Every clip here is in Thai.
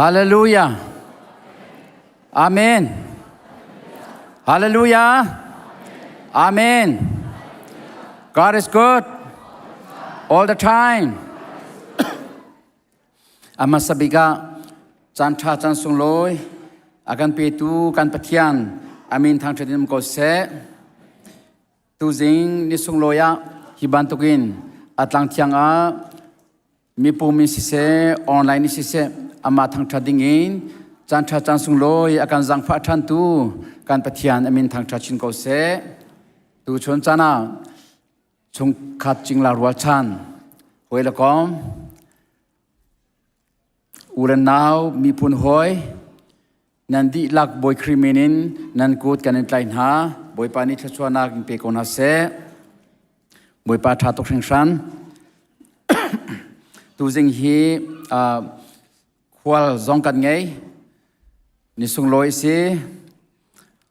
Hallelujah. Amen. Hallelujah. Amen. God is good all the time. Amasabiga Jantra Jansung Loy Agan Petu Kan Patian Amin Thang Tradim Ko Se Tu Zing Nisung Loya Hibantukin Atlang Tiang A Mipu Mi Sise online Sise Ama Thang Tradingin Jantra Jansung Loy Agan Zang Patan Tu Kan Patian Amin Thang Tradin Ko Se Tu Chon Chana Chung Khat Jing La Rual Chan Hoi La Kom Ulan now mi pun hoy nandi lak boy kriminin nan kut kanin tlain ha boy pani thachwana king pe kona se boy pa tha tok sing san tu jing hi khwal zong kan ngei ni sung loi si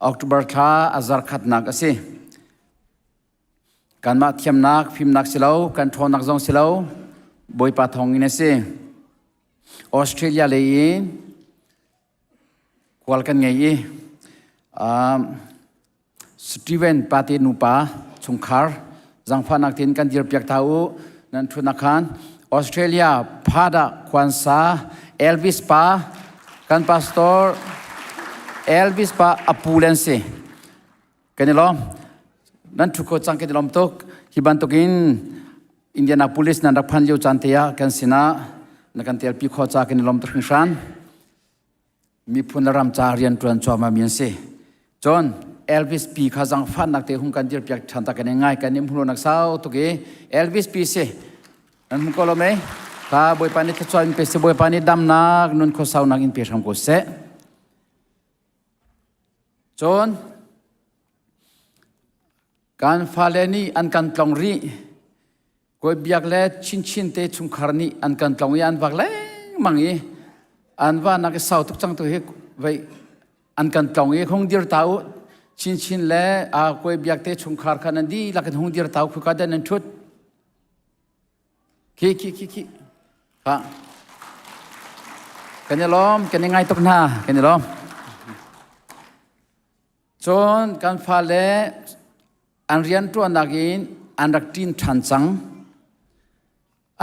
October tha azar khat nak ase kan ma thiam nak phim nak silau kan thon nak zong silau boy pa thong in ase Australia leyin kwal kan ngai Steven Pati Nupa Chungkhar Zangpha Naktin kan dir piak tau nan thunakan Australia phada kwansa Elvis pa kan pastor Elvis pa apulense kanilo nan thuko changke dilom tok hibantokin Indianapolis nan rakphan liu chantia kan sina nakan tel pi kho cha ken lom tring san mi phun ram cha rian tran chwa ma mian se John Elvis P khajang fan nak te hung kan dir pyak than ta kan ngai kan nim hlo nak sao to ge Elvis P se an hum ko lo me ka boy pani ta chwa in pe se boy pani dam nak nun kho sao nak in pe sam ko se John kan faleni an kan tlong ri Koi biak le chin te chung kharni an kan tlong yan wak le mangi an wa nak sau tuk chang to he vai an kan tlong e khong dir tau chin le a koi biak te chung khar khan di la kan hong dir tau khu ka den thut ki ha kan lom kan ngai tok na kan lom chon kan fa le an rian tu anagin an rak tin than chang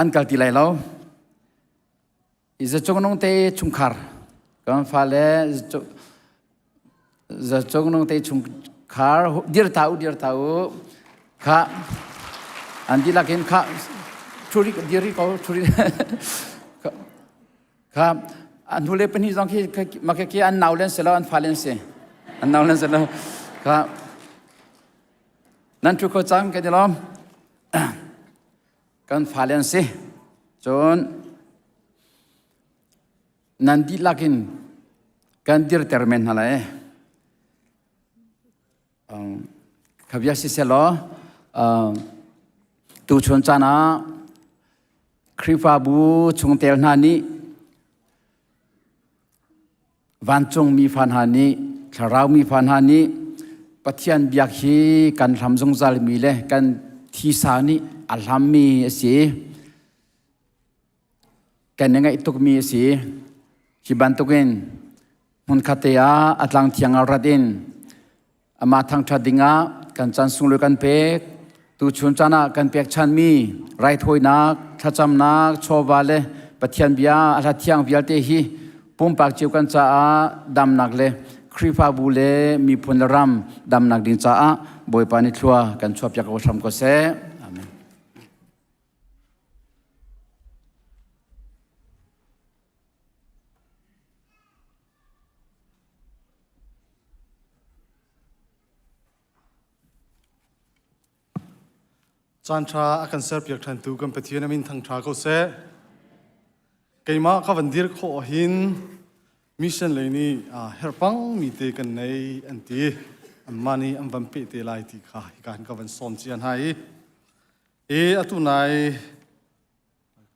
an kalti lai lo iza chognong te chungkhar kan phale za chognong te chungkhar dir tau kha andi lakin kha churi diri ko churi kha anule pani jong ki make ki an naulen selo an phalen se an naulen selo kha nan chu ko chang ke dilom kan phalen se chon nandi lakin kan dir termen halae khabya si selo tu chon chana khrifa bu chungtel na ni wanchong mi phan ha ni tharau mi phan ha ni pathian biak hi kan ramjong zal mi le kan thi sa ni alhammi si kan ngai tuk mi si hibantukin hun khatea atlang thiang radin ama thang thadinga kan chan sunglu kan pe tu chun chana kan pek chan mi rai thoi nak thacham nak chowale pathian bia atha thiang bialte hi pum pak chiu kan cha a dam nak le khrifa bule mi phun ram dam nak din cha a boy pani thua kan chop yak ko sam ko se amen Jantra akan ser piak than tu kan pathian amin thang tha ko se keima kha vandir kho hin mission leini herpang mi te kan nei anti amani am vam pe te lai ti kha kan ka van son chian hai atu nai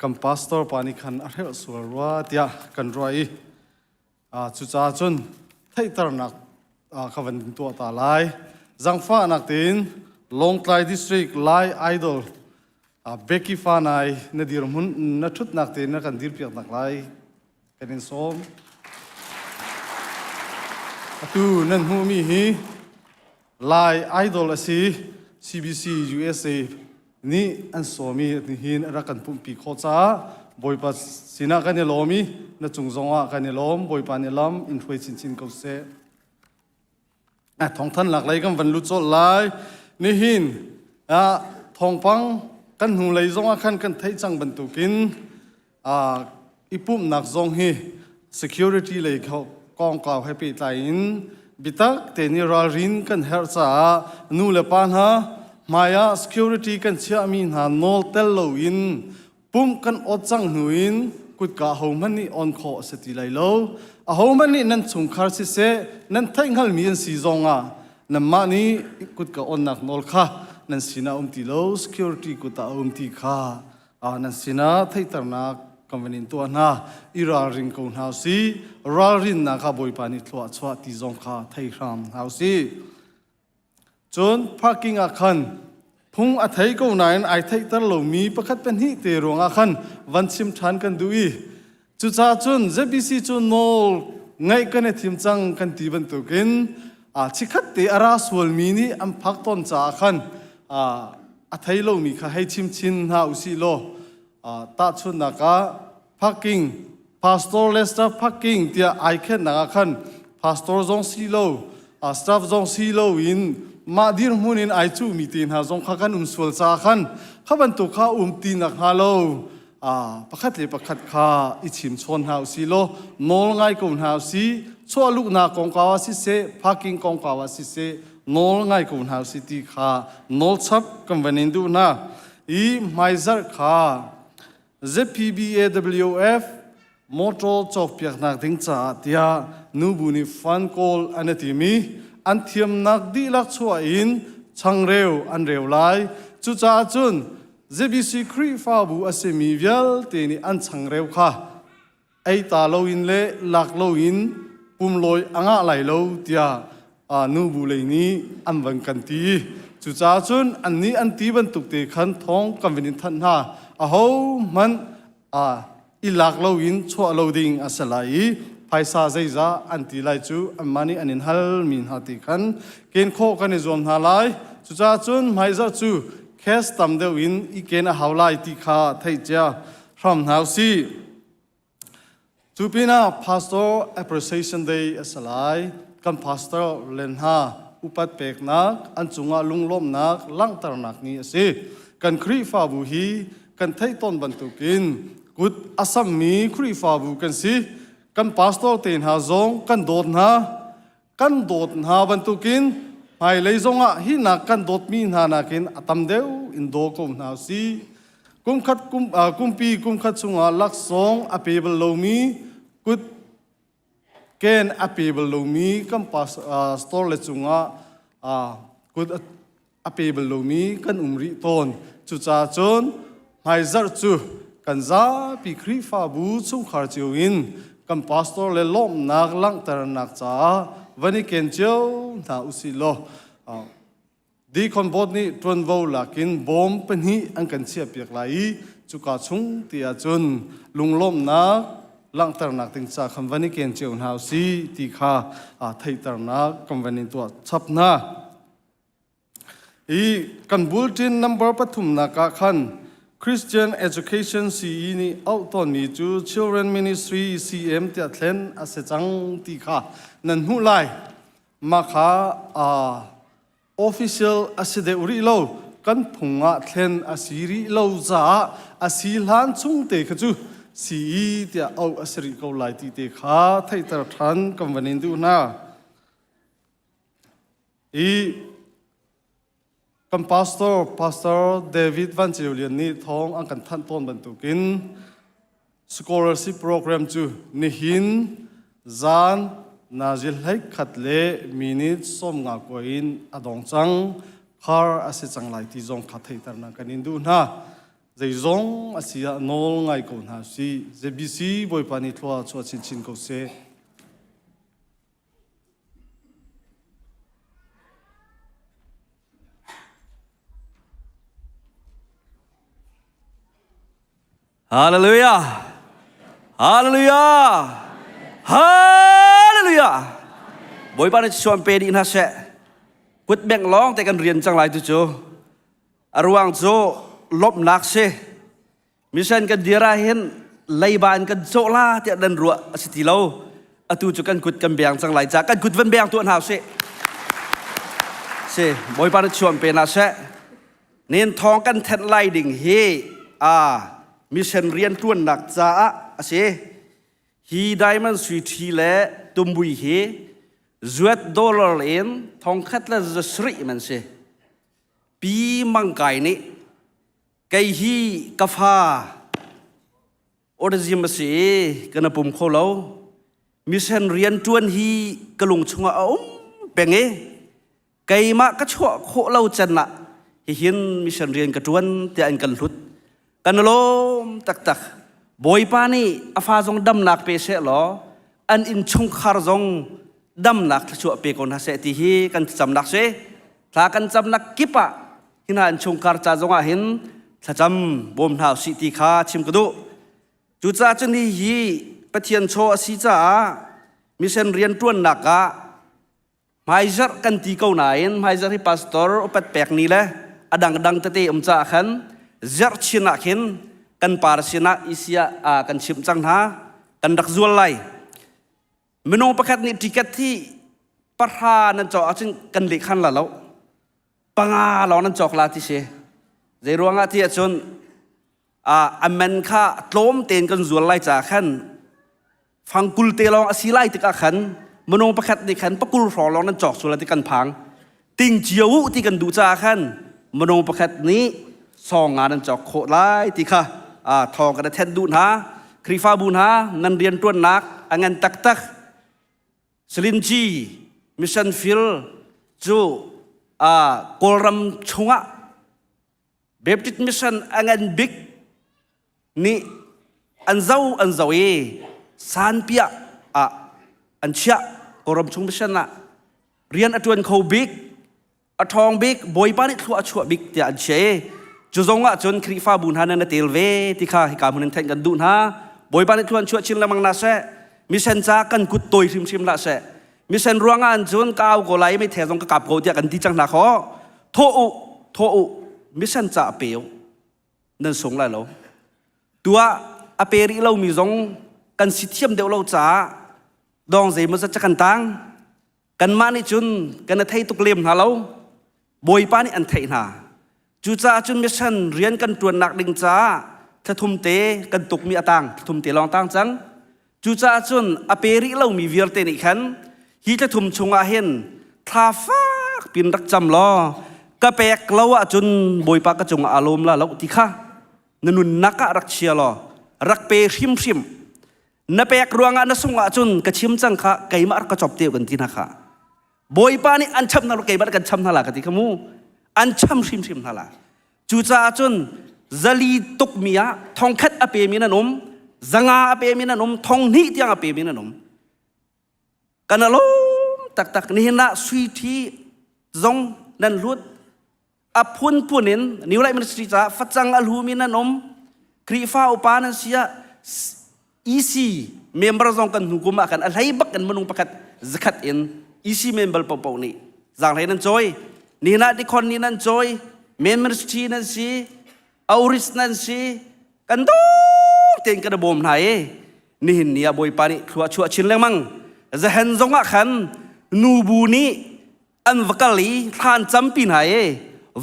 kam pastor pani khan a hel surwa tia kan roi chu cha chun thaitar nak kha van to ta lai zangfa nak tin Long Klai District Lai Idol Becky Fanai Nadir Mun Nathut Nakte Nakan Dir Piak Naklai กันสมตูนั่นหูมีฮีลายไอดอลสิ CBC USA นี่อันสมีนี่หินรักกันปุ่มปีโคจ้าบอยปัสสินากันเนี่ยล้อมีนั่นจงจงว่ากันเนี่ยล้อมบอยปานเนี่ยล้อมอินฟลูเอนซ์ชินเขาเซ่ท้องท่านหลักไหลกันวันลุจไหลนี่หินทองปังกันหูไหลจงว่ากันไทยจังบรรทุกินอีปุ่มหนักจงฮี security เลยเขากองกล่าวให้ปีไตอินบิตักเตนิรารินกันเฮร์ซ่านูเลปานฮะมายา security กันเชื่อมีนหาโนลเตลโลอินปุ่มกันอดจังหุอินกุดกะหงมันนี่ออนคอสติไลโลหงมันนี่นั่นสงคาร์สิเซนั่นไทยงัลมีนสีจงนั่นมานี่กุดกะออนนักโนลค่ะนั่นสินาตีโล security กุดตาตีค่ะนั่นสินาไทยตระนักคำวันตัวน่ะอิราริงคงหาสีรารินนักบอยปานิทว่าชวติจงค่ะไทยครามหาสีจนพักกิ้งอาคันพุงอาไทยก็นายไอไทยตลอดมีประคัดเป็นหิเตรวงอาคันวันชิมทานกันดูอีจุดจ้าจนเจบีซีจนโนไงกันเนี่ยทีมจังกันตีบันตุกินชิคัดเตอาราสวลมีนี่อันพักต้นจ้าคันอาไทยโลมีค่ะให้ชิมชินหาอุสิโลตัดชุนนักพักกิ้งพาสตอร์เลสต์พักกิ้งที่ไอแค่นักขันพาสตอร์จงซีโลสตาฟจงซีโลอินมาดีร์มุนินไอจูมีตีนหาจงขันสวลซาขันข้าบรรทุกข้าตีนักฮาโลประคัดเลยประคัดข้าอิชิมชนหาซีโลโนลไงกงหาซีชัวลูกนากงกาวสิเซพักกิ้งกงกาวสิเซโนลไงกงหาซีตีข้าโนลชับกันวันนี้ดูนะอีไม่จัดข้าZPBAWF มอเตอร์จอกเปียกนักดิ้งจ่าเดียนูบุนีฟันโกลอันที่มีอันเทียมนักดีลักชัวอินช่างเร็วอันเร็วไล่จุจ่าจุน ZBC ครีฟ้าบูอาเซมีเวลเตนี่อันช่างเร็วค่ะไอตาโลอินเล่ลักโลอินปุ่มลอยอ่างไหลโลเดียนูบุเลยนี้อันวันกันตีจุจ่าจุนอันนี้อันตีบรรทุกเตขันท้องกันวินิทันหามันอิลักโลอินชัวโลดิ้งอาศัยภายซาใจจ้าอันที่ไลจูอันมันนี่อันนินฮัลมินฮัติขันเกณฑ์โคกันในจอมฮาไลจุจ้าจุนไม่จ้าจูแค่สตัมเดวินอีเกณฑ์ฮาวไลที่ข้าไทยเจ้าพร้อมฮาวซีจูปีน่า Pastor Appreciation Day อาศัยกัน Pastor เลนฮาอุปัตเปกนักอันจุงอาลุงล้มนักลังตระหนักนี้สิกันครีฟาบูฮีกันไทยต้นบรรทุกินกุดอาสัมมีครีฟาบูกันสิกันพาสตอร์เตนหาจงกันโดดหาบรรทุกินไม่เลยจงหินักกันโดดมีหานักินตัมเดวอินโดกุมหาสิกุมขัดกุมปีกุมขัดจงลักสงอเปเบลโลมีกุดเกณฑ์อเปเบลโลมีกันพาสตอร์เลจงกุดอเปเบลโลมีกันริตนจุจ่าจนไม่จัดจูกันจ้าปีครีฟ้าบูชุมขารจิวินกันพาสตอร์เลล้มนักลังตระนักจ้าวันนี้เกณฑ์เจ้าหน้าอุสิโลดีคนบดนี้ทวนวอลกินบอมเป็นฮีอันกันเชียบเปียกไหลจุกาชุงเตียจุนลุงล้มนักลังตระนักติงจ้าคำวันนี้เกณฑ์เจ้าหน้าอุสิตีข้าไทยตระนักคำวันนี้ตัวชับนาอีกันบูลตินนัมเบอร์ปฐุมนักขันChristian Education CE นี่เอาตอนนี้จู Children Ministry CM ที่อัดเล่นอาศัยจังตีค่ะนั่นหูไลมาค่ะofficial อาศัยเดอุริโลกันพุงอ่ะเล่นอาศัยริโลจ้าอาศัยหลานชุ่งเตะขจู CE ที่เอาอาศัยเขาไลตีเตะค่ะไทยตระทันกันวันนี้ดูนะกันพาสตอร์เดวิดวันเจริญนี่ท้องอันกันท่านต้นบรรทุกิน scholarship program จูนิหินจานนาจิลให้ขัดเล่มินิทส้มงากวินอดองจังคาร์อาศัยจังไหลที่จงขัดให้ตระหนักกันอินดูนะใจจงอาศัยโนลไงกูนะสิจะบิซีบอยปานิทัวชัวชินกูเซฮาเลลูยา ฮาเลลูยาฮาเลลูยาบ่อยปานชวนเปดีนะเสกุดแบ่งร้องแต่กันเรียนจังไรตุโจอรวงโจลบนักเสมิเซนกันดีราเห็นไลบานกันโจลาเตดันรัวสติเลาอตูจุกันกุดกันแบ่งจังไรจากกันกุดวันแบ่งตัวหาวเสบ่อยปานชวนเปนะเสเน้นทองกันแทนไลดิ่งเฮมิเซนเรียนตัวหนักจ้าเสฮีได้มันสุดที่และตุมบุยเฮ$1เองทองคัดละจะสริมันเสปีมังไก่นี่ไก่ฮีกาฟาโอเดจิมเสกันปุ่มโคลามิเซนเรียนจวนฮีกลุงชงเอาเป็นไงไก่มากระชั่วโคลาจันละเห็นมิเซนเรียนกระจวนแต่อันกันหลุดกันโลมตักบอยปานี่อาฟาจงดำหนักเปเสหรออันอินชงคาร์จงดำหนักชั่วเปกอนฮะเสติฮีกันจำหนักเสถ้ากันจำหนักกิปะหินาอันชงคาร์จาจงอาเห็นถ้าจำบ่มเท้าสิติขาชิมกระดูจุจ้าจนฮีปะเทียนโชอสิจ้ามิเซนเรียนต้วนหนักอะไม่จัดกันตีเก้าไหนไม่จัดที่พาสตอร์อุปแปกนี่แหละอดังเตะจ้าขันจัดชินักเห็นกันปาร์ชินักอิสยากันชิมจังหากันดักจุลไลมโนประคัดนี่ติกัดที่ประธานนั่นจอกจึงกันเล็กขันละแล้วปังอาเรานั่นจอกลาที่เชเจรวงอาที่จนอเมนค่าโตมเตียนกันจุลไลจากขันฟังกุลเตลองอสิไลติกาขันมโนประคัดนี่ขันปะกุลรอเรานั่นจอกสุลติกันพังติงเจียวที่กันดูจาขันมโนประคัดนี้สองงานนั่นจอกโคไลติค่ะทองกันแทนดูนะครีฟ้าบุญฮะนันเรียนตัวนักอังเงินตักสลินจีมิชันฟิลจูโกลรัมชงะเบบติดมิชันอังเงินบิ๊กนี่อันเจ้าซานเปียอันเชียโกลรัมชงมิชันน่ะเรียนอัตวันเขาบิ๊กอัทองบิ๊กบอยปานิทัวชัวบิ๊กเตียอันเชจุจงจนครีฟ้าบุญฮานันเตลเวที่ข้าให้การมันแทงกันดูนะบอยปานิทวนชั่วชินละมังนาเสมิเซนจากกันกุดตัวชิมละเสมิเซนรวงงานจนก้าวโกไลไม่แทงตรงกับกับโกเดียกันที่จังหนักขอโทอุมิเซนจะเปียวนั่นสงไรเราตัวอเปริเรามีจงกันสิเทียมเดียวเราจ้าดองเจมันจะกันตังกันมานี่จนกันไทยตุกเลียมหาเราบอยปานิอันไทยนาจูจ้าจุนมิชันเรียนกันตัวหนักดิ่งจ้าถ้าทุ่มเตกันตุกมีอตังทุ่มเตลองตังจังจูจ้าจุนอเปริเรามีวิร์เตนิขันฮีจะทุ่มชงอาเห็นทาฟ้าปินรักจำล้อกระเปกเราอะจุนบอยปากกระจงอารมณ์ละเราติค่ะนุนนักรักเชียลอรักเปริมนเปกรวงอันสงอาจุนกระชิมจังค่ะไก่มารักกระจบเตียวกันที่นะคะบอยปานี่อันช้ำนาลูกไก่มากันช้ำนาลากติขมูอันช้ำชิมนั่นแหละจูจ้าจนจลีตุกมียทองคัดอเปมีนันจังอาอเปมีนันทองนิที่ยังอเปมีนันกันล้มตักนี่นะสุยที่จงนันลุดอพุนปุนินนิวไลมันสิจ้าฟัดจังอัลฮูมีนันครีฟ้าอุปานันเสียอีซีเมมเบอร์จงกันหุกุมะกันอะไรบักกันมนุงประคัดสกัดอินอีซีเมมเบอร์เป่านี่จังไรนั่นจอยนี่นะที่คนนี้นั่นจอยเมมเบอร์ชีนั่นสิเอาริสนั่นสิกันดูเต็งกันบ่มไหนนี่เนียบอยปานี่ชัวชินเลยมั้งจะเห็นจงอ่ะขันนูบูนี่อันวักลีทานจำปีไหน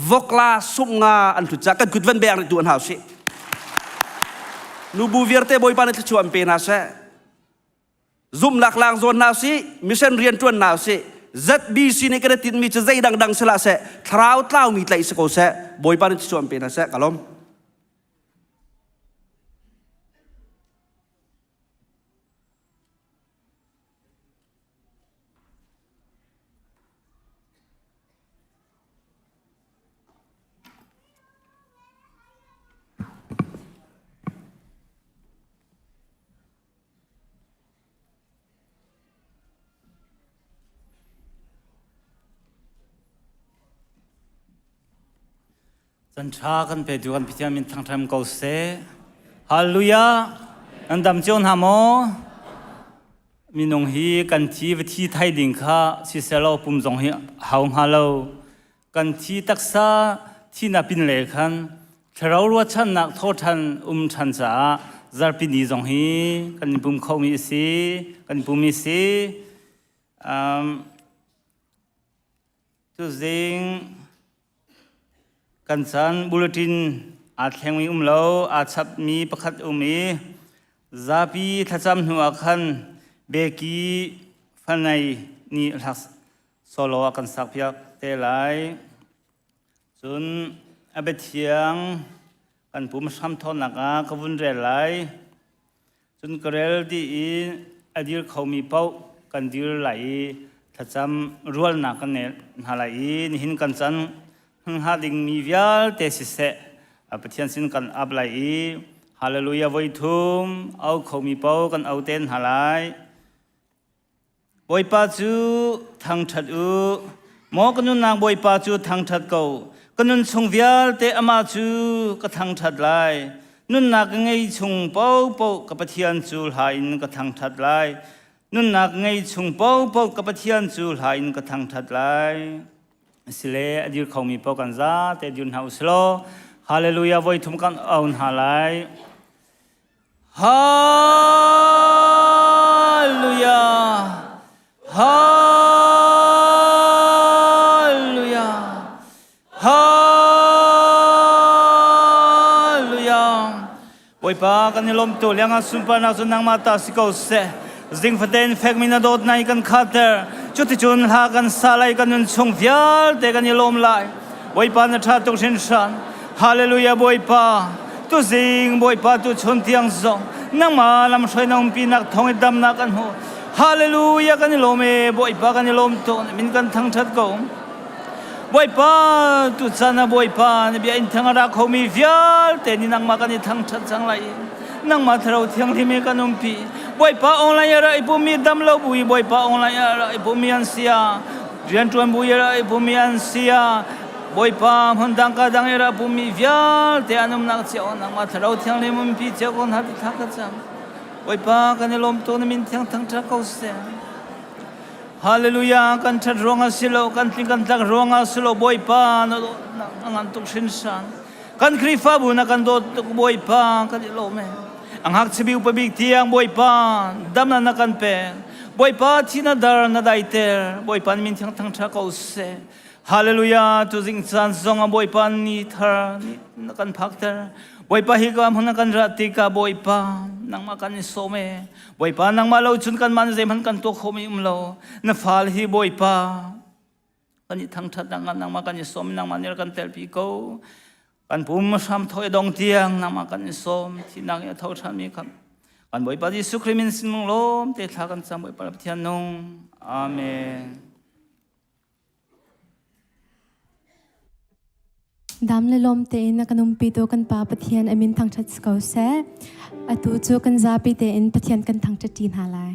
วกลาสุงาอันทุจักกันกุดวันเบียงในตัวอันหาวสินูบูเวียร์เตบอยปานี่ชัวอันเป็นอาเซซุ่มหลักลางโซนหาวสิมิเซนเรียนตัวหาวสิZBC นี่ก็ได้ติดมีจะใจดังสละเสะทราวเต้ามีไหลสกอเสะบอยปานิชวนเป็นนะเสะกะล้มจันทรากันไปดูกันพิธีมินทางธรรมเกษตรฮาเลลูยา อันดำจนหาโมมีนงฮีกันที่วิธีไทยดิ่งข้าสิเสลาปุ่มจงฮีหาวฮาโลกันที่ตักษาที่นับเป็นเลขันเทเรารัวชันนักโทษทันชันจ้าจารปินีจงฮีกันปุ่มเขามีสีกันปุ่มมีสีทุกสิ่งกันสันบุลตินอาจแข่งมีเลาอาจชับมีประคัดมีซาปีทัศน์หัวขันเบกีฟันในนี่หลักโซโลกันสักเพียงเตลัยจนอเบเทียงกันปุ่มซ้ำทอนนักกวุ่นเรลัยจนกระเรลดีอดีตเขามีเป้ากันดีไหลทัศน์รัวนักกันเนี่ยหาไหลนี่หินกันสันหาดิ่งมีวิาลเตสิเสอเบเทียงสินกันอับไหลฮาเลลูยาไว้ทุ่มเอาเขามีเป้ากันเอาเต้นหาไหลบอยปาจูทางทัดหมอกันนุนนางบอยปาจูทางทัดเก่ากันนุนชงวิาลเตอมาจูก็ทางทัดไลนุนนักไงชงเป้ากับปะเทียนจูหายนก็ทางทัดไลนุนนักไงชงเป้ากับปะเทียนจูหายนก็ทางทัดไลสิเลอดีตเขามีเป้ากันซาเตดินเฮาสโลฮาเลลูยาไว้ทุ่มกันเอาหาไลฮาเลลูยาฮาเลลูยาฮาเลลูยาบอยปากันยลมตัวเลี้ยงอาสุนปานาสุนังมาตาสิกเอาเสซิงฟเดนเฟกมินาโดดในกันคาเตอร์จุดที่จุนหากันสาลายกันนุนชงวิาลเตกันยลมไหลบอยปานาชาตุกชินชันฮาเลลูยาบอยปาตุซิงบอยปาตุชนเทียงซองนังมาลำช่วยน้องปีนักทองดำนักกันหัวฮาเลลูยากันยลมบอยปากันยลมโตมินกันทั้งชัดกงบอยปาตุจานาบอยปาเนี่ยบีอินทั้งรักเขามีวิาลเตนี่นังมากันทั้งชัดจังไรนังมาเท่าเทียงที่มีกันนุ่มปีบอยปาองไลน์อะไรผมมีดำเล่าบุยบอยปาองไลน์อะไรผมมีอันเสียเรียนจวนบุยอะไรผมมีอันเสียบอยปามันดังกระดังอะไรผมมีวิาลแต่อันนั้นนักเจ้านังมาเท่าเทียงที่มันปีเจ้าคนหัดทักกันจังบอยปากันลมตัวนี้มินเทียงทั้งชักเขาเสียฮาเลลูยากันชัดร้องอาศิโลกันทิ้งกันทักร้องอาศิโลบอยปานังตุกชินสันกันคริฟาบุนักันโดดบอยปากันลมang hak sibiu pabig tiang boy pa dam na nakan pen boy pa tina dar na daiter boy pan min thang thang tha ko se hallelujah tu jing chan zong a boy pan ni thar nakan phakter boy pa hi kam hon kan rati ka boy pa nang ma kan some boy pa nang ma lo chun kan man jem han kan to khomi lo na fal hi boy pa kan thang tha nang ma kan some nang man kan tel pi koกันปุ่มซ้ำถอยดองเตียงนำมากันส้มที่นางเท่าชันมีคำกันบ่อยปฏิสุคริมินสินลมเตทากันซ้ำบ่อยปฏิเทียนนงอาเมนดำเลยลมเตนนักนุมปีโตกันปาปฏิเทียนอามินทางชัดสกาวเสอตูจูกันซาปีเตนปฏิเทียนกันทางชัดจีนหาลาย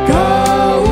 Go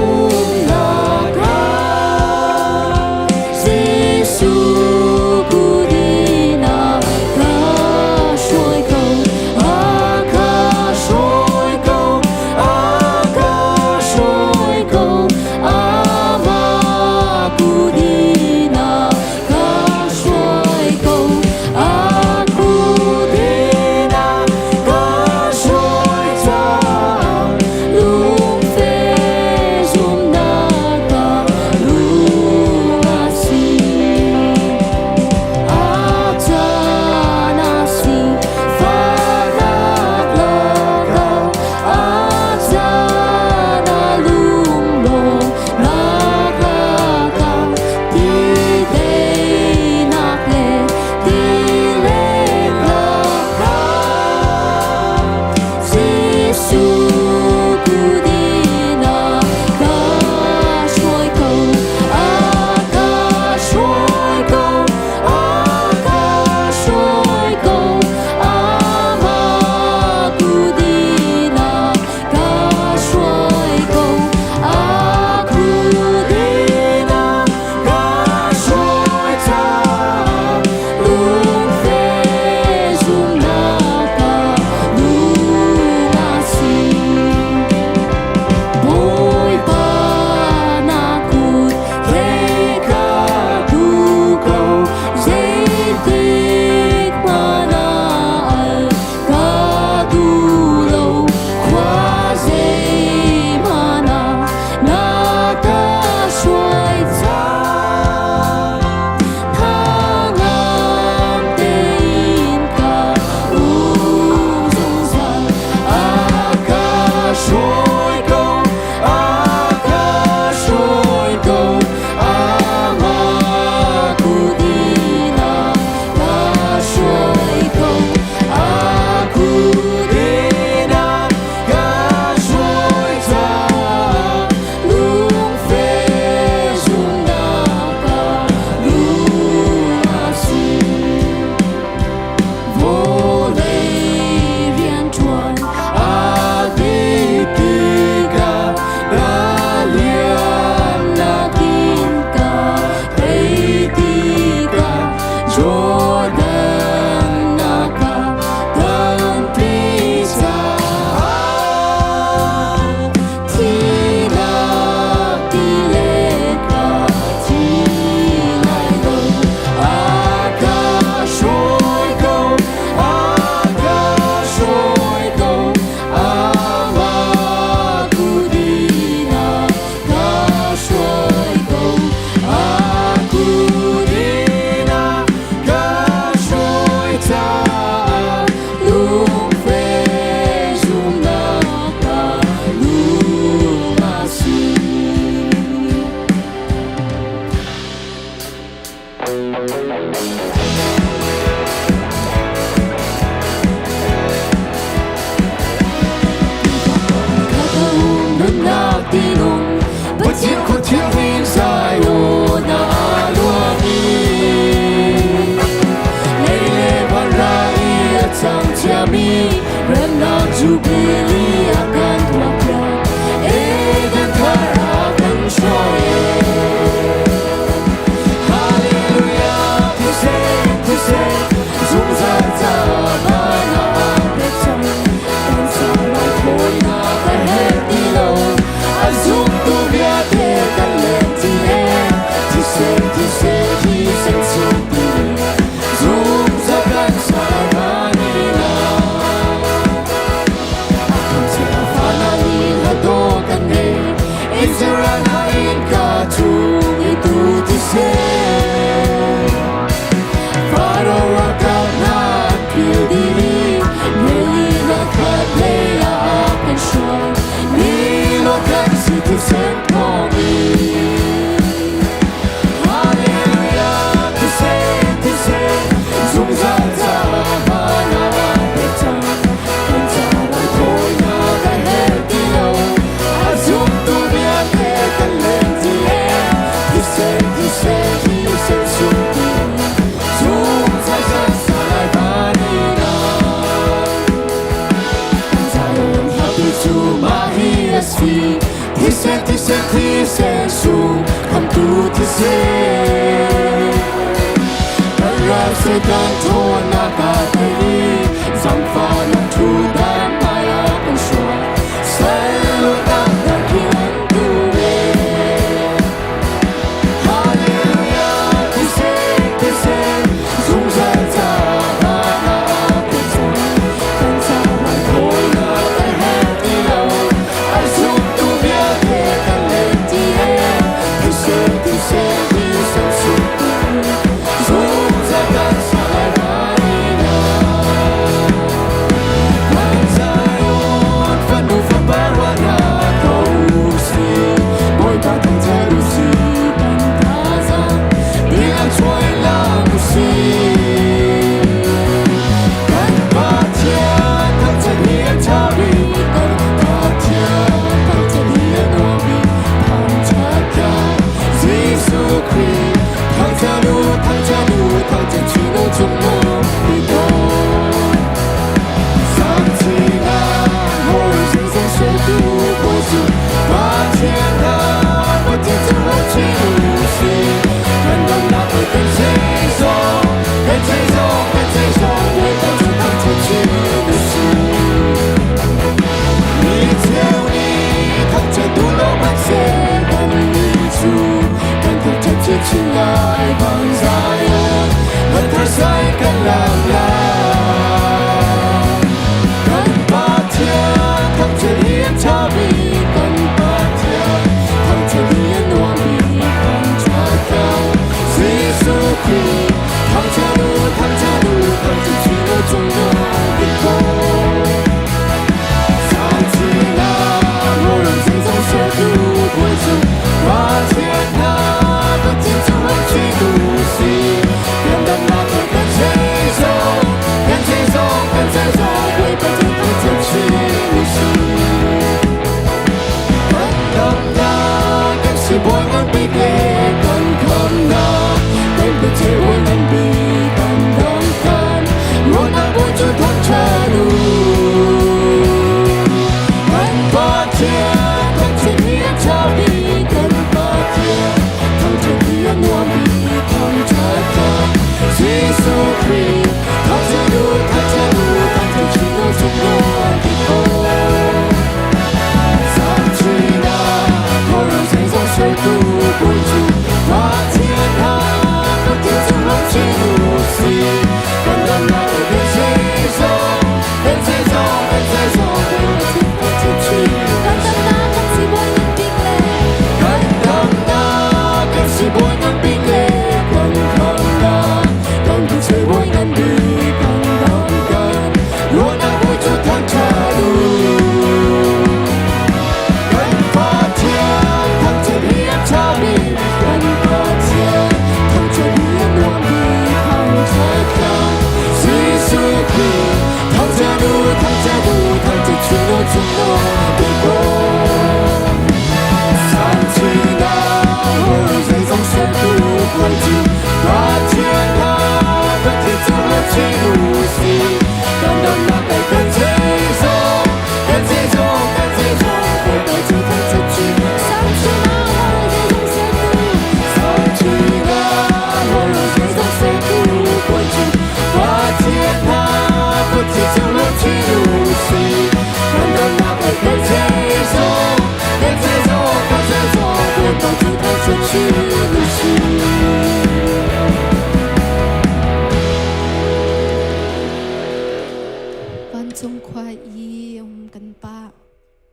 Jordan naka dalon pizza Tina tileka tilay go Akashoy go Amakudina Kashoy go Akudina Kashoy ta Lung fe zum naka lumasi Tinong Batin ko tiyahin sa'yo na aluami Leile barai at sang tiyami Renang jubili akan tuwapya Egan karakan shoye Hallelujah, tuse Zungzal tama na apetang Dan saray ko na kahit ilaw Azum tu viate talenti tise hisen suti Zum zagan saranina Akan serafana ni hadokan ne Izrana inka tung itu tise Faro akan nak pildiri Melina kadleya akan shoy Nilokan citizen komi Hallelujah, tise Zungzal tama na apetang Kansaray ko'y nakahit ilaw Azum tumiate talenti Tise hisen suti Zungzal sanay panina Kansayon happy to mahiasi Tise sung Come to tise Karab se kanto nakatali Zamfa ng tudan maya kong shwa Salo ng dakilan tuwe Hallelujah, tise Zungzal tama na apetang Kansaray ko'y nakahit ilaw Azum tumiate talenti Tise hisen suti Zum zagan saranina Kansayon fanufa barwana kausi Boy batang terusi pantazan Bilang choy lang usi Kan patian kan tanian tabi Kan patian kan tanian wabi Pantaka Zisu kri Pantanu Pantachino jungno Bito Samtina Mori zingzang shedu Bozu Patiana Batin tuwan chinusi Kandang na kan seizong Wei batin Pantachinosi Ni teo ni Kangcha dulo bakse Kan ni zu Kan tercacit cingai bangzaya Kan tersai kan lang Kan patia Kan cerian tabi Kan patia Kan cerian wami Kan cakau Zisu kri Kan canu Kan cecino jungno Biko Santina Orang zingzang shedu Bozu Patiana Batin tuwan chinusi Kandang na kan seizong Wei batin Pantachinosi Kandang na kan siboy ngang bigay Kan kam na Kan betewa ngang bi Kandang kan Ruan na boy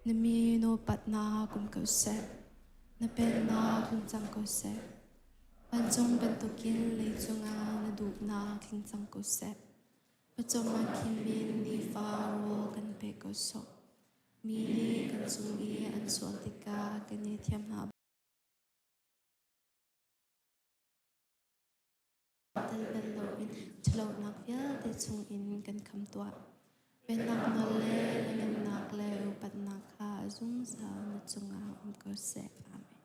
na mi no pat na kum ko se na pen na kum chang ko se ban jong ban to kin le chunga na du na kin chang ko se pa chong ma kin min ni fa ro kan pe ko so mi ni kan su i an sual tika kan ni thiam na tal ban lo in chlo nak ya te chung in kan kham tua pen nak no le ngam nak le pat nak kha zum sa na chunga ko se amen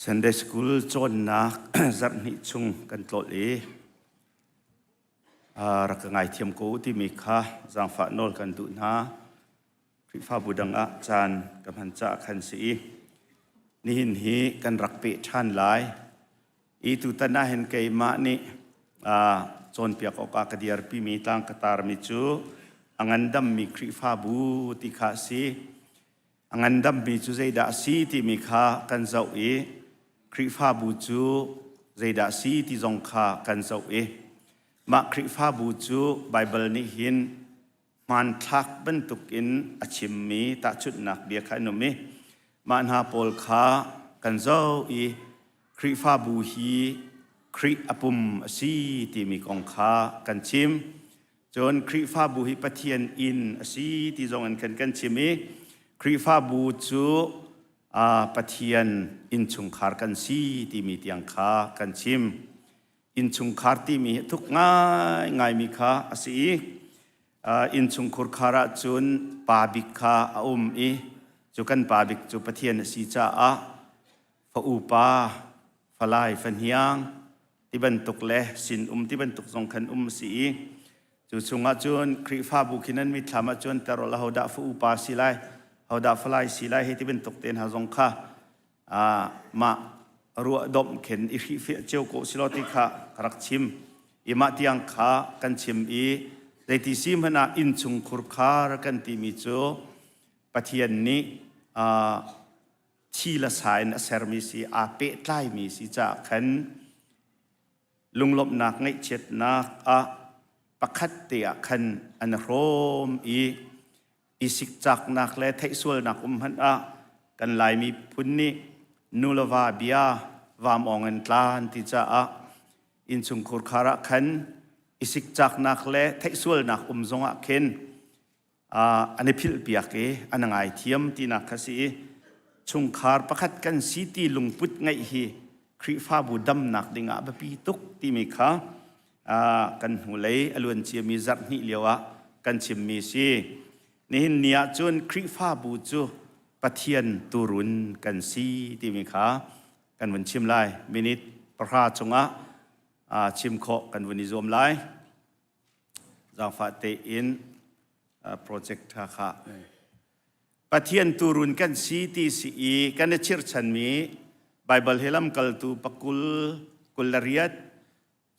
Sunday school chon na zat ni chung kan tlot e ra ka ngai thiam ko ti mi kha jang fa nol kan du na kri fa budang a chan kam han cha khan si ni hin hi kan rak pe than lai I tu tana hen kai ma ni chon pia ko ka diar pi mi tang ka tar mi chu angandam mi kri fa bu ti kha si angandam mi chu zai da si ti mi kha kan zau eคริฟ้าบูจูเจดาซีที่จงคากันเจ้ามาคริฟ้าบูจูไบเบิลนี้หินมันทักบรรทุกอินอชิมมีตาชุดหนักเดียขันนมิมันหาปอลคากันเจ้าคริฟ้าบูฮีคริอปุมซีที่มีกองคากันชิมจนคริฟ้าบูฮีปะเทียนอินซีที่จงอันกันชิมคริฟ้าบูจูปะเทียนอินชุงคาร์กันซีที่มีเตียงคากันชิมอินชุงคาร์ที่มีทุกง่ายมีคาสีอินชุงคุรคาระจุนปาบิกคาจุกันปาบิกจุปะเทียนสีจ้าฟอูปาฟลายฟันเฮียงที่บรรทุกเละสินที่บรรทุกทรงขันสีจุชุงอาจุนคริฟ้าบุคินันมีธรรมจุนแต่เราหัวดาฟอูปาสีไลเอาดาฟลายสีไลให้ที่เป็นตกเต็นหาจงค่ามารัวดมเข็นอิฟิเฟเจียวโกสิโลติค่ะรักชิมอิมาที่ยังขากันชิมในที่ซิมหนาอินชุงคุรคารักันที่มีโจปะเทียนนี้ชีละสายนะเซอร์มิสีเปะใต้มีสีจากขันลุงลบนักไงเช็ดนักประคัดเตียขันอันโรมอิสิกจักนักและไทยส่วนนักหันกันลายมีพุนนี้นูลวาเบียวามองเงินลานที่จะอินสุงคุรคาระขันอิสิกจักนักและไทยส่วนนักจงเข็นอันนี้พิลเปียกอันไงเทียมที่นักสีชุงคาร์ประคัดกันสีตีลุงพุทธไงฮีคริฟ้าบูดัมนักดิ่งบปีตุกที่มีขากันหูเลยอลวนเชียมีจัดนิเลียวกันชิมมีสีนี่เนียจนคริฟ้าบูจูปะเทียนตูรุนกันซีที่มีขากันวันชิมไลมินิตประราชงชิมโคกันวันนิยมไลจางฟาเตอินโปรเจกต์ท่าขาปะเทียนตูรุนกันซีที่สีกันเชื่อฉันมีไบเบิลเฮลัมกัลตูปกุลเรียด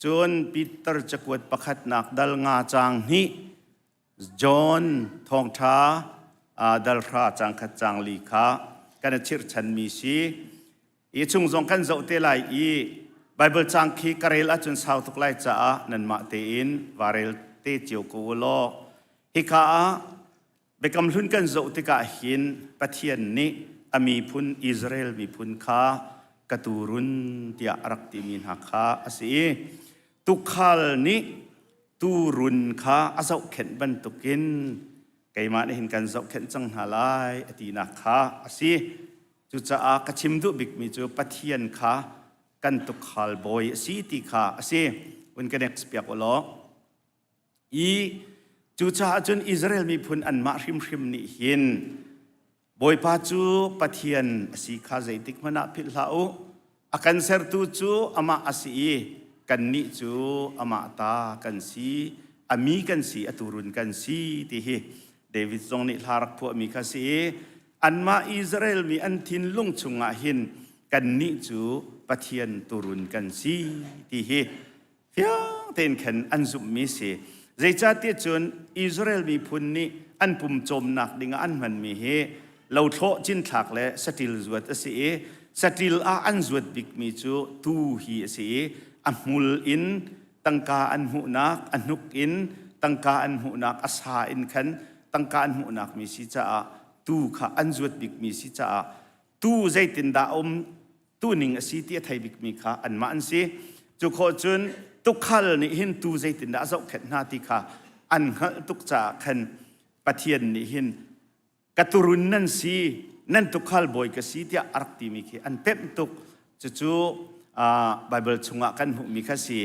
จนปีเตอร์จะกวดประคัดนักดัลงาจางนี้จอห์นทองท้าดัลราจางขจางลีขากันเชื่อฉันมีสีชุงจงกันเจ้าเตลัยไบเบิลจางคีกระเรลจนสาวทุกไลจ้านันมาเตอินวาเรลเตจิโอโกโลฮิกาเบกำลุนกันเจ้าติกาหินปะเทียนนี้มีพุนอิสราเอลมีพุนขากตูรุนที่รักติมินหักขาสีตุขัลนี้ตูรุนขาอาเจ้าเข็นบรรทุกินไกมาได้เห็นกันเจ้าเข็นจังหาลายตีนักขาสีจุจ้ากระชิมดุบิกมีจูปะเทียนขากันตุขัลบอยสีติขาสีวันกันเอ็กซ์เปียกโลจูจ้าจนอิสราเอลมีพุนอันมาริมนี่เห็นบอยพาจูปะเทียนสีข้าใจติกมันพิลาอูอากันเซอร์ตูจูอามาสีกันนิจูอามาตากันสีอามีกันสีอตุรุนกันสีที่เดวิดทรงนิลารักพวกมีข้าสีอันมาอิสราเอลมีอันทินลุงชุงอาหินกันนิจูปะเทียนตุรุนกันสีที่เฮีย เต็นขันอันซุมมีเสใจจ้าเตี้ยจนอิสราเอลมีพุนนี้อันปุ่มโจมหนักดิ่งอันมันมีเฮเราโทจินถักและสติลจวดเสียสติลอันจวดบิกมีจูตูฮีเสียอันมุลอินตั้งกาอันหุนักอันนุกอินตั้งกาอันหุนักอาสาอินขันตั้งกาอันหุนักมีสิจ้าตูข้าอันจวดบิกมีสิจ้าตูใจตินดาตูนิงสิที่ไทยบิกมีข้าอันมาอันสิจุโคจุนตุกขัลนี่หินตูใจตินดาจะเข็นนาติข้าอันตุกจ่าขันปะเทียนนี่หินกตุรุนนั่นสินั่นตุกขัลบ่อยกสิที่อารักติมีข้อันเป็มตุกจู่ไบเบิลชงกันหุมีข้าสิ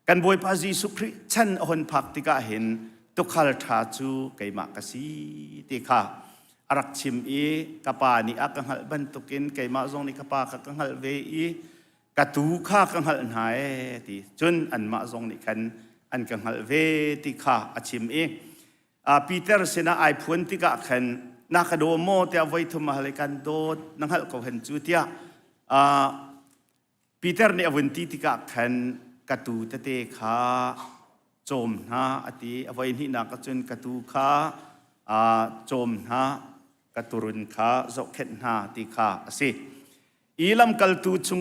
กันบ่อยพระเยซูคริสต์ฉันอ่อนพักติกาเห็นตุกขัลท้าจูไก่มากสิติข้าอารักชิมอีกปานี่อากังหัลบันตุกินไก่มาจงนี่กปากังหัลเวอีกตูข้ากังหัลหายติจนอันมาจงนี่ขันอันกังหัลเวติข้าอาชิมอีปีเตอร์เสนาไอพูนติกาขันนักโดโมเตียไว้ทุมาเลกันโดดนังหัลเขาเห็นจุดเตียปีเตอร์เนี่ยวันที่ติกาขันกตูเตเตข้าโจมนะอติไว้นี่นักจนกตูข้าโจมนะกตุรุนข้าจกเข็นนาติข้าสิอีลำกัลตูชุง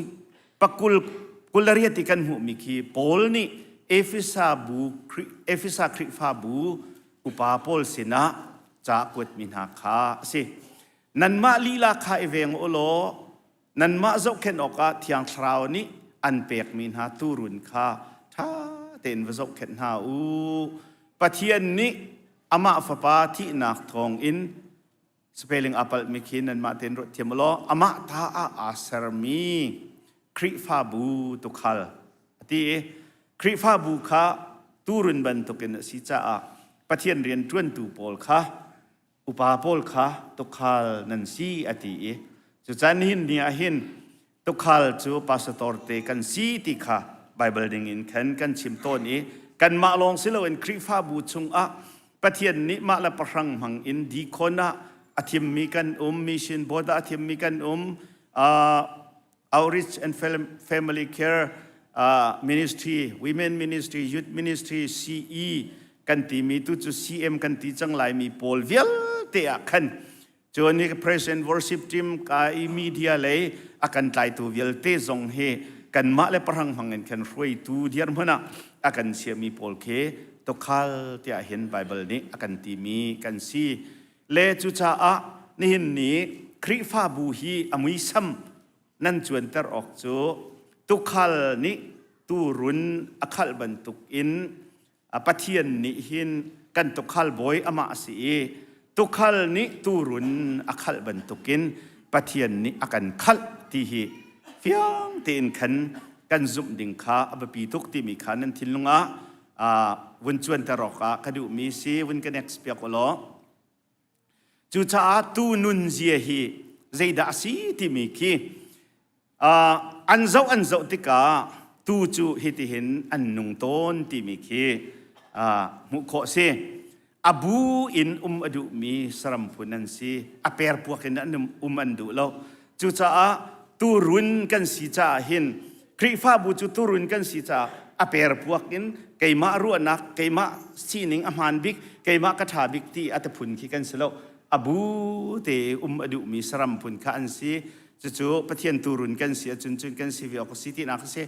ปักกุลเรียติกันหูมิคีโพลนี่เอฟิซาคริฟาบูอุปาโพลสินะจากกวดมินาข้าสินันมาลีลาข้าเอเวงโอโลนันมาจกเข็นออกเทียงคราวนี้อันเปียกมินาตูรุนข้าท่าเต็นวจกเข็นหาปะเทียนนี้อามาฟปาที่นักทองอินสเปลลิงอัปเปิลมิคินนันมาเต็นรถเทียมโลอามาท่าอาสรมีคริฟาบูตุขัลที่คริฟาบูข้าตูรุนบันตุกินสิจ้าปะเทียนเรียนจวนตูโพลข้าอุปาโพลข้าตุขัลนันซีอติจุจันหินเนี่ยหินตุขัลจูพาสตอร์เตกันซีติข้าไบเบิลดิ่งอินขันกันชิมต้นนี้กันมาลองสิโลเอ็นคริฟาบูชงปะเทียนนี้มาละประหังหังอินดีคนอาทิมมีกันมิชชันบอดอาทิมมีกันoutreach and family care ministry women ministry youth ministry CE กันตีมีตุจุ CM กันตีจังไรมีโพลเวลเตะขันจวนนี้ present worship team กับมีเดียเลยอากันไล่ตัวเวลเตะจงเฮกันมาละประหังหังเงินกันรวยตัวเดียร์มันอากันเสียมีโพลเคตุขัลที่เห็นไบเบิลนี้อากันตีมีกันซีเลจุจ้านี่หินนี้คริฟาบูฮีอมุยซัมนั่นจวนเตอร์ออกจูตุขัลนี้ตูรุนอขัลบันตุกอินปะเทียนนี้หินกันตุขัลบอยอามาสีตุขัลนี้ตูรุนอขัลบันตุกินปะเทียนนี้อากันขัลที่ฮีเฟียงเตียนขันกันซุ่มดิ่งขาอบปีทุกที่มีขานั้นทิ้งลงวันจวนเตอร์ออกกระดูมีซีวันกันเอ็กซ์เปียกโลจูจ้าตูนุนเจียฮีใจด่าสีที่มีคีอันเจ้าติกาตูจูฮิติเห็นอันนุ่งต้นที่มีคีมุขเสอบูอินอดุมีสรัมพุนันซีอเปรพวกนั้นอันดุโลจูจ้าตูรุนกันสีจ้าเห็นคริฟาบูจูตูรุนกันสีจ้าอเปรพวกนั้นไก่มารัวนักไก่มาสีนิงอมันบิกไก่มากระถาบิกที่อัตพุนขี้กันสโลอบูเตอดุมีสรัมพุนขันสีจู่ๆปะเทียนตูรุนกันเสียจุนกันสีวิออกสิที่นักเสีย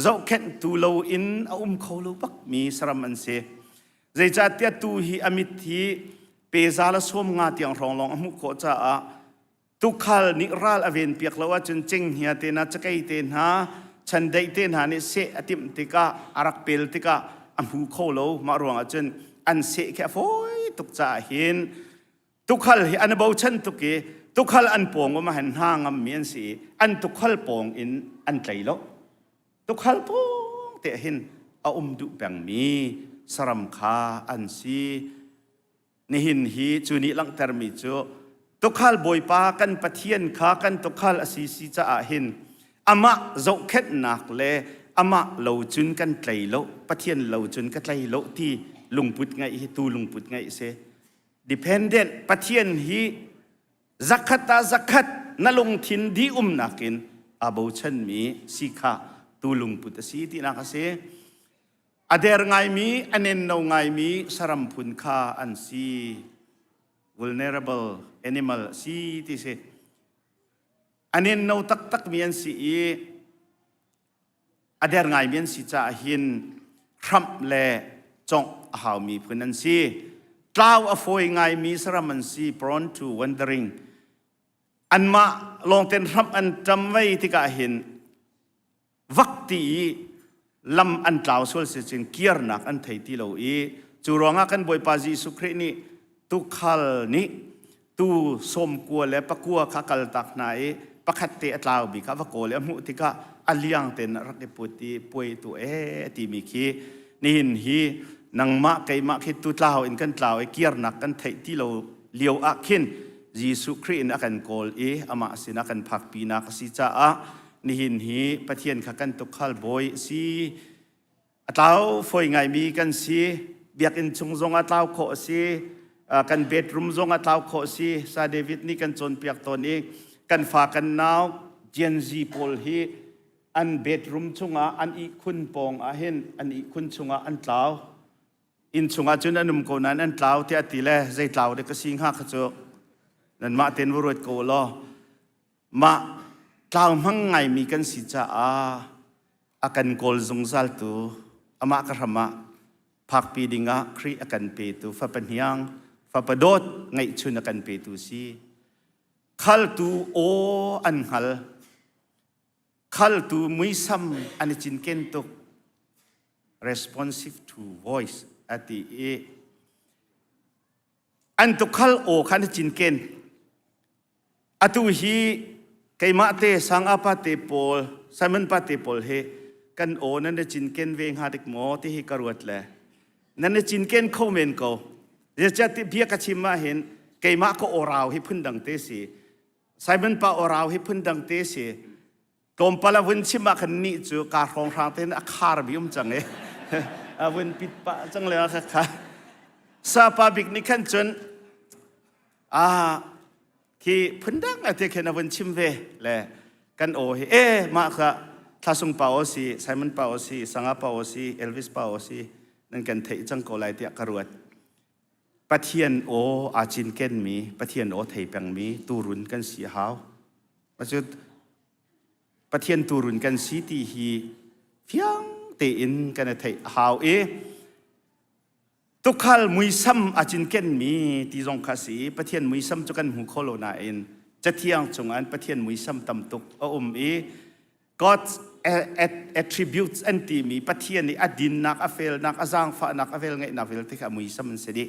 เจ้าเข็นตูโลอินเขาโลบักมีสรัมมันเสียใจจัดเตียตูฮีอมิทีเปซาลสมงาเตียงรองลองมุขโคจ้าตุขัลนิรัลอเวนเปียกละว่าจนเจงเฮียเตนะจะไกเตนหาฉันได้เตนหานี่เสอติมติกาอารักเปลติกามุขโคโลมารวงจนอันเสแค่ฝอยตุกจ่าเห็นตุขัลอันเบาชันตุกีตุขัลอันปองว่ามาเห็นห้างเมียนสีอันตุขัลปองอินอันไกลโลตุขัลปองเตะเห็นดุแบ่งมีสรัมคาอันซีนี่หินฮีจูนิลังเตอร์มิจูตุขัลบอยปากันปะเทียนขากันตุขัลอสีสีจะเห็นอามาเจ้าเข็ดหนักเลยอามาเหลาจุนกันไกลโลปะเทียนเหลาจุนกันไกลโลที่ลุงพุดไงตูลุงพุดไงเสdependent ปะเทียนฮีzakat นลงทินดีนักินอาบูชันมีสิกาตูลุงพุทธสีที่นักเส ader ngai mi anen no ngai mi saram phun kha an si vulnerable animal si ti se anen no tak tak mi an si ader ngai mi an si cha hin khram le chong how mi phun an si tlaw a foi ngai mi saram an si prone to wandering an ma long ten ram an tam wei ti ka hin vakti lam an tlaw sol se chin kier nak an thei ti lo chu ronga kan boi pa ji sukri ni tu khal ni tu som kwa le pakua kha kal tak nai pakhat te atlaw bi ka va ko le mu ti ka aliang ten rak de puti poi tu ti mi khi ni hin hi nang ma kai ma khi tu tlaw in kan tlaw kier nak kan thei ti lo liu a khin Jesu Christ akan kol ama sin akan phak pi na kasi cha a ni hin hi pathian kha kan tu khal boy si atlaw foi ngai mi kan si biak in chung zong atlaw kho si kan bedroom zong atlaw kho si sa David ni kan chon piak ton ni kan fa kan naw Gen Z pol hi an bedroom chunga an I khun pong a hen an I khun chunga an tlaw in chunga chun anum ko nan an tlaw ti atile zai tlaw de ka sing ha kha chu nan ma ten vorot ko lo ma tlaw mang ngai mi kan si cha akan kol zong zal tu ama ka rama phak pi dinga khri akan pe tu fa panhyang fa padot ngai chun akan pe tu si khal tu o an hal khal tu mui sam an chin ken tu responsive to voice ati an tu khal o khan chin ken atu hi kaima te sang apa te pol Simon pa te pol he kan o nan de chin ken veng ha dik mo ti hi karwat le nan de chin ken khomen ko je cha ti bia ka chima hen kaima ko oraw hi phun dang te si Simon pa oraw hi phun dang te si tom pala vun chima kan ni chu ka rong rang ten akhar bi chang e avun pit pa chang le kha sa pa big ni kan chun ki phun dang ate ken avun chim ve le kan o he ma kha thasung pa o si Simon pa o si sanga pa o si Elvis pa o si nan kan thei chang ko lai ti karuat pathian o achin ken mi pathian o thei pang mi turun kan si haw pachut pathian turun kan si ti hi phiang te in kan thei haw tu khal mui sam achin ken mi ti jong kha si pathian mui sam chu kan hu kholo na in chathiang chungan pathian mui sam tam tuk God's attributes anti mi pathian ni adin nak afel nak azang fa nak avel ngai na vel tika mui sam se di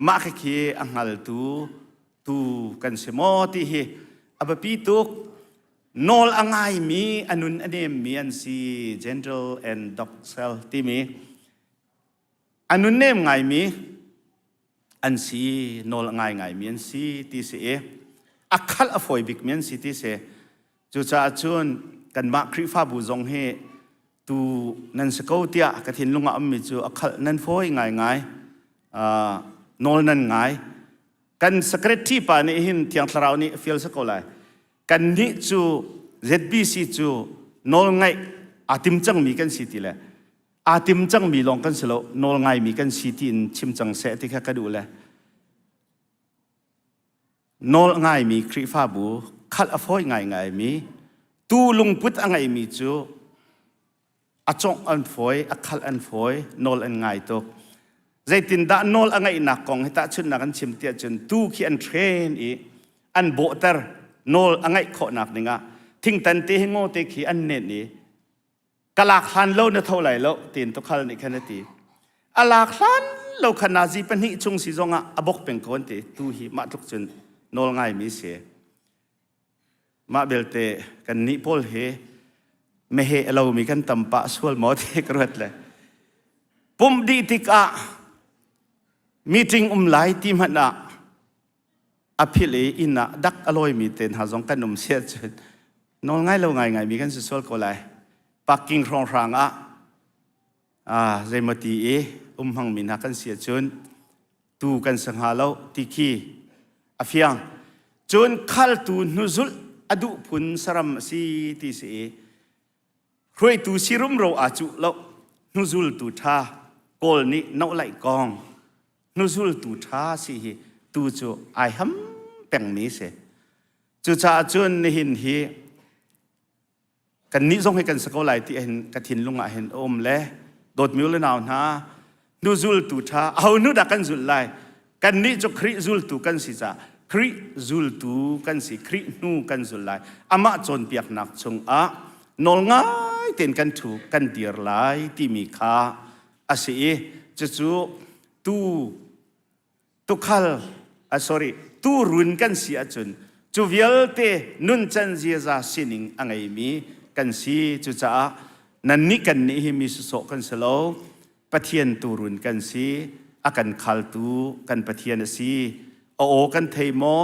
ma khe angal tu kan se mo ti hi abapi tuk nol angai mi anun anem mi an si gentle and docile ti mi anun nem ngai mi an si nol ngai mi an si ti se akhal afoi bik mi an si ti se chu cha chun kan ma khri fa bu zong he tu nan se ko tia ka thin lunga am mi chu akhal nan foi ngai nol nan ngai kan secretary pa ni hin tiang tharau ni feel sa ko lai kan ni chu ZBC chu nol ngai atim chang mi kan si ti le atim chang mi long kan selo nol ngai mi kan si ti in chim chang se ti kha ka du le nol ngai mi khri fa bu khal a foi ngai mi tu lung put angai mi chu achong an foi akhal an foi nol an ngai to zaitin da nol angai na kong hita chun na kan chim tia chun tu khi an train an bo tar nol angai kho nak ninga thing tan te ngo te khi an ne ni kalak han lo na tholai lo tin to khal ni khanati alak han lo khana ji pani chung si zonga abok peng kon te tu hi ma tuk chun nol ngai mi se ma belte kan ni pol he me he alo mi kan tampa sual mo te krot le pum di tika meeting lai tim hana aphile ina dak aloi mi ten ha jong kanum se chun nol ngai lo ngai mi kan sual ko lai parking rong rang zaimati hang min ha kan sia chun tu kan sang halo tiki afiang chun khal tu nuzul adu phun saram si ti se roi tu sirum ro a chu lo nuzul tu tha call ni nấu lại con nuzul tu tha si hi tu cho ai hâm bèn mi se chu cha chun ni hin hi kan ni zong he kan sako lai ti hen ka thin lunga hen om le dot miu le naw na nuzul tu tha au nu da kan zul lai kan ni cho khri zul tu kan si cha khri zul tu kan si khri nu kan zul lai ama chon piak nak chung a nol ngai ten kan thu kan dir lai ti mi kha asi chu tu khal sorry tu run kan si achun chu vial te nun chan zia za sining angai mi kan si chu cha nan ni kan ni hi mi so kan selo pathian tu run kan si akan khal tu kan pathian si o kan thei mo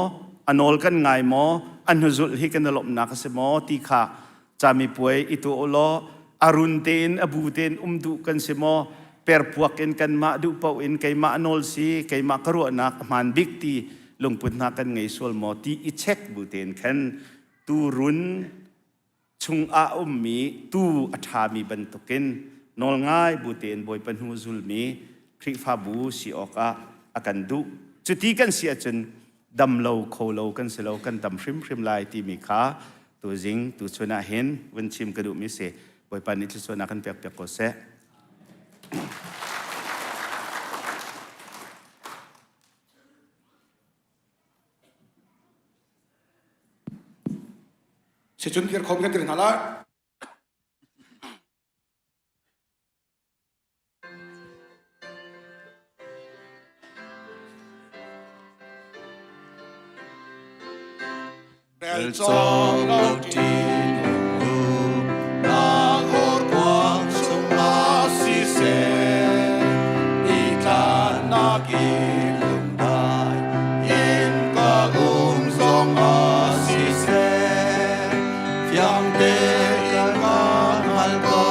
anol kan ngai mo anhuzul hi kan lop na ka se mo ti kha chami puai itu olo arun ten abu ten umdu kan se mo per puak in kan ma du pau in kai ma anol si kai ma karu na man big ti lungput na kan ngai sol mo ti I check bu ten kan tu run chung a mi tu atha mi ban tokin nol ngai bu ten boy pan hu zul mi khri fa bu si oka akan du chuti kan si achun dam lo kho lo kan se lo kan dam hrim lai ti mi kha tu jing tu chuna hen wen chim ka du mi se boy pan ni chuna kan pek ko se sẽ chuẩn bị không cái tiền nào lại Del trong đầu tiên na hồn quang sung na si se đi cả na kỳ lùng đại yên cả dòng na si se yang te kan al ko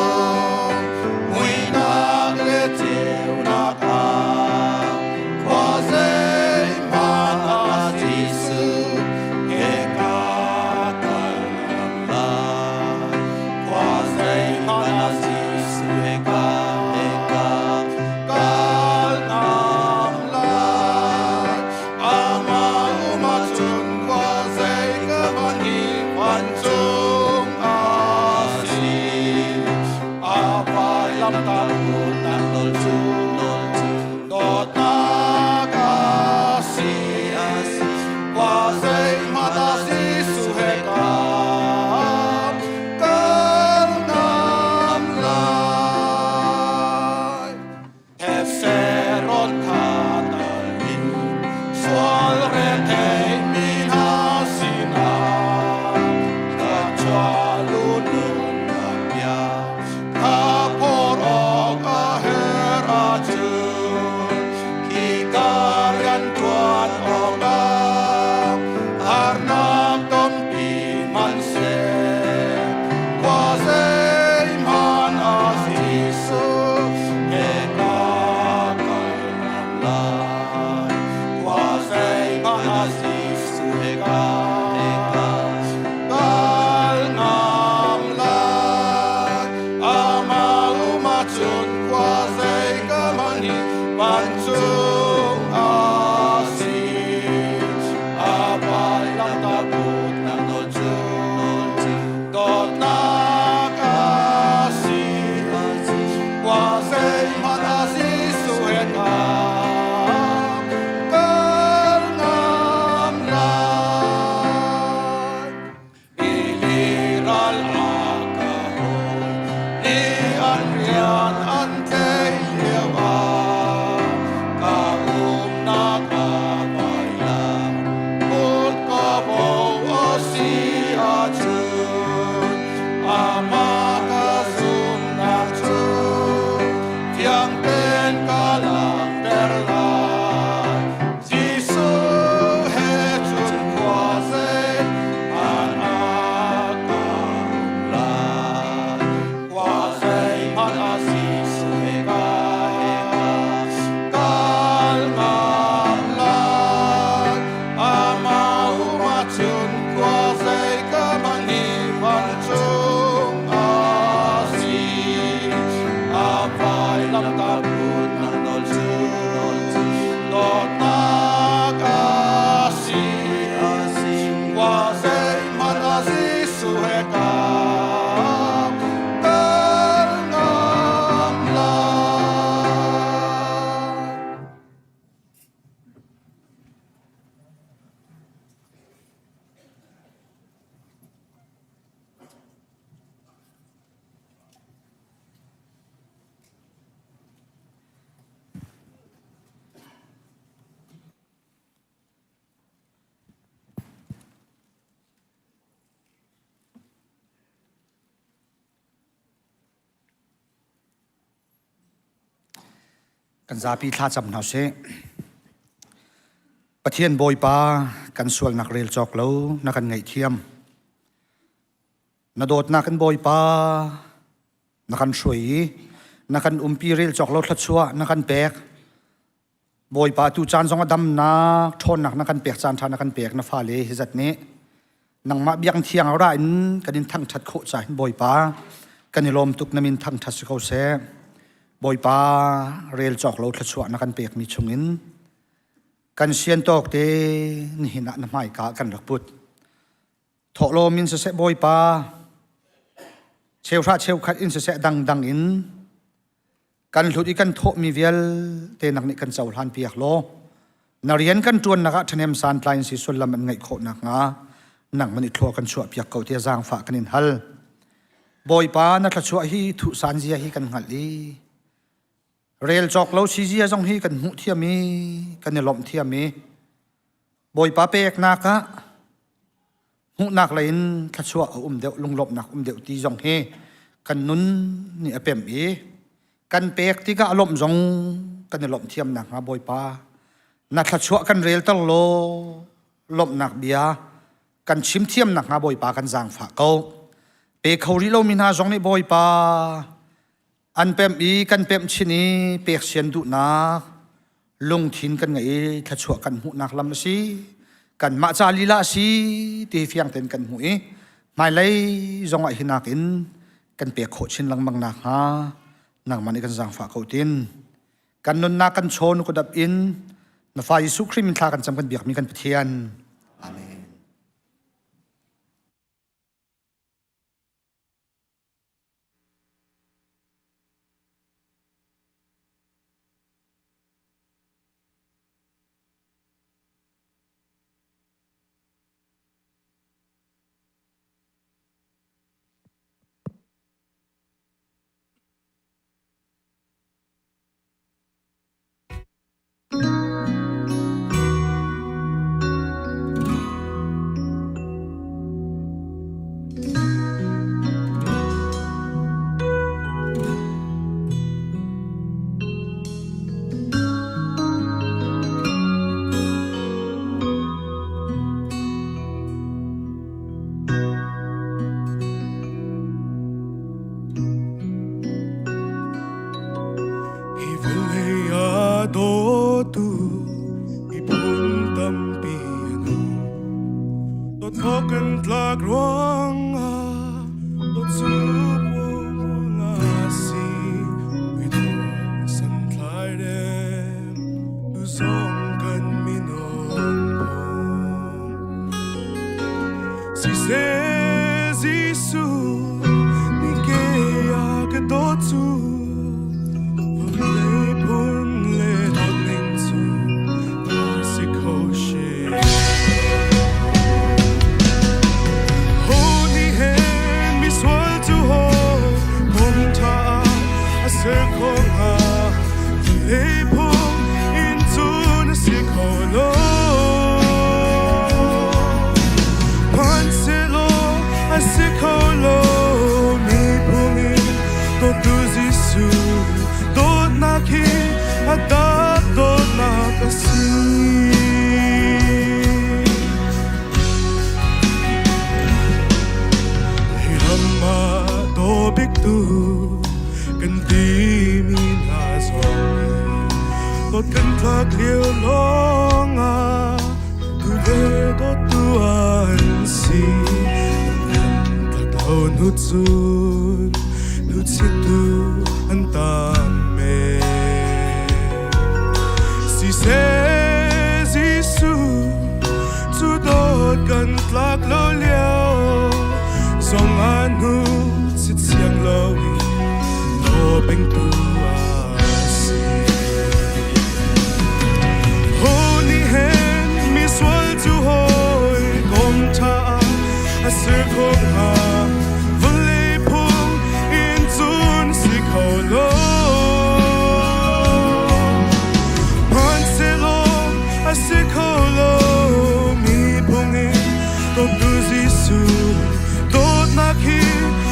mui na le teu na ka kwa se ma si su e ka ta la kwa se ma si su e ka ka nam la ama uma chun kwa se ka mani wan chu Asi กันซาปีท่าจำนาเสปะเทียนบอยปากันสวลนักเรียลจอกเล่านักกันไงเทียมนาโดดนักกันบอยปานักกันสวยนักกันปีเรียลจอกเล่าทัดชัวนักกันเปกบอยปาตูจานสองดำนักทนนักกันเปกจานทานนักกันเปกนักฟ้าเลยฮิจัดนี้นังมาเบียงเทียงอะไรนกันดินทั้งทัดโคใจบอยปากันนิลมตุกนามินทั้งทัดสิเขาเสบอยปาเรียลจอกเล่าทัดชัวนักกันเปกมีชงอินกันเชียนตอกเตนี่นักน้ำไม่กากันหลักพุทธทอโลมินเสบอยปาเชลราเชลขัดอินเสดังอินกันหลุดอีกันโทมีเวลเตนักนี่กันเจ้าหันเปียกโลนาเรียนกันจวนนักทนเนมซานไลน์สิสุลลมันไงโคนักงานังมันอิทลัวกันชัวเปียกเก่าเทียจางฝากกันอินฮัลบอยปานักชัวฮีทุสานเจียฮีกันหัดลีเรลจอกเราซีเจียจงฮีกันหุเทียมีกันเนี่ยลมเทียมีบอยปาเปกนักะหุนักเลยนทัชัวเดียวลงลบนักเดียวตีจงฮีกันนุนนี่เปมอีกันเปกที่ก็อารมณ์จงกันเนี่ยลมเทียมนักบอยปานักทัชัวกันเรลตั้งโลลมนักเบียกันชิมเทียมนักบอยปากันจางฝากเขาเปกเขาริโลมินาจงนี่บอยปาอันเป็มอีกันเป็มชินีเปียกเชียนดุนักลงทินกันไงถ้าชัวกันหูนักลำสีกันมาจาลีลาสีตีเฟียงเต็นกันหูไม่เลยจงไอหินักอินกันเปียกโคชินลังมังนักฮะนักมันกันสังฝากเขาตินกันนนนักกันโชนก็ดับอินนับไฟสุครีมินทากันจำกันเบียกมีกันเพียนอาเมน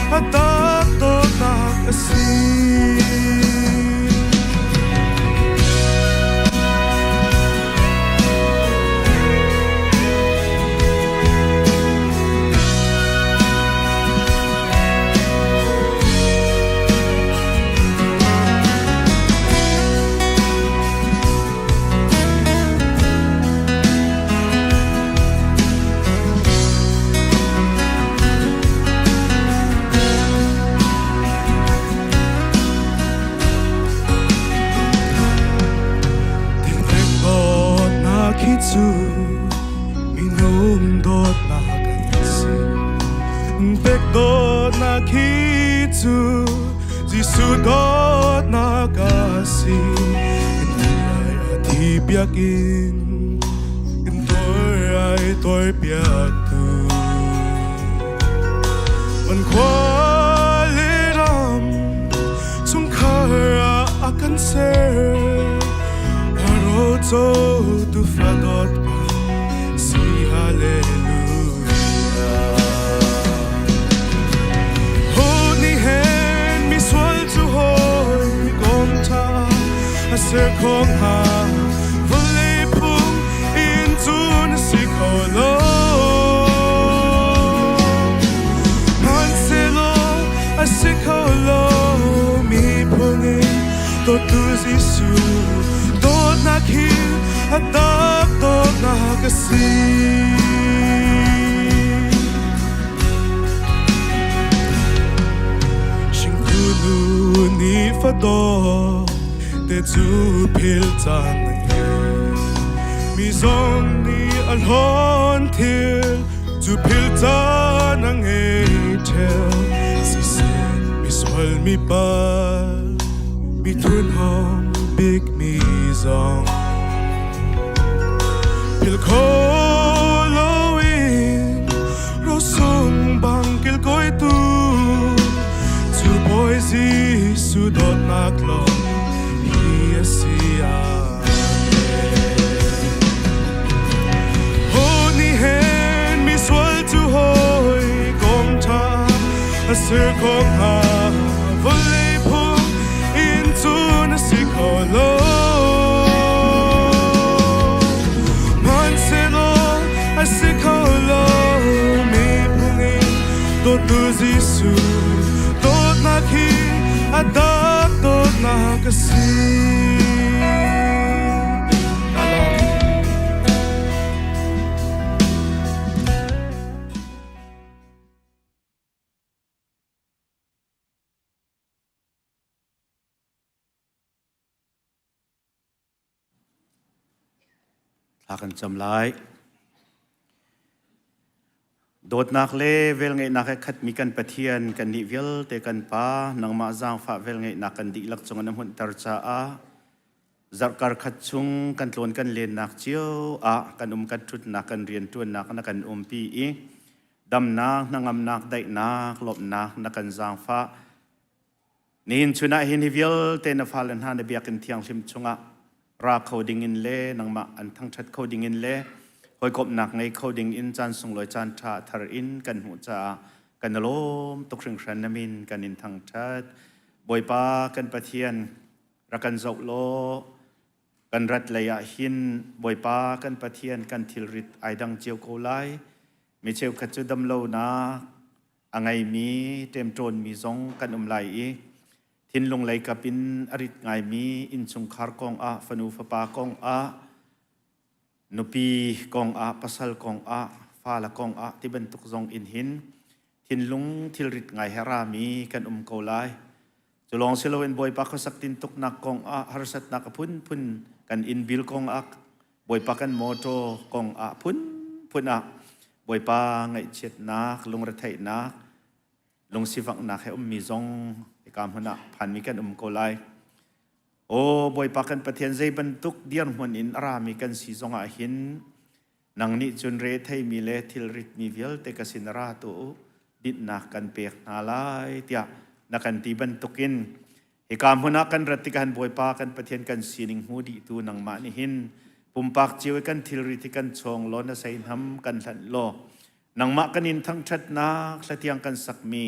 Atak to nak asi khi chu chỉ su đó na ca si ai thì biết in tôi biết tuมันควาลิรำchung khara akan se arozo tu fadot pa si hallelujah ho ni hen mi swal tu hoi mi gom ta aser kong ha vole pung in tu na si kolo Asikolo mi pungi to tu zisu to na ki adak to na kasi shingulu ni fado te zu pil tan mi zong ni alhon til zu pil tan ang tel mi pa mi thun hom big mi zong pil ko lo in ro sung bang kil koi tu boy si su dot nak lo hi asia ho ni hen mi swal tu hoi gom ta aser kong ha vole pung into na sikolo man selo asikolo mi pungin to tu zisu to na ki adak to na kasiลากันจำไลโดดนักเล่เวลไงนักขัดมีกันปะเทียนกันนิเวลเตกันป้านังมาจางฝ่าเวลไงนักกันดิลักจงน้ำหุ่นตาจ้าจักการขัดชุงกันล้วนกันเลียนนักเจียวกันกันทุดนักกันเรียนตัวนักกันปีดำนักนางนักได้นักหลบนักกันจางฝ่านี่ชุนะเฮนิเวลเตนฟ้าเลนหานเบียกันเทียงชิมชงราเขาดิ่งอินเล่นังมาอันทั้งชัดเขาดิ่งอินเล่คอยกบหนักในเขาดิ่งอินจานส่งลอยจานทาทารินกันหัวจากันโลมตกเชิงชันนามินกันอินทั้งชัดบอยปากันปะเทียนรักกันจกโลกันรัดระยะหินบอยปากันปะเทียนกันทิลริดไอดังเจียวโกไลมีเจียวขัดจุดดำโลนะอังไงมีเต็มโจนมีซองกันไหลทินลงไหลกับอินอริดไงมีอินสุงคาร์กองฟนูฟปากองนุปีกองปัสสลกองฟ้าละกองที่บรรทุกซองอินหินทินลุงทิลริดไงเฮรามีกันเกาไลจะลองเซลเวนบอยปากสักตินตุกนักกองฮาร์สัตนักพุนกันอินบิลกองบอยปากันโมโตกองพุนบอยปาไงเช็ดนักลงระไทยนักลงสิฟังนักให้มีซองการหัวหน้าผ่านมีกันเกาไลโอ้บอยปากันประเทศใจบรรทุกเดียนหัวอินรามีกันสีซองหินนังนิจุนเรทให้มีเลทิลริตมีเวลเตกสินราตุดิดนักกันเปียกนาลายเตียนักกันตีบรรทุกินเหตุการณ์หัวหน้ากันรัติกันบอยปากันประเทศกันสีนิงหูดีตูนังมานิหินปุ่มปากจิวกันทิลริติกันชงล้นใส่น้ำกันหลันโลนังมากันอินทั้งชัดนักและเตียงกันสักมี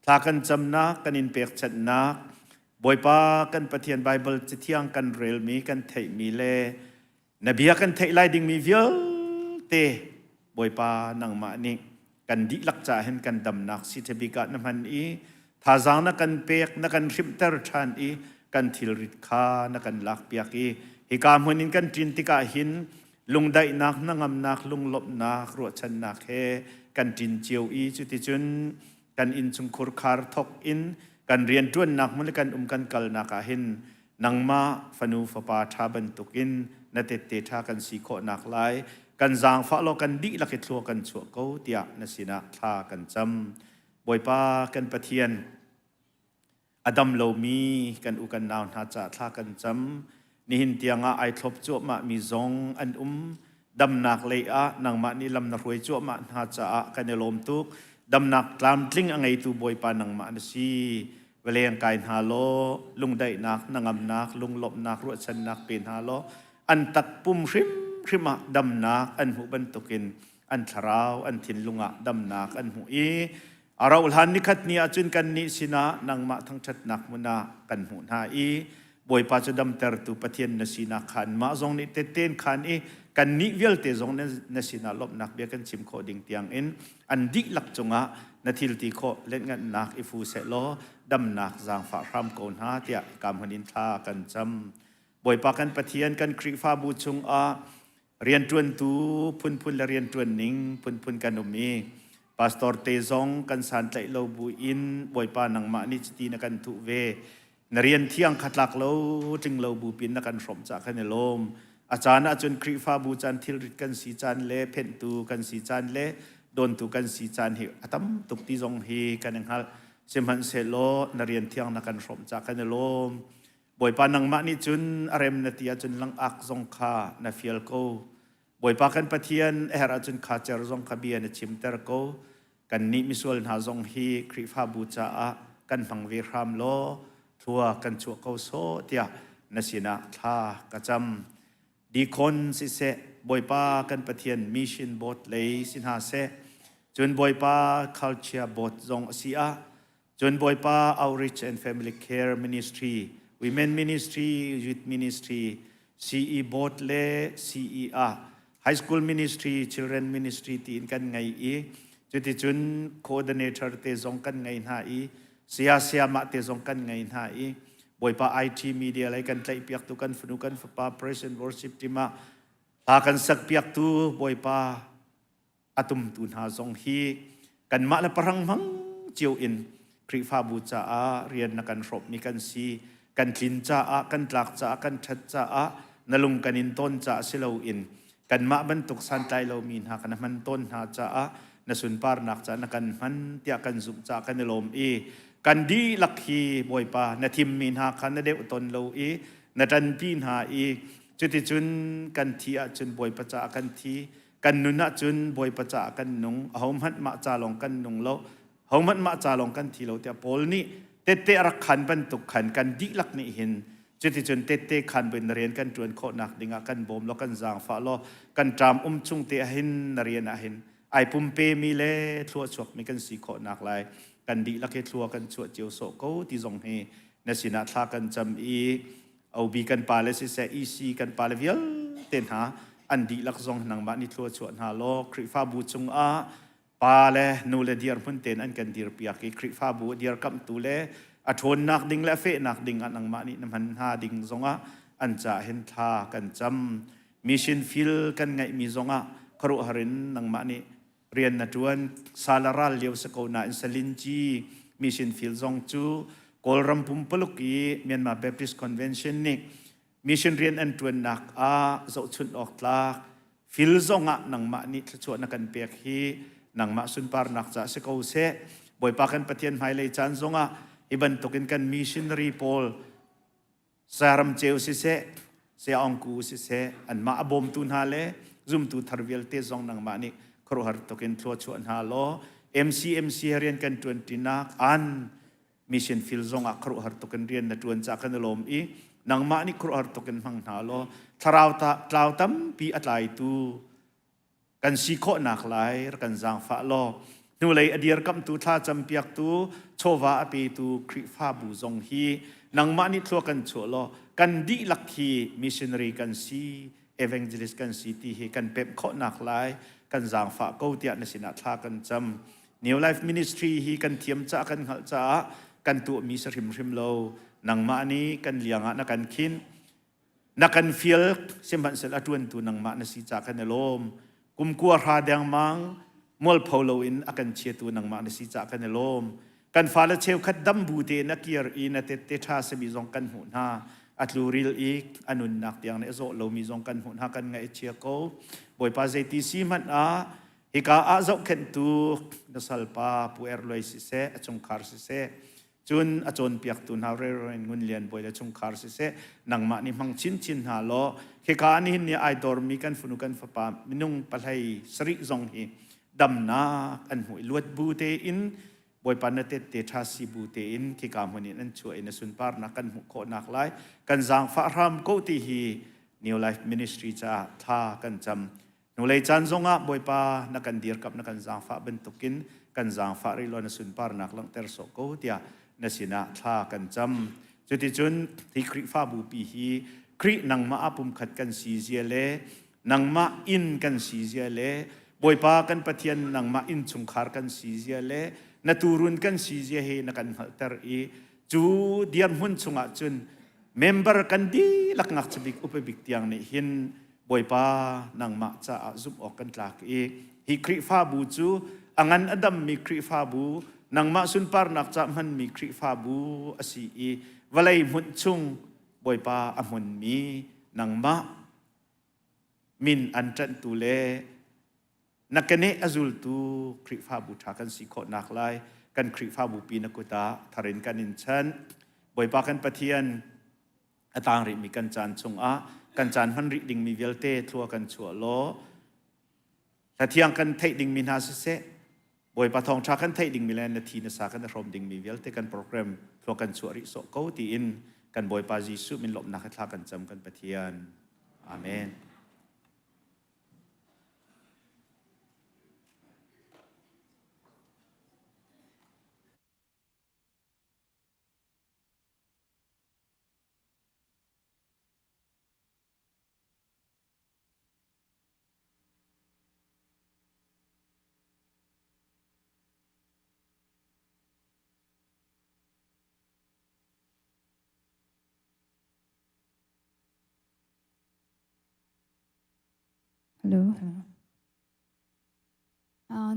ทากันจำนักกันอินเปียกชัดนักบอยปากันประเทียนไบเบิลจะเที่ยงกันเรลมีกันเทมีเลนบียกันเทไลดิ่งมีเวียเตบอยปานังมานิกันดิลักจ่าเห็นกันดำนักสิทธิการน้ำมันทาจางนักกันเปียกนักกันริมเตอร์ชันกันทิลริดคานักกันลักเปียกเหตุการณ์มันกันจินติกาหินลุงได้นักนังนักลุงลบนักรัวชันนักเฮกันจินเจียวจุติจุนกันอินสุงคุรคาร์ทอกอินกันเรียนจวนนักมันกันกันกัลนักหินนังมาฟนูฟปาชาบันตุกินนัดเตชากันสีโคนักไลกันจางฟ้าโลกันดีลักเทัวกันชัวเกาเตียนสินะทากันจำ บอยป้ากันปะเทียนอดัมโลมีกันอุกันนาวนาจะท่ากันจำนี่หินเตียงไอทบจวบมามีซองอันดำนักเลยนางมานี่ลำนักรวยจวบมานาจะกันในลมตุกดำนักตามทลิงอังไงตูบอยป้านางมานะซีเวลยังกายฮาโลลุงได้นักนางำนักลุงหลบนักรวดชันนักเป็นฮาโลอันตักปุ่มริมดำนักอันหูบันตุกินอันทราวอันทินลุงดำนักอันหูอาราอุลฮันนิคัดนี้จุนกันนิสินะนางมาทั้งชัดนักมุนากันหูนาบอยป้าจะดำเตอร์ตุปะเทียนนสินาขันมาจงนิเตเตนขันกันนิเวลเตจงนสินาลบนักเบียกันชิมโคดิงเตียงอันดิลักจงนาทิลตีโคเล่นกันนักอิฟูเซโลดำนักจางฝารามโกนหาเตียกามหันินทากันจำบอยป้ากันปะเทียนกันคริฟ้าบูชงเรียนจวนตูพุนและเรียนจวนนิงพุนกันอุมีพาสตอร์เตจงกันสันใจโลบูอินบอยป้านังมานิจตีนักันทุเวนเรียนเที่ยงขัดหลักโลจึงโลบูปินนักันสมจากกันในลมอาจารย์จนคริฟ้าบูจันทิลริกันสีจันเล่เพนตูกันสีจันเล่โดนตูกันสีจันเฮอัตมตุกตีจงเฮกันยังฮัลเซมันเซโลนเรียนเที่ยงนักันสมจากกันในลมบอยป้านังมานิจุนอารมณ์นตีจุนลังอักจงคานาฟิลโกบอยป้ากันปะเทียนเอราจุนขาเจรจงขบียนชิมเตอร์โกกันนิมิสวลนาจงเฮคริฟ้าบูจากันฟังวิรามโลทัวกันชัวเขาโซเตียนสินะท่ากระจำดีคนสิเสบอยป้ากันปะเทียนมิชชันบอทเลยสินหาเสจนบอยป้า culture บอทจงเสียจนบอยป้า outreach and family care ministry women ministry youth ministry CE บอทเลย CE high school ministry children ministryตีนกันไงจุดที่จุน coordinator เตจงกันไงหาเสียมาเตจงกันไงหาบอยป้า IT media อะไรกันใจเปียกตุกันฝนุกันฝป้า praise and worship ที่มาพากันสักเปียกตูบอยป้าอาตุมตุนหาจงฮีกันมาและปรังมังเจียวอินคริฟ้าบูจาเรียนนักันรบมีกันซีกันคลินจ้ากันตลักจ้ากันชัดจ้านลุงกันอินต้นจ้าสิเลวอินกันมาบรรทุกสันใจเรามีหากันมันต้นหาจ้านสุนปาร์นักจ้านักันมันเตียกันสุจ้ากันลมกันดีลักฮีบอยป้านทิมมีหากันนเดวตนเรานจันปีนหาจุดที่จุนกันทีจุนบอยประจากันทีกันนุนจุนบอยประจากันนุงเอามันมาจาลงกันนุงเราเอามันมาจาลงกันทีเราแต่โพลนี่เตะรักขันบรรทุกขันกันดีลักนี่เห็นจุดที่จุนเตะขันเป็นเรียนกันจวนโคนักดิ่งกันบ่มแล้วกันจางฟ้าล้อกันจามจุงเตะเห็นเรียนเห็นไอปุ่มเปมีเล่ทัวชกมีกันสีโคนักลายกันดีลักทัวกันชวดเจียวโซโกที่จงเฮนสินาทากันจำเอาบีกันปาเลสิเซอีซีกันปาเลวิลเต็นหาอันดีลักซองนังบ้านนิทัวชวนหาโลคริฟ้าบูจงปาเลนูเลเดียร์พุ่นเต็นอันกันดีร์เปียกคริฟ้าบูเดียร์กัมตูเลอัทวนนักดิ่งและเฟนักดิ่งอันนังบ้านนิน้ำมันหาดิ่งซงอันจะเห็นทากันจำมิชินฟิลกันไงมีซงครุหรินนังบ้านนิเรียนนัดวนซาลารัลเลียวสโกนาอินสลินจีมิชินฟิลซงจูกอลรัมพุมปลุกีเมียนมาเบปติสคอนเวนชั่นนี่มิชชันเรียนอันตวนนักเจ้าชุนออกลากฟิลซงนังมานี่ชวนนักกันเปียกฮีนังมาสุนปาร์นักจะสกาวเซบอยปากันปะเทียนไฮเลยจันซงอิบันตุกินกันมิชชันรีพอลซารัมเจวสิเซเซองกูสิเซอันมาอบมตุนฮาเลซุมตูทาร์เวลเตซงนังมานี่ครูฮาร์ตุกินทัวชวนฮาโลMC เรียนกัน20นักอันมิชชันฟิลซงครูฮาร์ตุกันเรียนนัดวันจากกันลมนังมานี่ครูฮาร์ตุกันมังนาโลทาราวตัมปีอัตไลตูกันสีโคนักไลกันจางฟ้าโลนูเลยอดียร์กัมตูท่าจำเปียกตูโชวาอปีตูคริฟ้าบูซงฮีนังมานี่ทัวกันชัวโลกันดีลักฮีมิชชันรีกันซีเอเวนเจลิสกันซีตีฮีกันเป๊ปโคนักไลกันจางฟ้าเกาเตียนสินาท่ากันจำNew Life Ministry ฮีกันเทียมจ้ากันหัลจ้ากันตัวมีสริมโลนังมานี้กันเลี้ยงนักกันคินนักกันฟิลเสมันเสลาจวนตัวนังมาณสิจากกันลมกุมกัวราดังมังมอลพาวโลอินอากันเชียตัวนังมาณสิจากกันลมกันฟาลเชลขัดดัมบูเตนักเกียร์อินเตชาเสมีจงกันหุ่นฮาอัตลูริลอีกอนุนนักเตียงในโซโลมีจงกันหุ่นฮากันไงเชียโกบอยปาเซติซีมัน hi ka a zo khen tu na salpa pu erloi si se achung khar si se chun achon piak tu na re ngun lian boi la chung khar si se nangma ni mang chin chin ha lo hi ka ni ni ai dor mi kan funu kan fa pa minung palhai sri zong hi dam na an hui luat bu te in boi pan na te tha si bu te in ki ka mani an chu in sun par na kan hu ko nak lai kan zang fa ram ko ti hi New Life Ministry cha tha kan cham nu lei chan zonga boi pa na kan dir kap na kan zang fa ben tukin kan zang fa ri lo na sun par nak lang ter so ko tia na sina tha kan cham chuti chun thi kri fa bu pi hi kri nang ma apum khat kan si zia le nang ma in kan si zia le boi pa kan pathian nang ma in chung khar kan si zia le na turun kan si zia he na kan halter i chu diam hun chunga chun member kan di lak ngak chbik upebik tiang ni hin boi pa nang ma cha zum ok kan tlak i hi kri fa bu chu angan adam mi kri fa bu nang ma sun par nak cha man mi kri fa bu asi i walai mun chung boi pa amun mi nang ma min an tran tu le nakane azul tu kri fa bu tha kan si kho nak lai kan kri fa bu pi nakuta tharin kan in chan boi pa kan pathian atang ri mi kan chan chung a kan chan han ri ding mi velte thua kan chua lo ta thiang kan thei ding mi na se boi pa thong tha kan thei ding mi len na thi na sa kan rom ding mi velte kan program thua kan chua ri so ko ti in kan boi pa jisu min lop na kha thla kan cham kan pathian amen Hello.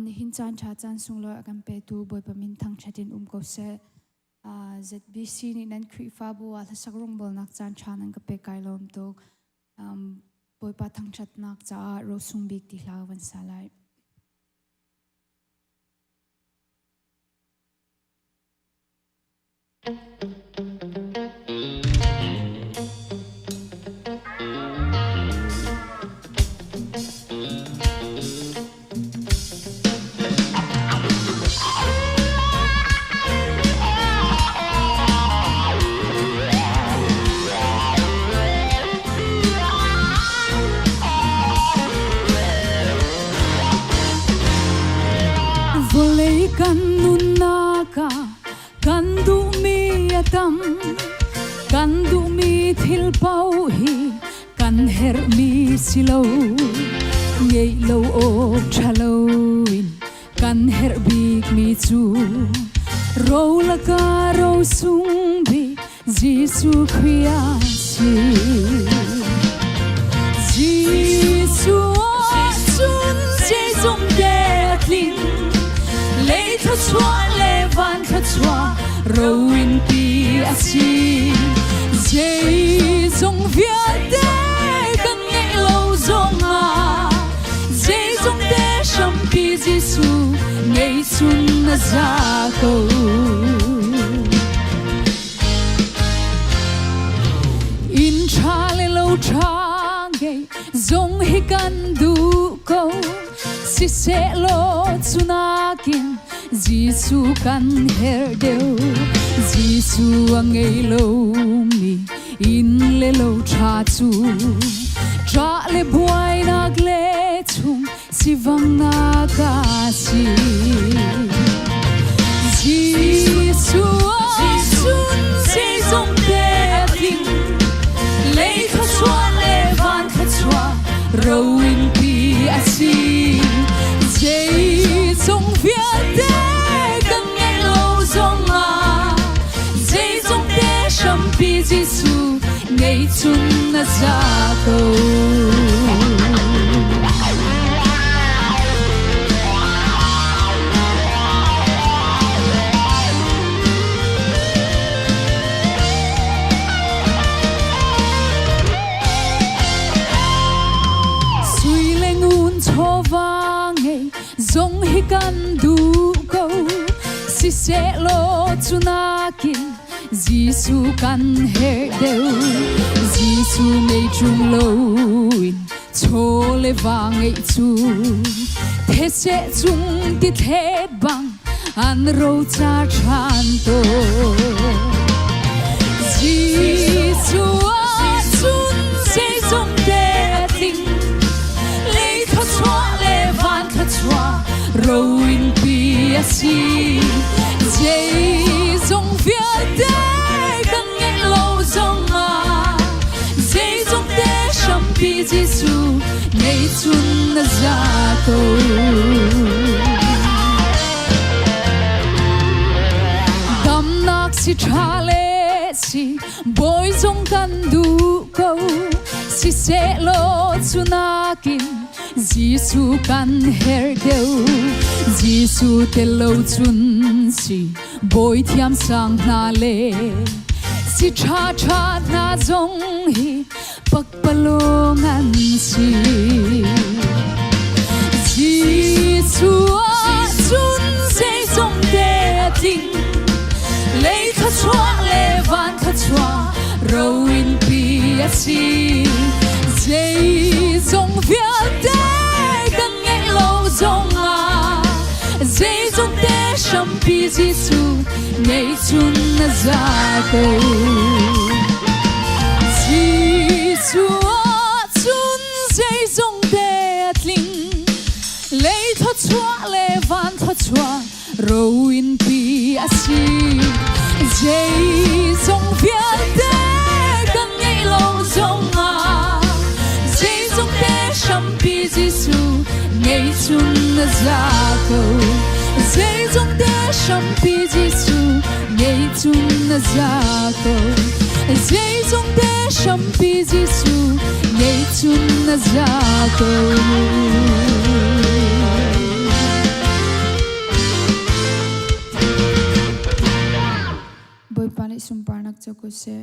Ni hin chan cha chan sung lo kan pe tu boi pamin thang chatin ko se ZBC ni nan kri fa bu wa tha sakrong bol nak chan cha nan ka pe kai lom to boi pa thang chat nak cha ro sung bik ti hlawan salai kan nun naka kan du mi atam kan du mi thil pau hi kan her mi silo ngei lo o chalo in kan her big mi chu ro la ka ro sung bi jisu khria si jisu sun jong de tlin lei tha chua le van tha chua ro in pi asi jei zong via de kan nge lo zong a jei zong de sham pi jisu ngei sun na za ko in cha le lo cha ngei zong hi kan du ko si se lo tsunakin Jisu kan her deu Jisu angei lo mi in le lo cha chu cha le buai nak le chung si vang na ka si Jisu sun se zong de ting le kha chua le van kha chua ro in pi asi jei zong via de kan nge lo zong a jei zong de sham pi jisu ngei chun na za ko se lo chunakin Giêsu kan her deu Giêsu ngei chung lo in cho le wang ngei chu thế sẽ chung ti thế bang an ro cha chan to Giêsu chun se zum de ting le tha chwa le van tha chwa ro in pi si Giêsu viết de kan nghe lo zong a Giêsu de sham pi Giêsu ngei chun na za ko dam nak si thale si boy zong kan du ko si se lo chunakin Giêsu kan her deu Giêsu te lo chun si boy thiam sang na le si cha cha na zong hi pak palong an si Giêsu chun se zong de ting le tha chwa le van tha chwa ro in pi si Giêsu viết de kan nghe lo zong a Giêsu de sham pi Giêsu ngei chun na za ko Giêsu chun Giêsu de tling le tha chwa le van tha chwa ro in pi si Giêsu viết de kan nghe lo zong a Giêsu de sham pi Giêsu ngei chun na za ko Giêsu de sham pi Giêsu ngei chun na za ko Giêsu de sham pi Giêsu ngei chun na za ko Boy pali sumparnak chako se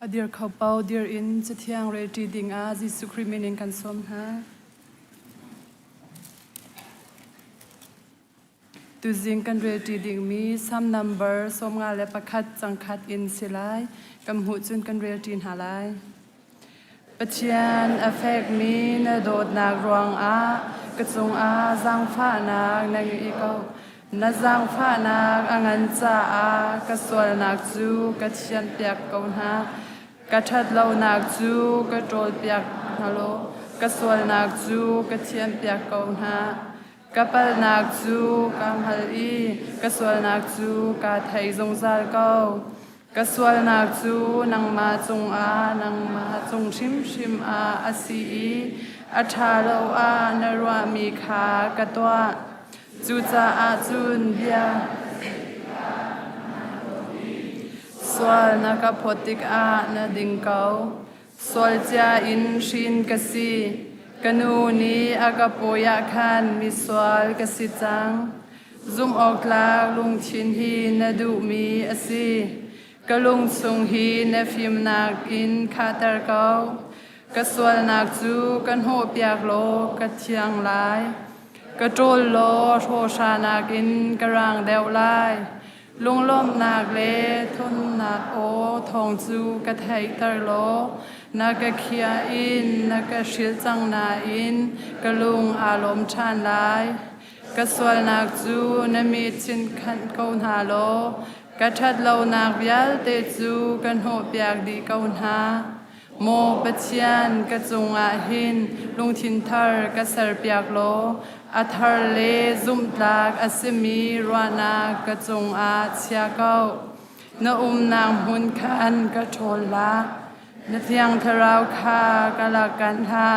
Dear couple, dear in Chatiang Reti Ding A, Jisu Krimening Kansom Ha. Tu Zing Kan Reti Ding Mi, some number, Som Nga Lepakat Zangkat in Silai, Kam Hutsun Kan Reti in Halai. Patian affect me, na dot nag ruang A, Katsung A, Zang Fa Nag, Nang Iko. Na Zang Fa Nag, Angan Cha A, Kaswal Nag Zu, Katian Piak Kaun Ha. Kachat lau nak chu ka trol piak halo kaswal nak chu ka thiam piak ko ha kapal nak chu kam hal I kaswal nak chu ka thai zong zal ko kaswal nak chu nang ma chung a nang ma chung shim shim a asi I atha lo a na ra mi kha ka twa chu cha a chun bia Swal na ka potik a na ding kau Swal cha in shin kasi Kanu ni aga poya khan mi swal kasi chang Zum ok la lung chin hi na du mi asi Kalung sung hi na phim nak in khatar kau Kaswal nak chu kan ho piak lo ka thiang lai Ka trol lo tho sha nak in karang deu lai Lung lom nag le thun nag o thong chu ka thai tar lo na ka khia in na ka shil chang na in ka lung alom chan lai ka swal nag chu na mi chin khan kaun ha lo ka that lo nag vial te chu kan ho piak di kaun ha mo pachian ka chung a hin lung thin thar ka sar piak lo athar le zum tlak asimi rwana ka chung a chia kau na nang hun khan ka thol la na thiang tharau kha ka la kan ha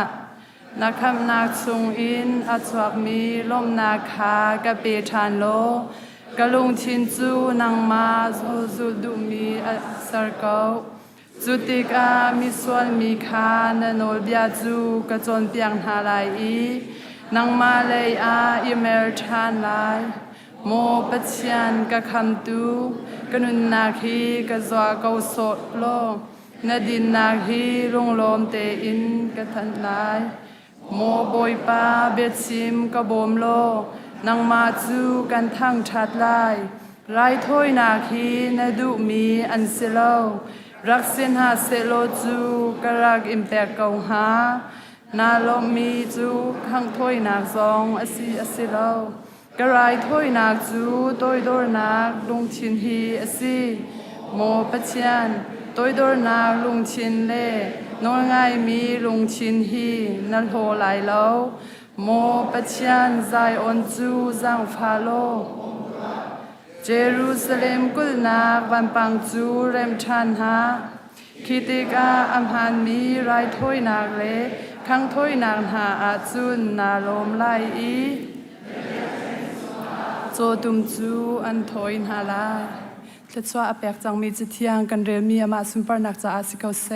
na kham nak chung in a chuak mi lom na kha ka pe than lo ka lung thin chu nang ma zo zu du mi a sar kau จุติกามีส่วนมีคานโนลเบียจูกระจนเปียงหาลายอีนางมาเลยอาอิเมลชานลายโมปัจจันกะคำตูกนุนนาคีกะจวาเกาโสโลนดินนาคีรุงลมเตอินกะทันลายโมบอยปาเบ็ดซิมกะบมโลนางมาจูกันทั้งชัดลายไรถ้อยนาคีนดุมีอันเซโลรักเส้นหาเซโลจูกรักอิมแปกเกาหานาลมีจูข้างถ้อยนาซองอสีอสิโลกระไรถ้อยนาจูต้อยโดรนาลุงชินฮีอสีโมปัจจันต้อยโดรนาลุงชินเล่นอนง่ายมีลุงชินฮีนัลโหไหลเลาโมปัจจันใจออนจูจังฟาโลเยรูซาเล็มกุลนาวันปังจูเรมชันฮาคิติกาอัมพันมีไรถ้อยนางเล็กข้างถ้อยนางหาอาจุนนาลมไลอีโจตุมจูอันถ้อยนหาลาเทศว่าอเปกจังมีจิตเทียงกันเรมีอามาสุมปรนักจะอาสิเกาเซ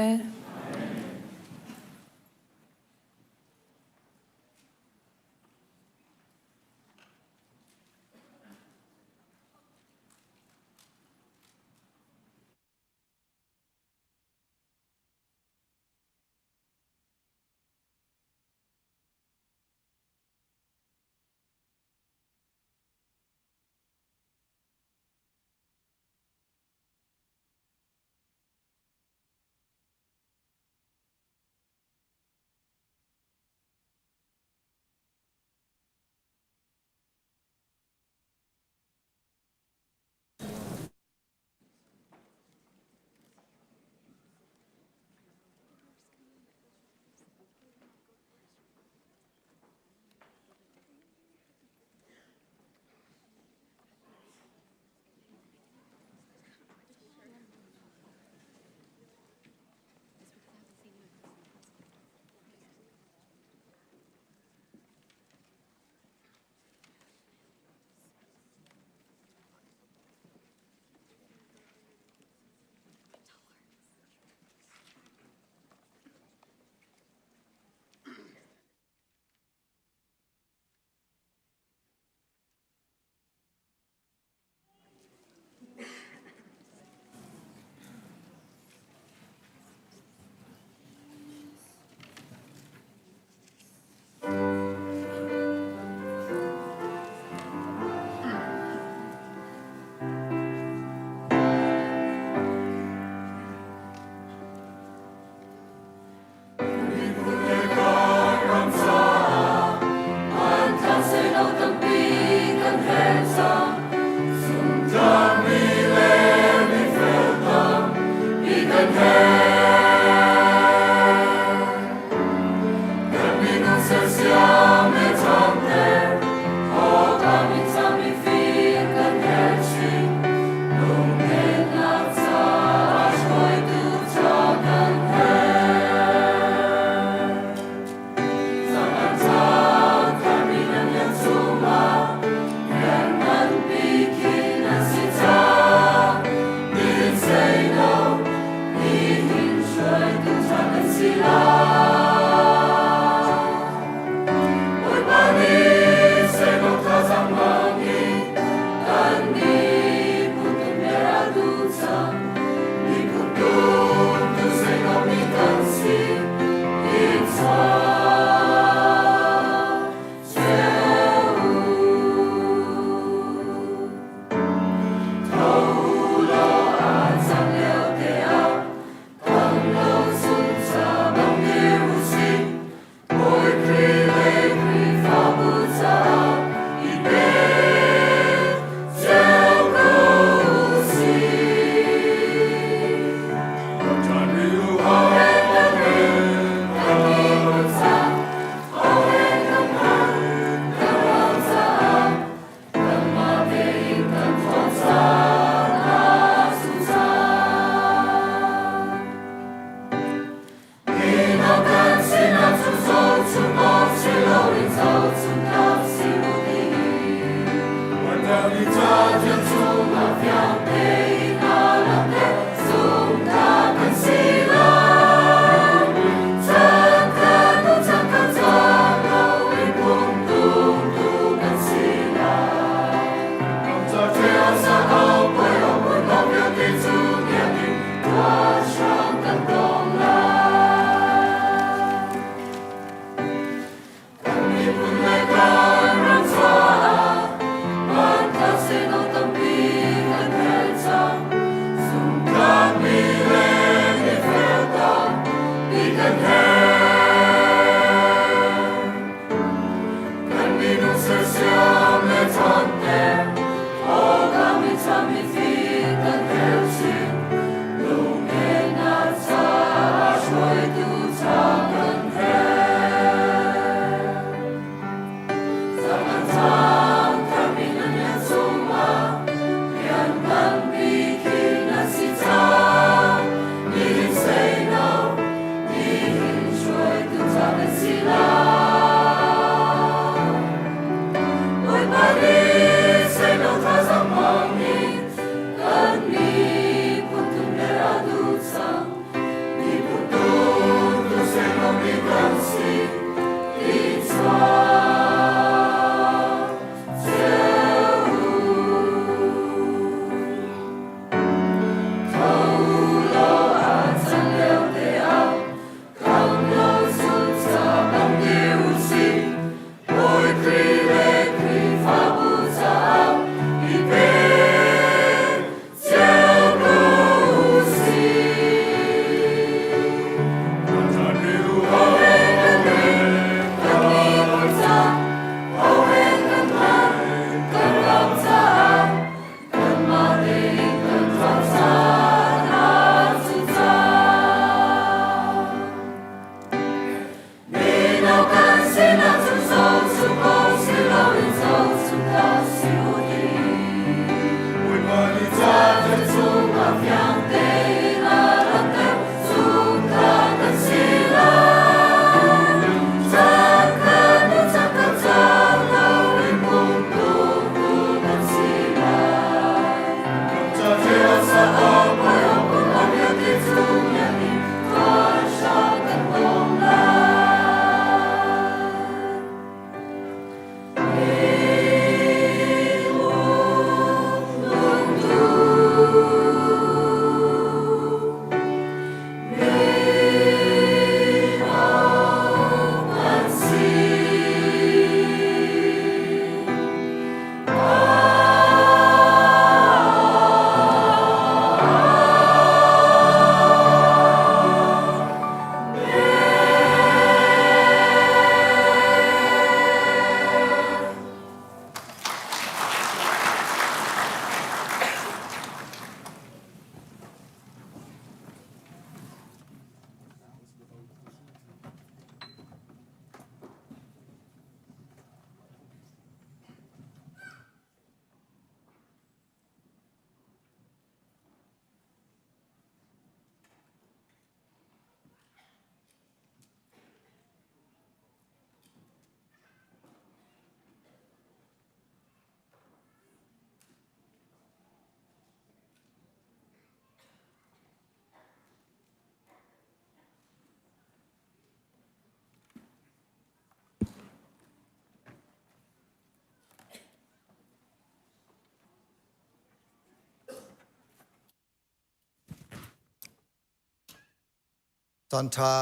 ตอนทา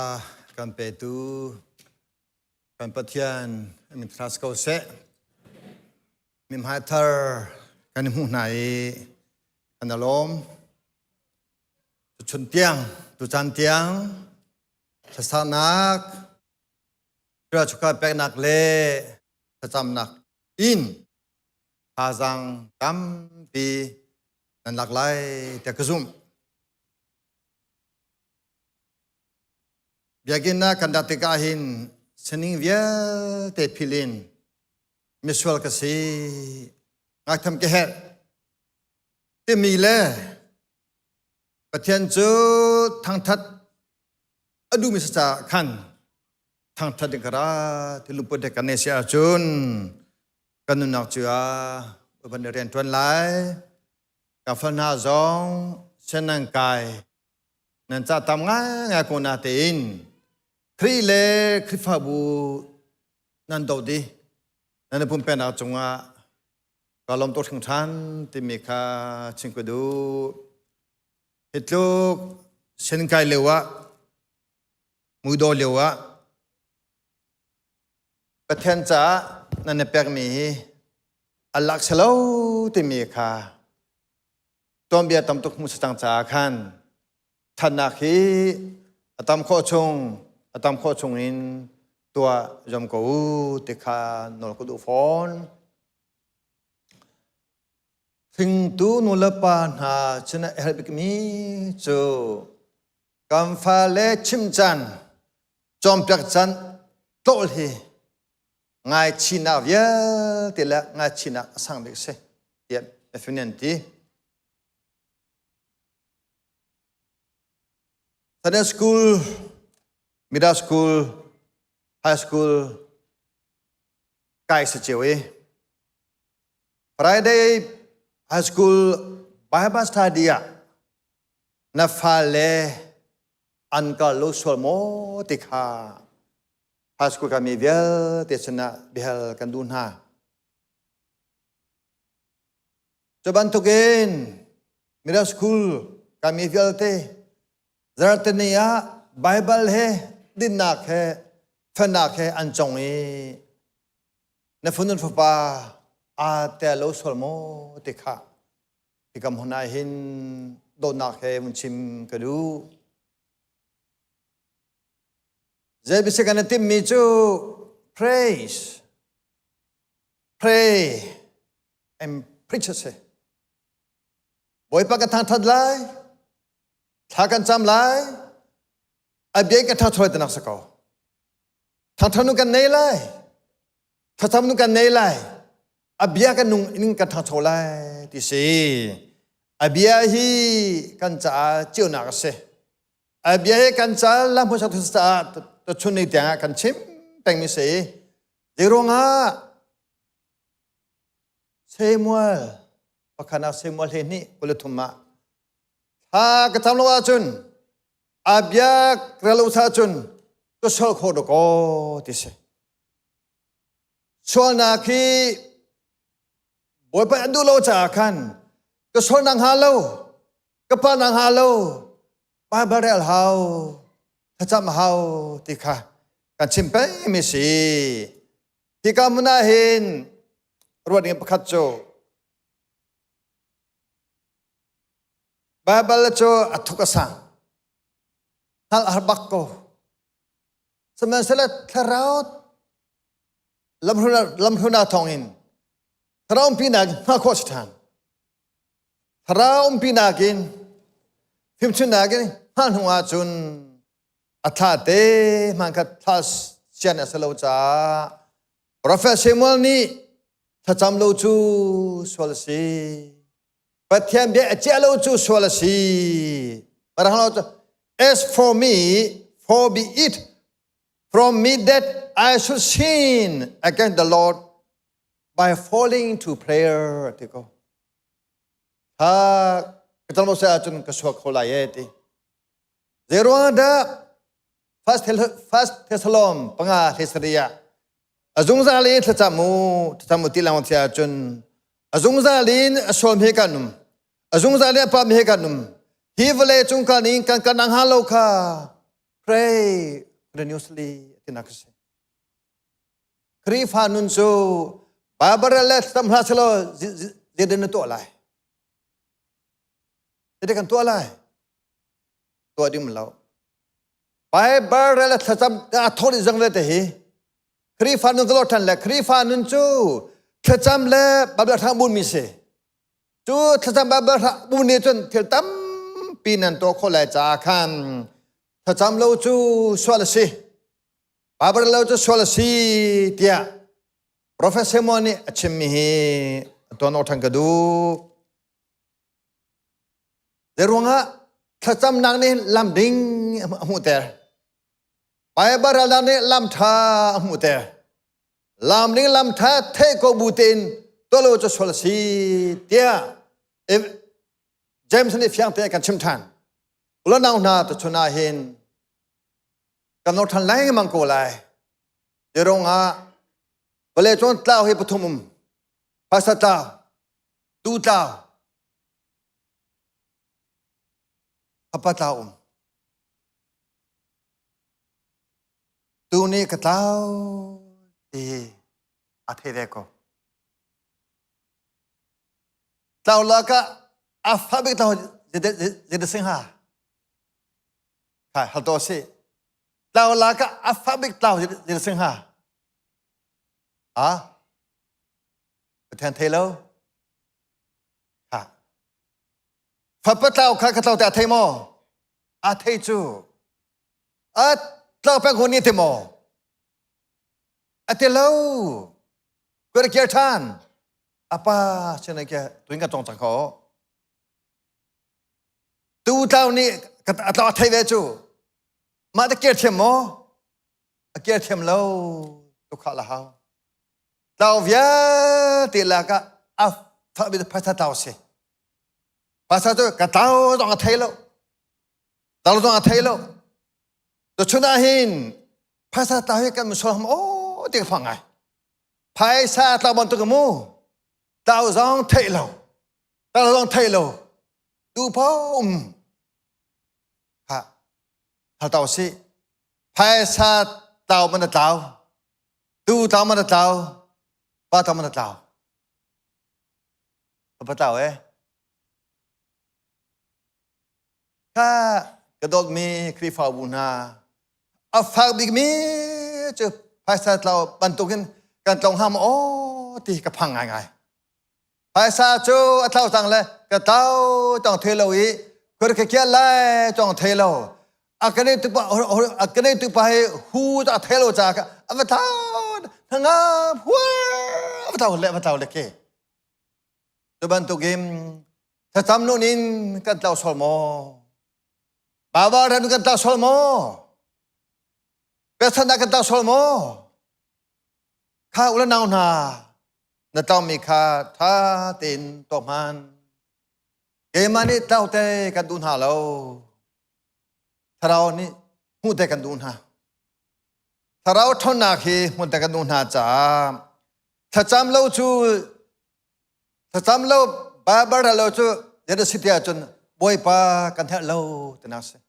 กันเปตูกันปะเทียนมินทรัสโกเซมิมหายทาร์กันหูไหนกันอารมณ์ตุชนเตียงตุจันเตียงสถานักกระชุกเป็กนักเล่ประจำนักอินพาจังกัมปีนันหลากหลายแต่กระซุ่มBiagina kandatigahin sining via te pilin miswal kasi ngaktam keher te mile pathian chu thang that adu mischa khan thang that dingara te lupo de kanesia chun kanunak chua ban ren twan lai ka falna zong senang kai nan cha tam nga nga ko na te inครีเลคริฟาบูนันโดดีนันพุ่มเป็นอาจงว่ากาลมตัวถึงทันที่มีค่าชิงกดูฮิตลูกเส้นไกเลวะมุดโดเลวะประเทศจ้านันเปิกมีอัลลักษณ์เลวที่มีค่าตัวเบียตำตุกมุสตังจ้าขันท่านนักฮีตำโคชงตามข้อชงอิน ตัวจอมกูติคานนกุดูฟอนถึงตูนุลปานหาชนะเฮลบิกมีจูกัมฟาเลชิมจันจอมจักจันโตลฮีงายชินาเวียติละงายชินาสังเบกเซเดียเอฟเนนตีSunday school, middle school, high school, guys cewe. Friday, high school, Bible study. Nafale, angka lo solmo tikha. High school kami biel, tiada biel kandunha. Coba tuken, middle school kami biel te. Zartania Bible है दिनाक है फनाक है अंचोंगे न फुनन फपा आते लो सोलमो तिखा तिकम होना हिन दो नाक है मुंचिम करू जब इसे करने टिम मिचू praise pray and preach से बोई पका थां थदलाईถ้ากันจำไล่อาเบียกันท่าถอยตนักสกอท่าทำนุกันเนยไล่ท่าทำนุกันเนยไล่อาเบียกันนุ่งนิ่งกันท่าถอยไล่ที่สี่อาเบียฮีกันจะเจียวนักเสอาเบียฮีกันจะลำพูชักทุสตาตัวชุนในเดียกันชิมแต่งมิเสเจรงอ่ะเซมัวลปะขณะเซมัวลเฮนี่กุลทุมมะกระทำลงอาจุนอาบยากระลุชาจุนก็ชอบโคดก็ที่เสชวนนักที่บ่อยไปดูโลจากกันก็ชวนนางฮาโลก็ปานางฮาโลไปบาร์เรลฮาวถ้าจำฮาวที่ค่ะกันชิมไปไม่สิที่กำนาเห็นรวดเงินประคัตโจBible cho atukasang hal arbakko semenjak teraut lamhuna tongin teraum pinag makostan teraum pinagin fimchunagin hanhua chun athate mangkat thas sian asalocha Prophet Samuel ni thachamlo chu swalsi But him be a jello to swallow sea. But as for me, for be it from me that I should sin against the Lord by falling to prayer. Tiko. Ha, kita mau saya cun kesuak kolayeti. Zero ada first Thessalom pengah Thessalia. Azung zali tetamu tilang saya cun. Azung zalin asol mekanum, azung zalin apa mekanum. Hivle cungkaning kan kanang halau ka. Pray continuously tinakse. Krifa nunso babaralet tam haselo zeden tu alai. Jadi kan tu alai. Tu adi melau. Babaralet tam athori zangle tehi. Krifa nun kelotan le krifa nunso. ถ้าจำแล้วบาบลาทางบุญมีเสจูถ้าจำบาบลาทางบุญเนี่ยจนเที่ยวตั้มปีนั้นตัวคนหลายจากขันถ้าจำเราจูสวลสีบาบลาเราจูสวลสีเดีย Prophet Samuel นี่ชิมมีตัวนอทังกระดูเดี๋ยวงะถ้าจำนางนี่ลำดิ่งหูเตอไปบาราลานี่ลำท่าหูเตอLam ning lam tha the ko butin to lo cho sol si tia James ni fyang te kan chim than lo naw na to chuna hin kan no than lai mang ko lai de rong a bale chon tlaw he pathumum pasa tlaw tu tlaw apa tlaw tu ni ka tlaw athireko tao la ka afabik tao jede singha kai hal to si เราละก็อัฟบิกเราจะซึ่งหาประธานเทโลค่ะฟับเราข้าก็เราแต่เทโมอาเทจูเราเป็นคนนี้เทโมอาเทโลก็ได้เกียรติท่านapa cina ke tu ingat tong cakap tu tahu ni kata atau thai ve chu ma ta kier them mo kier them lo tu kha la hao tao via ti la ka a fa bi pa ta tao se pa sa tu ka tao tong thai lo tao tong thai lo tu chuna hin pa sa tao he ka mu so mo ti fa ngai pai sa tao bon tu ka mu tao dòng thầy lâu tao dòng thầy lâu du phong ha ha tao si phai sa tao mà tao du tao mà tao ba tao mà tao ba tao ấy ha cái đó mi khi phao bùn ha à phao bị mi chứ phai sa tao ban tu cái tông ham ô thì cái phăng ngay ngay phải sao chú ở thao rằng là cái tao trong thế lâu ý cái kia lại trong thế lâu cái này tụi bay hu trong thế lâu cha cái thao thằng thao lại cái tụi bạn tụi gameถ้าจำนู่นนี่กันเต่าสอลโมบ่าวๆกันเต่าสอลโมเป็นสันดากันเต่าสอลโมข้าอุลนาวนานั่นต้องมีค่าท่าตินตกมันเกมันนี่เต้าเตะกันดูหาเราถ้าเรานี่หูเตะกันดูหาถ้าเราทนหนักฮีหูเตะกันดูหาจ้าถ้าจำเราจูถ้าจำเราบ้าบ้าเราจูเดี๋ยวสิทธิ์จนบวยปากันแท้เราแต่น่าเสีย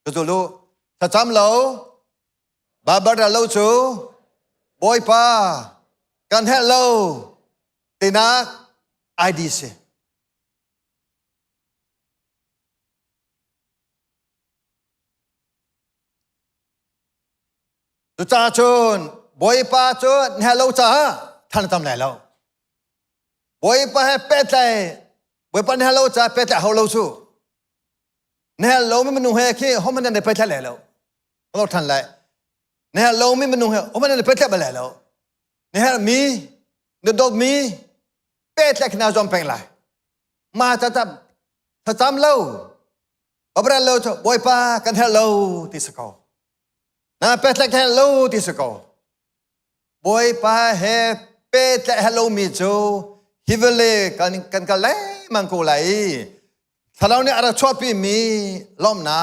ก็จะรู้ถ้าจำเราบ้าบ้าเราจูบวยปากันแท้เราแต่นักไอดีเสียตัวจ่าจนบอยป้าจนแห่เราจ่าท่านทำไรเราบอยป้าให้เป็ดเลยบอยป้าแห่เราจ่าเป็ดเลยเขาเราสู้แห่เราไม่มันนุ่งแห่ขี้เขามันนั่นเป็ดเลยเราเราท่านไรแห่เราไม่มันนุ่งแห่เขามันนั่นเป็ดเลยเราเนี่ยมีเดือดมีเป็ดเล็กน่าจอมเป็นไรมาจะจำเราอบรมเราจะบอยป้ากันให้เราที่สกอน่าเป็ดเล็กให้เราที่สกอบอยป้าให้เป็ดเล็กให้เรามีจูฮิวเล่กันเลยมันกูไหลถ้าเราเนี่ยอะไรชอบพี่มีล้อมนา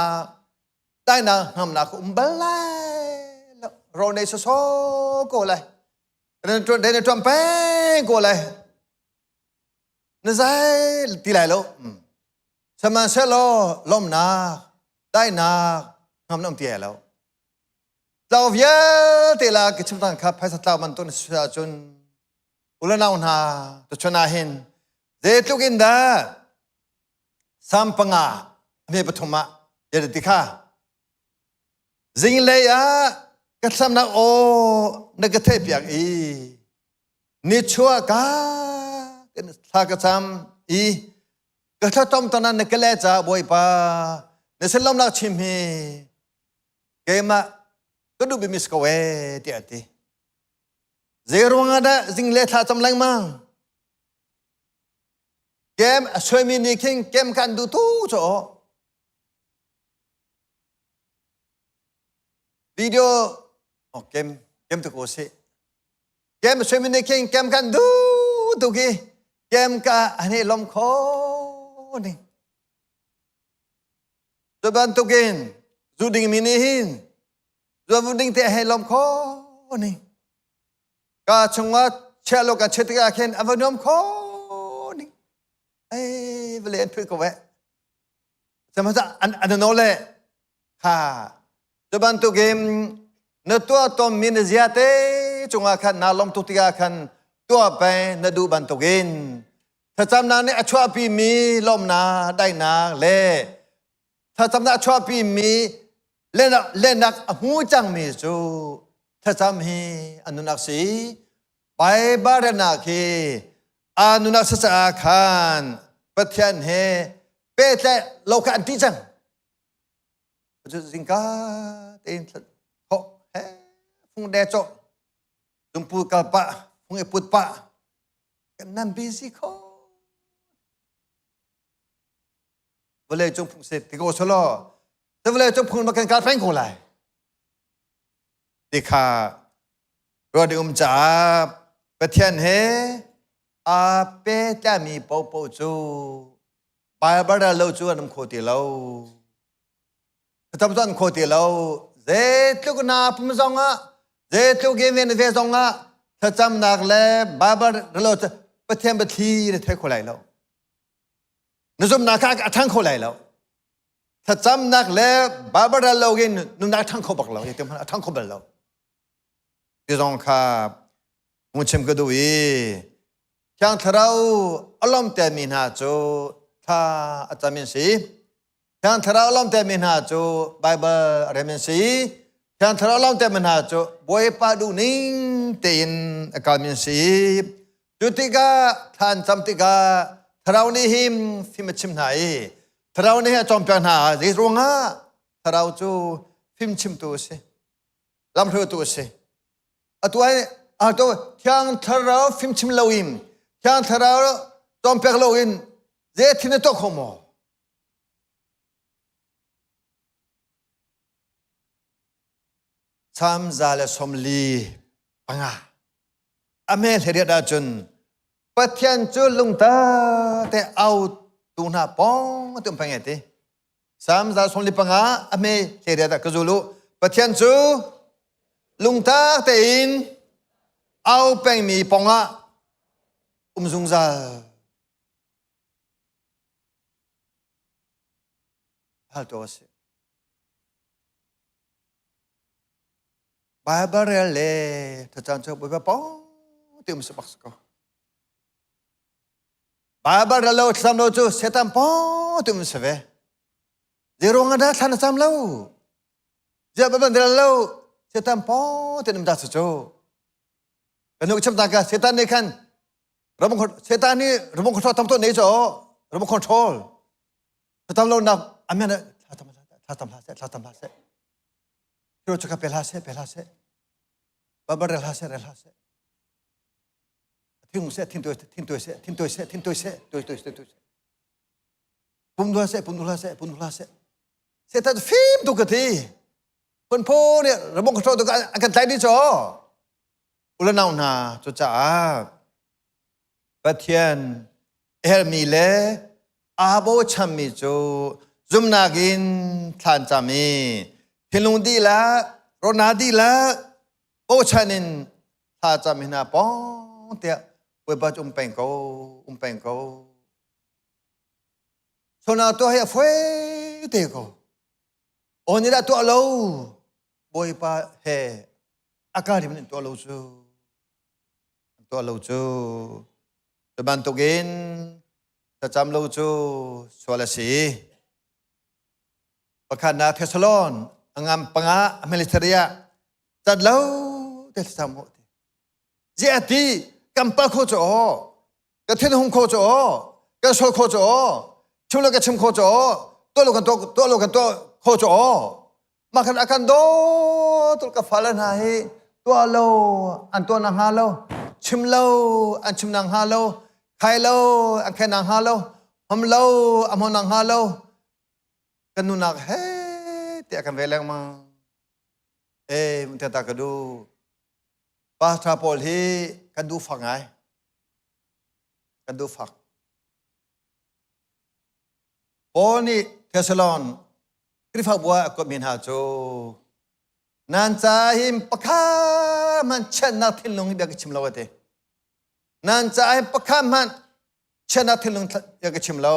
ได้นะทำนาคุมเบลล์เราในโซ่กูเลยเดินจอมแป้งกูเลยนั่นใช่ที่ไหนลูกสมาเชลล้อมนาได้นาทำน้ำเตี้ยแล้วเราเยอะที่ละกิจกรรมครับให้สัตว์มันต้นสุดจนอุลนาอุนาตัวชนะเห็นเด็กลูกินดาสัมปังอามีปฐมะเยอะติค่ะจิงเลยก็สำนักโอนักเทพอย่างนิชัวกาถ้ากระทำก็ถ้าต้มตอนนั้นนักเล่จ่าบอยป้าในเส้นลมนักชิมฮีเกมก็ดูบิมิสกเวที่อันที่เจรุงadaจิงเล่ท่าจำแรงมั่งเกมช่วยมีนิคิงเกมกันดูตู้จ่อวิดีโอเกมตุกโอซีเกมช่วยมีนิคิงเกมกันดูตุกี้เกมกันอันนี้ลมโคนี่ตัวบันตุกินจูดิงมินิหินตัวบุดิ้งเตะให้ลมโคนี่ก็ชงว่าเชลโลกันเชติกาเคนอวันยมโคนี่เวลาพูดก็แวะสมัยอันนั้นเลยค่ะตัวบันตุกินนตัวตอมมินเซียเตจงอาคันนาลมตุติกาคันตัวไปนดูบันตุกินถ้าจำนานเนี่ยชอบพี่มีลมนาได้นาเล่ถ้าจำนานชอบพี่มี len nak hu chang mi chu tha cham hi anunak si bai ba ra na khi anunak sa sa khan pathian he pe tle lo ka an ti chang chu zingka tin ho he phung de cho tum pu kal pa phung e put pa kan nam bi si kho vale chung phung se ti ko cholo te vale chung phung ma kan ka phang ko lai ti kha ro de cha pathian he a pe ta mi po po chu ba ba da lo chu an kho ti lo tam tan kho ti lo ze tu na pum zong a ze tu ge ven ve zong a tha cham nak le ba ba lo pathian ba thi de the kho lai lo na zum na ka a thang kho lai lo tha cham nak le ba ba da lo ge nu na thang kho bak lo ye tem a thang kho bal lo ti zong kha mu chem ga do yi kyang tharau alom te min ha chu tha achamin si kyang tharau alom te min ha chu bible remin si kyang tharau alom te min ha chu boy pa du ning tin akamin si jutika than samtika tharau ni him phim chim nai tharau ni ha chom pyan ha ji ronga tharau chu phim chim tu se lam thru tu se atwai ato kyang tharau phim chim loim kyang tharau chom pyak loin je thine to khomo cham zale somli panga ame theriya da chun pathian chu lungta te au tu na pong tum panga te sam zale somli panga ame theriya da kazulu pathian chu lungta te in au peng mi ponga zung za hal to se Bible le ta chan cho ba pong tim se bak ko Bible lo sam lo chu setan pong tim se ve zero ngada than sam lo je ba ban lo setan pong tim da chu kanuk cham ta ka setan ne kan remote setan ni remote control tam to nei cho remote control tam lo na amen tam la se ro cha ka pela se ba ba rel ha se thing se pum do se setan phim tu ka ti pon po ne remote control tu ka akan tai ni cho ula nau na cho cha pathian mi le abo cham mi chu zum na gin than cha mi philung di la rona di la o chanin tha cha mi na pong te we ba peng ko so na to ha fwe te ko oni da to lo boy pa he akari min to lo chu the ban to gen ta cham lo chu swala si pakana thesalon angam panga militaria tad lo te samo je ati kampa kho cho ka then hung kho cho ka so kho cho chula ka chim kho cho to lo kan kho cho ma kan akan do to ka falan hai to lo an to na ha lo chim lo an chim nang ha lo khai lo an khai nang ha lo hom lo am hon nang ha lo kan nu nak he te akan veleng ma mun ta ka du pa tra pol hi kan du phang ai kan du phak oni thesalon krifa bua ko min ha cho nan cha him pakha man chen na thin long bi ka chim lo te nan cha him pakha man chen na thin long ya ka chim lo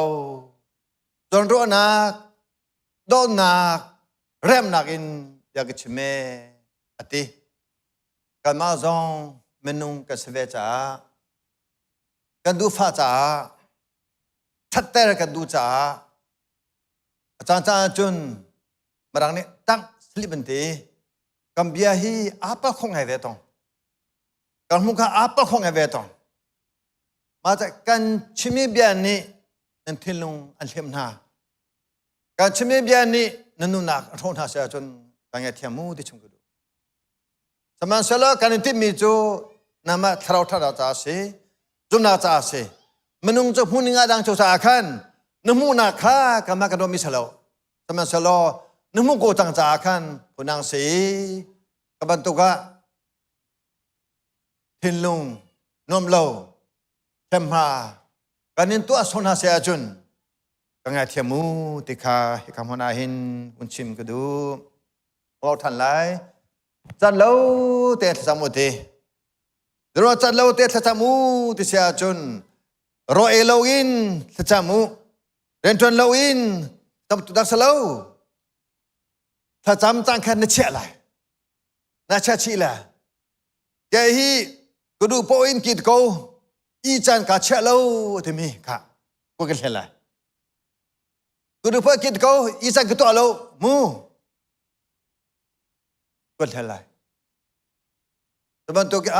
don ro na don na rem na in ya ka chime ati kan ma zong menung ka sve cha kan du fa cha that ter kan du cha cha cha chun marang ni tak slibenty kambia hi apa khong hai ve tong kan muka apa khong hai ve tong ma ta kan chimi bia ni nan thilung an hem na kan chimi bia ni nanu na thon ha sa chon kan ya thiamu ti chung du saman sala kan ti mi jo nama thrau thara cha se jumna cha se menung jo huninga dang cho sa khan namu na kha kama ka do mi salo saman sala namu go tang cha khan punang se ka ban tu ka thilung nom lo thêm hà cái nên tua son hà sẽ chun cái ngày thiệp mu thì khá thì cảm ơn anh un chim cái đó vào thành lại chăn lâu tết sang một tí rồi chăn lâu tết sang mu thì sẽ chun rồi lâu in sang mu đến tuần lâu in tập tụ đặc lâuถ้าจำจังแค่นึกเชื่อเลยน่าเชื่อชีละแกฮีก็ดูโปอินกิดกูอีจันกาเชลโลที่มีค่ะกูกันเห็นไรกูดูเพื่อกินกูอีจันก็ตัวโลมูกูเห็นไรแต่บางตัวก็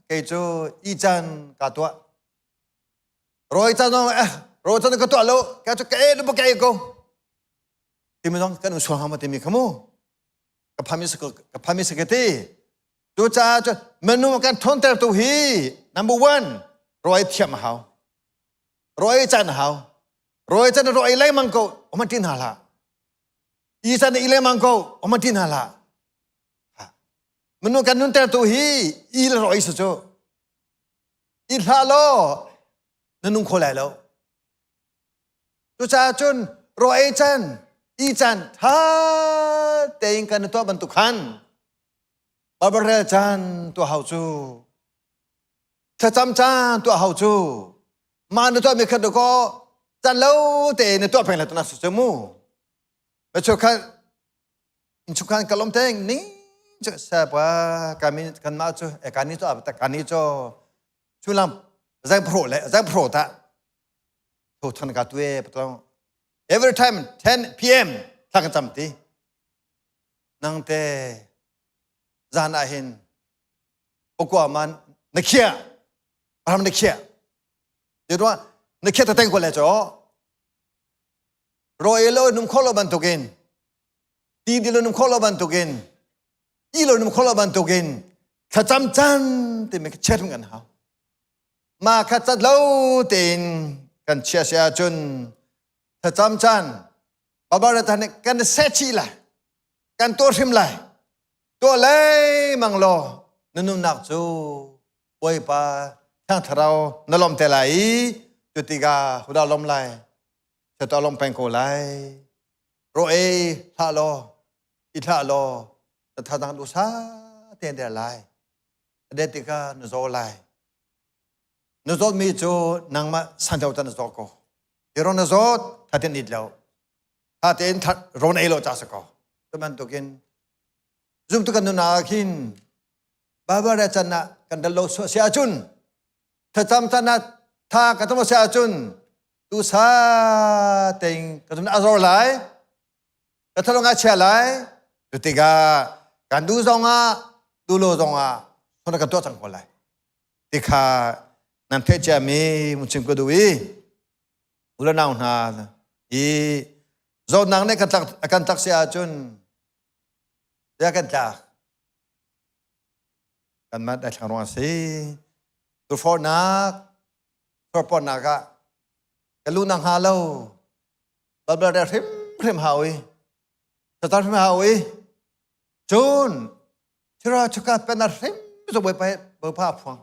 แกจูอีจันกาตัวรอยจันน้องรอยจันก็ตัวโลแกจูแกดูพวกแกกูที่ไม่ต้องกันอุศวามาที่มีขโมกับพามิสกตีตัวจ้าจะเมนูกันทนแต่ตัวฮี number 1รอยเทียมหาวรอยจันหาวรอยจันรอยไล่มังโกอมันตินหาละอีจันอีไล่มังโกอมันตินหาละเมนูกันนุ่นแต่ตัวฮีอีรอยสุดโจอีลาโลนุ่งโคแล้วตัวจ้าจนรอยจันอีจันท่าเต็งกันตัวบรรทุกขันบาบาร์จันตัวหาวจูถ้าจำจันตัวหาวจูมาในตัวมีขันตัวก็จันเล่าแต่ในตัวเป็นอะไรตัวน่าสนใจมู่ไปชกกันกลมเต็งนี่จะแซ่บว่าการมีกันมาจูการนี้ตัวแต่การนี้จูช่วยลำใจโปรเลยใจโปรตะถูกทันกับตัวเองต้อง every time 10 p.m. ถ้ากันจำตีนั่งเตะจานอาหินปกว่ามันนักเขียพระมันนักเขียเดี๋ยวว่านักเขียจะแต่งคนเลยจ้ะรอยโลนุ่มข้อโลบันตุกินตีดิโลนุ่มข้อโลบันตุกินอีโลนุ่มข้อโลบันตุกินถ้าจำจันที่มันเชื่อถึงกันหามาขัดจัดเล่าตีนกันเชื่อจนถ้าจำจันบาบาร์ตันกันเสียชีละกันตัวทิมละตัวเล่มังโลนุ่มนักจูป่วยปาทั้งเรานลมเตลัยจุติกาหุดาลมไหลจะตัวลมเป็นโกไหลโรเอท่าโลอีท่าโลแต่ถ้าทางดูซาเตียนเดลัยเดติกานโซไหลนโซมีจูนังมาสันเจ้าตันโซโกเดี๋ยวนโซถ้าเตียนนิดแล้วถ้าเตียนโรนเอโลจ้าสกอตัวมันตัวกินจุ่มตุกันนุนาคินบาบาร์จันนะกันดัลโลเสียจุนถ้าจำจันนะถ้ากันต้องเสียจุนดูซาเต็งกันต้องอาโซไลกันต้องอาเชียไลดูติกากันดูซองอาดูโลซองอาคนกันตัวจังคนไลติกาน้ำเทจามีมุชิมก็ดูอีอุลนาวนาอีโซนังเนี่ยกันตักเสียจุนเรียกกันจากกันมาได้ทางรองสิตัวฟอร์นักฟอร์ปอนนักกันลูนังฮาโลบัลเบอร์เดริมฮาวิสตาร์ริมฮาวิจูนที่เราชุกัดเป็นอะไรไม่ต้องไปเบอร์ภาพฟัง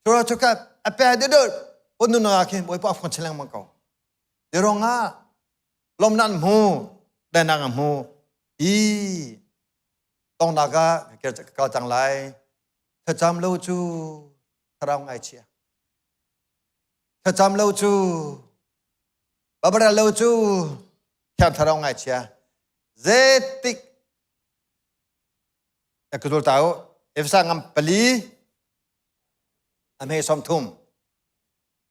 ที่เราชุกัดเป็นเดือดบนนุนอาคินไปภาพฟังเชลังมังกรเดี๋ยวงาลมนั่นหูได้นางหูอีต้องนักเกิดก็จังไรถ้าจำเล่าจูถ้าเราไงเชียถ้าจำเล่าจูบาบาร์เล่าจูแค่ถ้าเราไงเชียเจติกอยากรู้ตัวเอฟซังอัมปลีอันให้สมทุม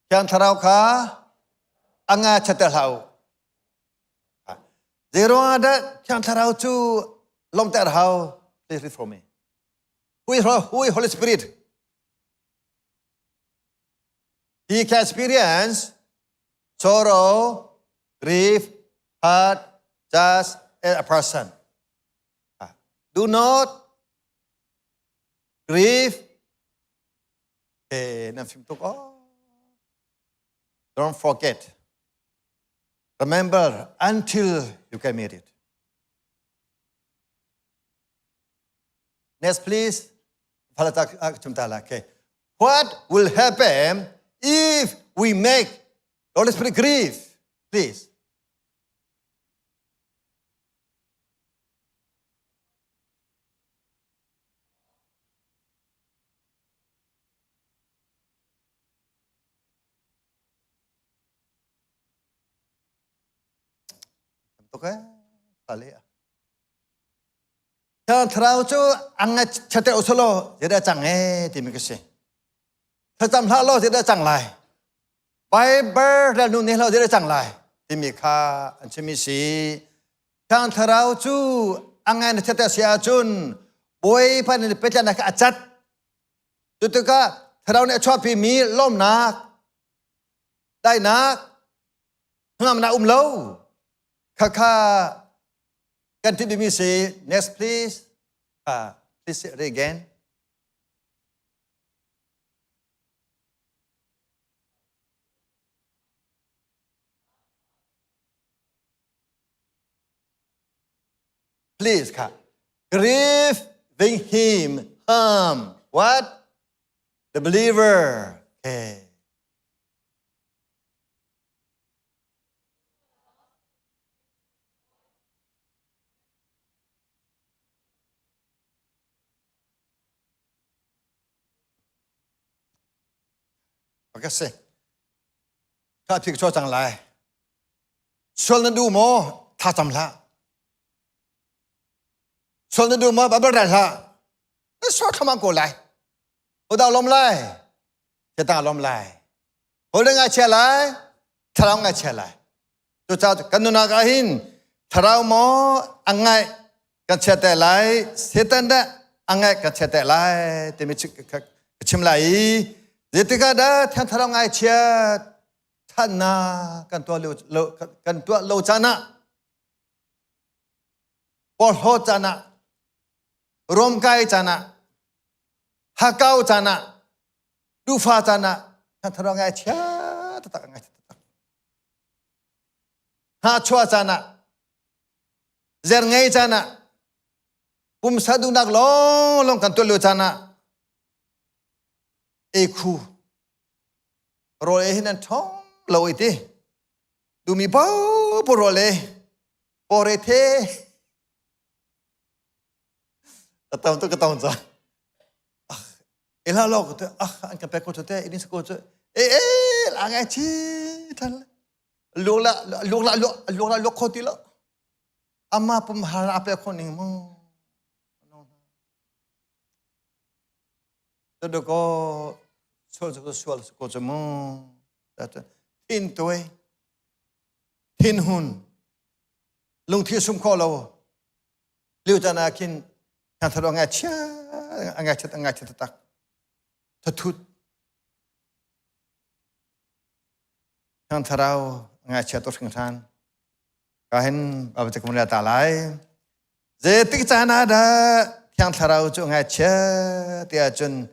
แค่ถ้าเราค่ะอังอาชัดเล่าเจ Zero ada yang tarau tu lom tak how. Please read for me. Who is Holy Spirit? He can experience sorrow, grief, hurt, just as a person. Do not grieve. Don't forget. Remember until you can meet it. Next, please. Okay. What will happen if we make the Holy Spirit grieve? Please. Okay? Balik. Yang terau tu angat cetek usolo jadi canggih di mikasi. Terjam halo jadi canglai. Bible dan nunih lo jadi canglai di mika ancimisi. Yang terau tu angat cetek siajun boy pan di pejan nak acat. Itu ka terau ni cuap mi lom nak, dai nak, ngam nak umlau. Kakak ganti di misi. Next please. Please say it again. Please, Kak. Grieving him. What? The believer. Okay. Terima kasih. Kak pikir cakap jangan lai. Soal nandu mo tak jamlah. Soal nandu mo babar dah lah. Soal kamu kau lai. Udah lom lai. Kita lom lai. Udah ngaji lai. Terang ngaji lai. Tu cakap kan nak kahin. Terang mo angai kan cete lai. Setan dah angai kan cete lai. Demi kecim lai. Jadi kada yang terang ngaji tanah kan tua lo jana, polho jana, romkai jana, hakau jana, dufa jana yang terang ngaji tetap ngaji tetap. Hachua jana, zerngai jana, sadu nak long kan tua lo jana. Eku role hinan thong lo ite dumi bau role porete atau tu ketahun sah elah lo kata angkat pekot tu ini sekot langai citan luk koti lo ama pemahal apa koning mo tu ko soal ko cemo tin toy tin hun lung thi sum ko lo liu jana kin kan tharo nga cha nga cha tak tatut kan tharau nga cha to sing than ka hen ba te kumla ta lai je tik jana da kan tharau chu nga cha tia chun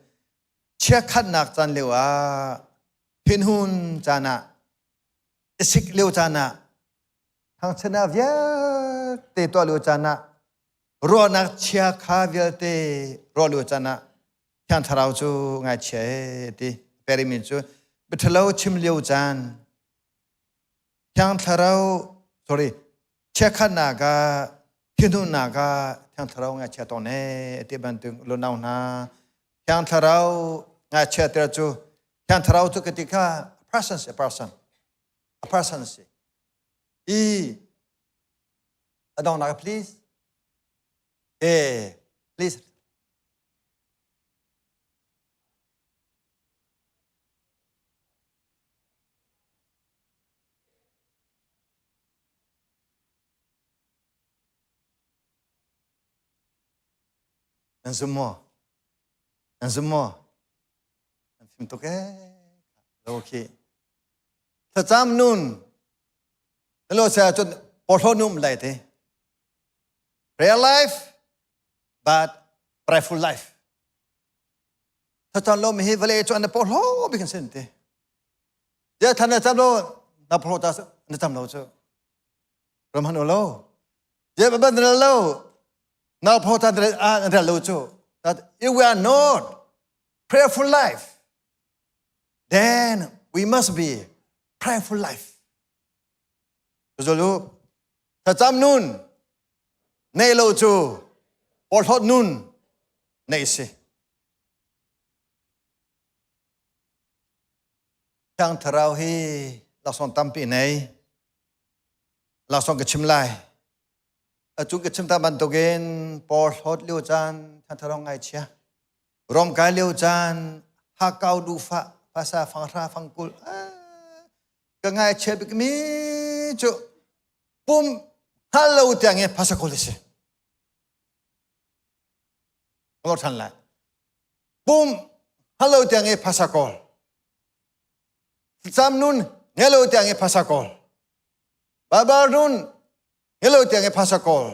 chia khát nạc chan liu à hin hun chana isik liu chana thang chana vía te to liu chana ro nak chia kha vía te ro liu chana thang tharau chu ngai che ti perimin chu bithalo chim liu chan thang tharau sorry chia khát nạc ga hin hun nạc ga thang tharau ngai che to ne ti ban tu lo nau na yang terau ngaji teraju, yang terau tu ketika a person sih. Adong nak please, please. นั่นสมอนั่นสมอนั่นฟิมตุกโอเคถ้าจำนู่นแล้วเราจะจนปอดนุ่มเลยที prayer life but prayerful life ถ้าจำเราไม่เห็นเวลาจนปอดไม่กันเส้นทีเดี๋ยวท่านจำเรานับพอตาจะจำเราเจ้าเรามันเราเดี๋ยวแบบนั้นเรานับพอตาจะเราเจ้า that if we are not prayerful life then we must be prayerful life รู้จักถ้าจำนู่นในเราจูปอดนู่นในสิช่างทเราให้เราส่งตามปีไหนเราส่งกระชิมไล่จุกกระชิมตามบันตุเกนปอดเลี้ยวจานช่างทเราไงเชียรวมกายเลี้ยวจานฮักเกาดูฟ้าภาษาฟังราฟังกุลก็ไงเชียบิกมีจุปุ่มฮัลโหลเตียงเงี้ยภาษากุลสิเราทันละปุ่มฮัลโหลเตียงเงี้ยภาษากุลจำนู่นเฮลโลเตียงเงี้ยภาษากุลบาบานู่นเฮลโลเตียงเงี้ยภาษากุล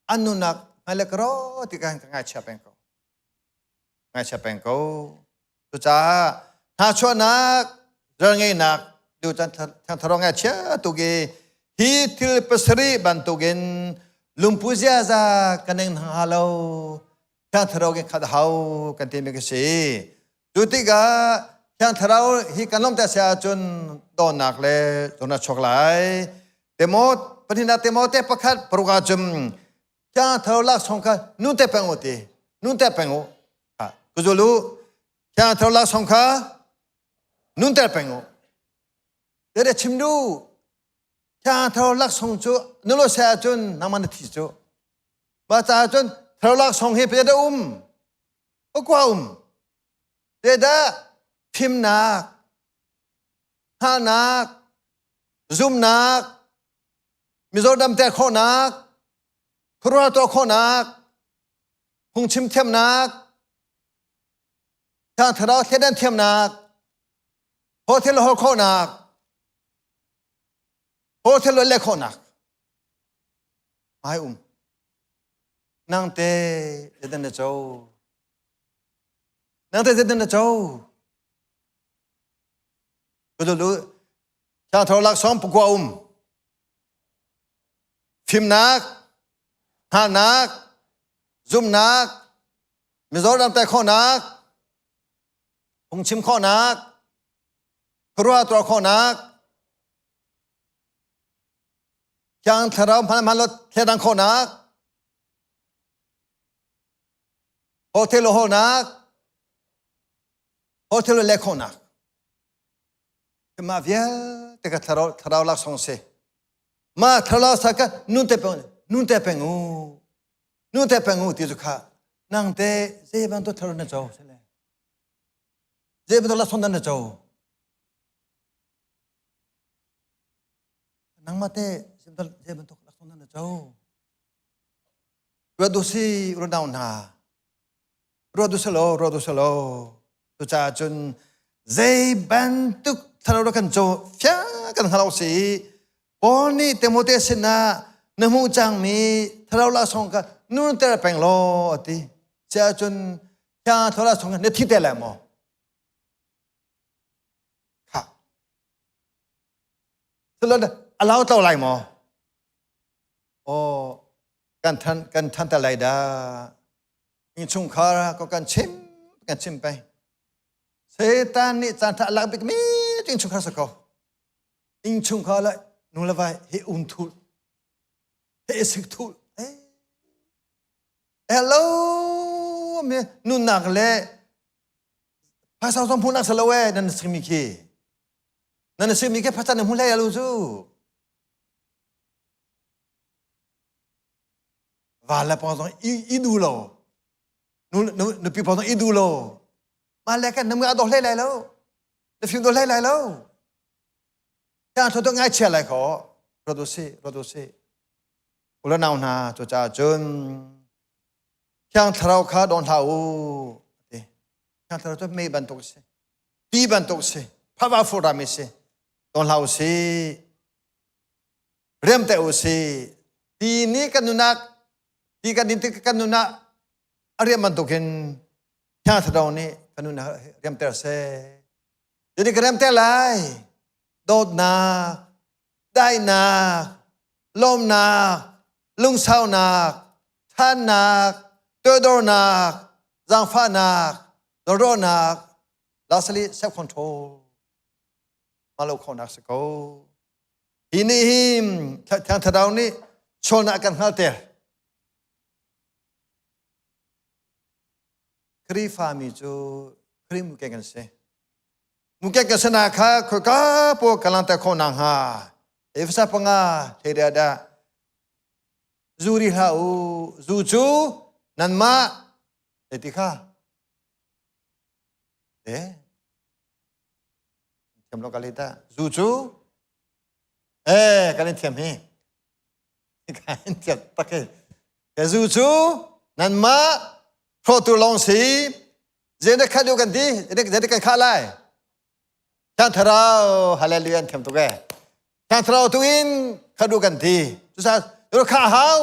อันนู้นนักไม่เล็กรอที่การไงเชียเป็นเขาไงเชียเป็นเขาตัวจ้าถ้าชวนนักเรื่องไงนักดูจันทร์ทรองไงเชียตุกีฮีทิลเปสรีบันตุกินลุมพูเซียซากันเองฮัลโหลจันทร์ทรองขัดเฮากันเต็มกันสิจุดที่กาจันทร์ทรองฮีกันล้มแต่เสียจนโดนหนักเลยโดนช็อกไหลเตโมดปฏิณาเตโมเตปขัดปรุกาจุมจันทร์ทรองลักษณ์กันนุ่นเตเป็งโอตีนุ่นเตเป็งโอกุจุลูจันทร์ทรองลักษณ์กันนุ่นเตเป็งโอเดี๋ยวชิมดูถ้าเราลักษณ์จูนั่นเราเสียจนน้ำมันที่จูมาจากจนเราลักษณ์ให้เป็นเดิมก็กว่าเดี๋ยวพิมพ์นักหานักซูมนักมิโซดัมเตะข้อนักครัวตัวข้อนักคงชิมเทียมนักถ้าเราเทียนเทียมนักพอเทียนเราข้อนักโอ้เทลเล็กคนนักไม่นั่งเตะเดินเจ้านั่งเตะเดินเจ้าก็ดูชาทรลักษณ์ปกว่าฟิมนักหานักซูมนักมิโซดัมเตะข้อนักคงชิมข้อนักครัวตัวข้อนักยังถ้าเราพันรถเทียนโคนักโฮเทลโฮนักโฮเทลเล็กโคนักมาเวียแต่ก็ถ้าเราลักษณ์เสมาถ้าเราสักนุ่นเตเป็งที่จุกขานั่งเตะเจ็บมันตัวทรนเจ้าใช่ไหมเจ็บมันตัวลักษณ์นั่นเจ้านั่งมาเตะเจ็บมันตกลักษณะนั้นเจ้าเราดูสิเราดาวนาเราดูสโลตัวจ่าจนเจ็บมันตกถ้าเรากันโจฟ้ากันฮาเราสิปอนี่เตโมเตสินะนมูจังมีถ้าเราละสองกันนู่นเตะเป็นโลติจ่าจนจ่าถ้าเราสองกันเนี่ยที่เตะแหลมอ๋อค่ะสรุปเราเท่าไรมั้งโอ้กันทันแต่ไรด้าอินชุงคาราก็กันชิมไปเซตานนี่จันทร์ลักบิกมีอินชุงคาราสกออินชุงคารานูละไว้เฮอุนทูลเฮสิกทูลฮัลโหลเมียนูนักเล่ภาษาสมพูนักสลาเวนั่นสิมิคีภาษาหนึ่งพูดอะไรรู้จูว่าแล้วพอต้องอีดูโลนูพี่พอต้องอีดูโลมาแล้วกันน้ำมือดอกเล่แล้วเดี๋ยวฟิวดอกเล่แล้วถ้าเขาต้องง่ายเชื่ออะไรขอรถดูสิอุลนาวนาตัวจ่าจน Chàng thảo khá đón thảo chàng thảo tôi mê bàn tục xe đi bàn tục xe phá vã phô ra mê xe đón thảo xe rem tẹo xe đi ní căn nụ nạc đi căn nụ nạc rem bàn tục hình chàng thảo ní căn nụ nạc rem tẹo xe jadi cái rem tẹo lại đốt nạc đai nạc lom nạc lung sao nạc than nạc tôi đo nạc giang pha nạc đồ nạc lastly self control malu khâu nạc sẽ có ini him thang thadau ni chol nak kan hal ter kri fa mi chu kri mu ke kan se na kha kho ka po kalang ta kho nang ha efsa panga theda da zuri ha u zu chu nan ma ti kha thiam lo kalita zu chu kalin thiam he kalin thiam take ke zu chu nan ma pro tu long si zene khadu kan ti zene kan kha lai chan tharao hallelujah thiam to ke chan tharao tu in khadu kan ti chu sa ro kha hao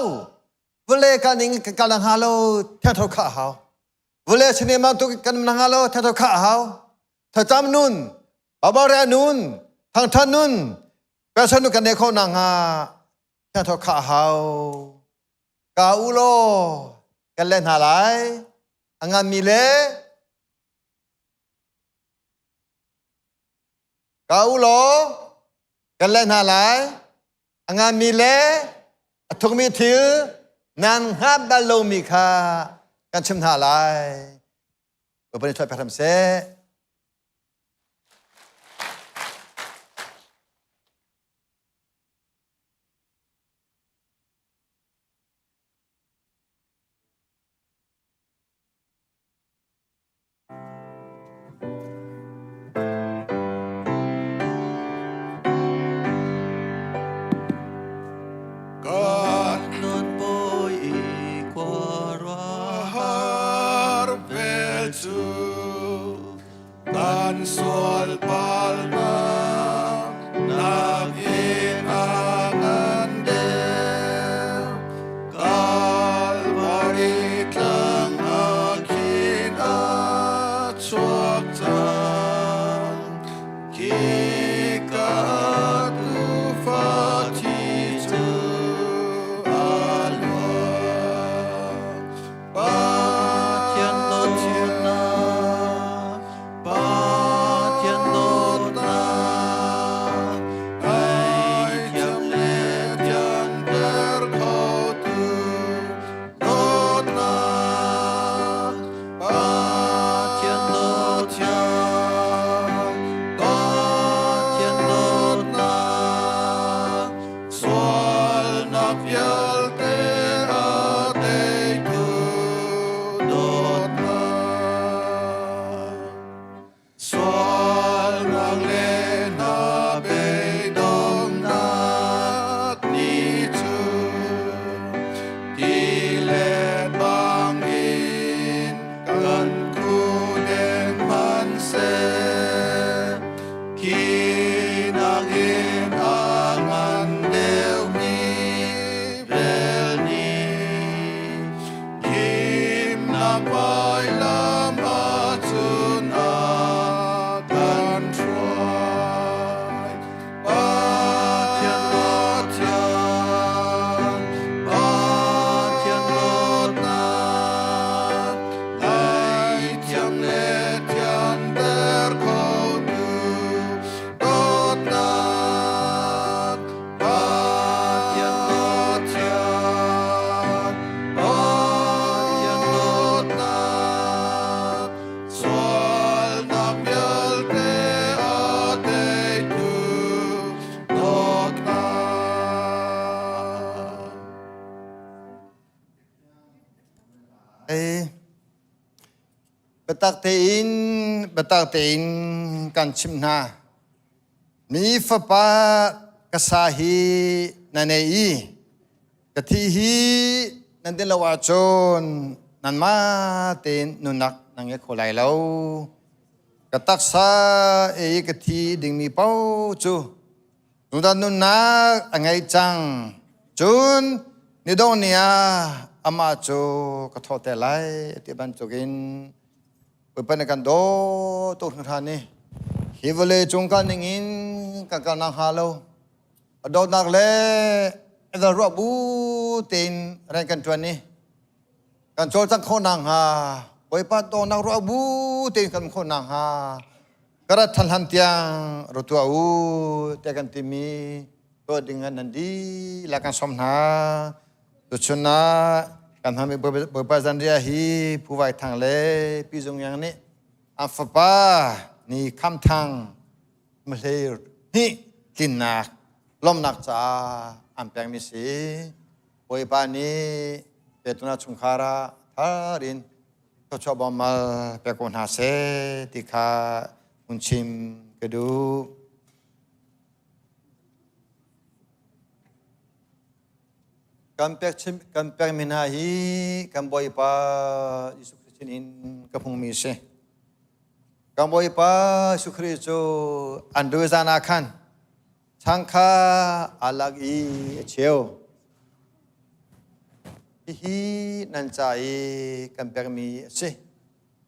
vole ka ning ka lang halo thiam tho kha hao vole sine ma tu kan nang halo thiam tho kha hao tha cham nun ba ra nun thang than nun ba san nu kan ne kho nang ha thiam tho kha hao ka u lo kan len ha lai angam mi le ka u lo kan len ha lai angam mi le thuk mi thil nan ha ba lo mi kha kan chim ha lai ba pa ni thoi pa tham se betak te in kan chimna mi fa pa kasahi nanei kathi hi nandin lawa chon นันมาเตนนุนักนังเงโคไลเรากะตักษาเอกทีดิ่งมีเป้าจูนุดันนุนักอังไงจังจุนนิโดเนียอามาจูกะทอเตไลที่บันจุกินไปเป็นกันโดตุนทานี่ฮิวเลจงกันนิงินกันนังฮาโลโดนักเลเดรอบูตินแรงกันจวนนี้กันโจจังคนนางฮาไปปัดโดนักรอบูตินกันคนนางฮากระทันหันเตียงรถตัวแต่กันติมีตัวดิ่งนันดีและกันสมนาตุชนะกันทำให้เปิดจันเดียฮีผู้ไว้ทางเลปีจงอย่างนี้อัฟปานี่คำทางมาเลยนี่กินนักลมนักจ้าอันแปลงมิสีโอยปานี้เปตุนาชุงคาราทารินก็ชอบบอมาเปกอนหาเสติคาอุนชิมกระดูกันแปลงมินาฮีกันบอยปายิสุคริสตินกับพงมิเสกันบอยปายิสุคริสโจอันดูจานาคันทั้งข้าอาลักอีเชียวฮีนันใจกันเปรมีสิ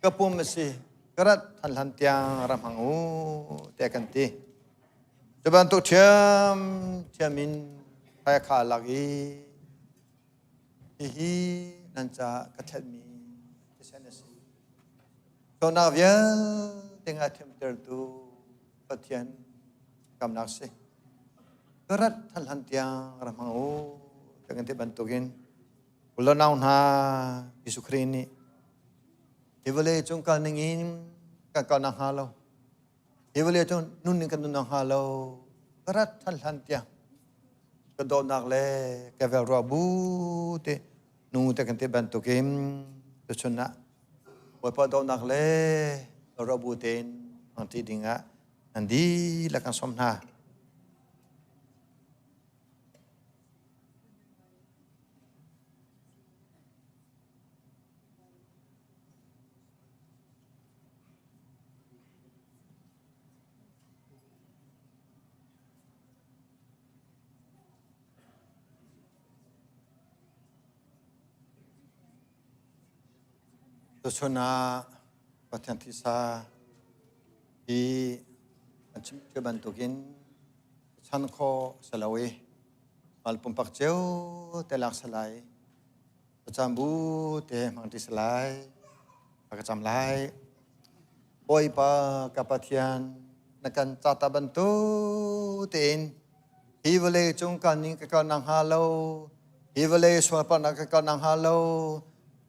กระปุ่มสิกระทันทันเตียงรำหังอูแต่กันตีจะบันตุเทียมินไปข้าลักอีฮีนันจะกระเทมีที่เสนสิตัวนักเวียเต็งอาเทมเตอร์ตูปะเทียนกำนักสิกระทันทันเตียงรำหังอูแต่กันตีบันตุกินอุลนาอุนายิสุครีนี่ฮิวเลจงการนิงกันนังฮาโลฮิวเลจงนุ่นนิกันนุ่นนังฮาโลกระทันทันเตียงกระโดดนักเล่แกเวลรับูเตนูแต่กันตีบันตุกินตุชนะวันพอโดดนักเล่รับูเตนอันที่ดิ่งะอันดีและกันสมนาตุชนะปัจจันทิสาที่อันชิมเชื่อบันตุกินฉันขอสลายมาลปุ่มปักเจ้าเตลักสลายประจำบูเตมังติสลายประจำลายบอยปากปะเทียนนักันจัตบันตุเต็นฮิวเลจงกันนิกันนังฮาโลฮิวเลสวาปนักกันนังฮาโล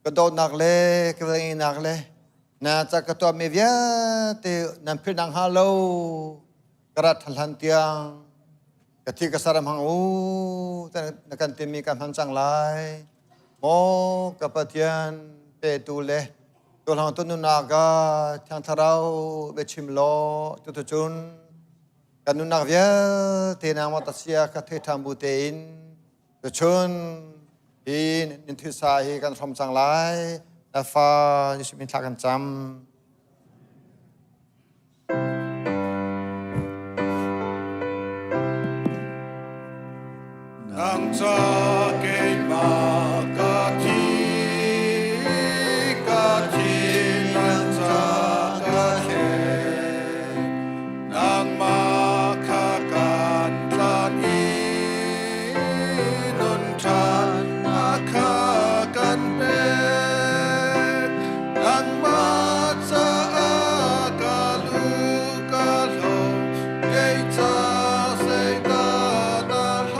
กระโดดนักเล่กระเวงนักเล่น่าจะกระตัวมีเวียเตนันพินังฮาโลกระทันทันเตียงกะทิกระสารมังอูแต่นักันเตมีการทันจังไลโมกับปะเทียนเปตูเล่ตัวหลังตุนุนากาทางทาราวเบชิมโลตุตุจุนกันนุนักเวียเตนามัตเสียกะเททัมบูเตอินตุจุนอินนิทิสาฮีกันทำจังไรนาฟ้ายิสมินทักกันจำนังจะเกิดมากะทีนังจะกะเฮนังมาคากันทานอีนุนทานกันเป็นนังมาจะกาลูกาโลเกจาเซกาดาโล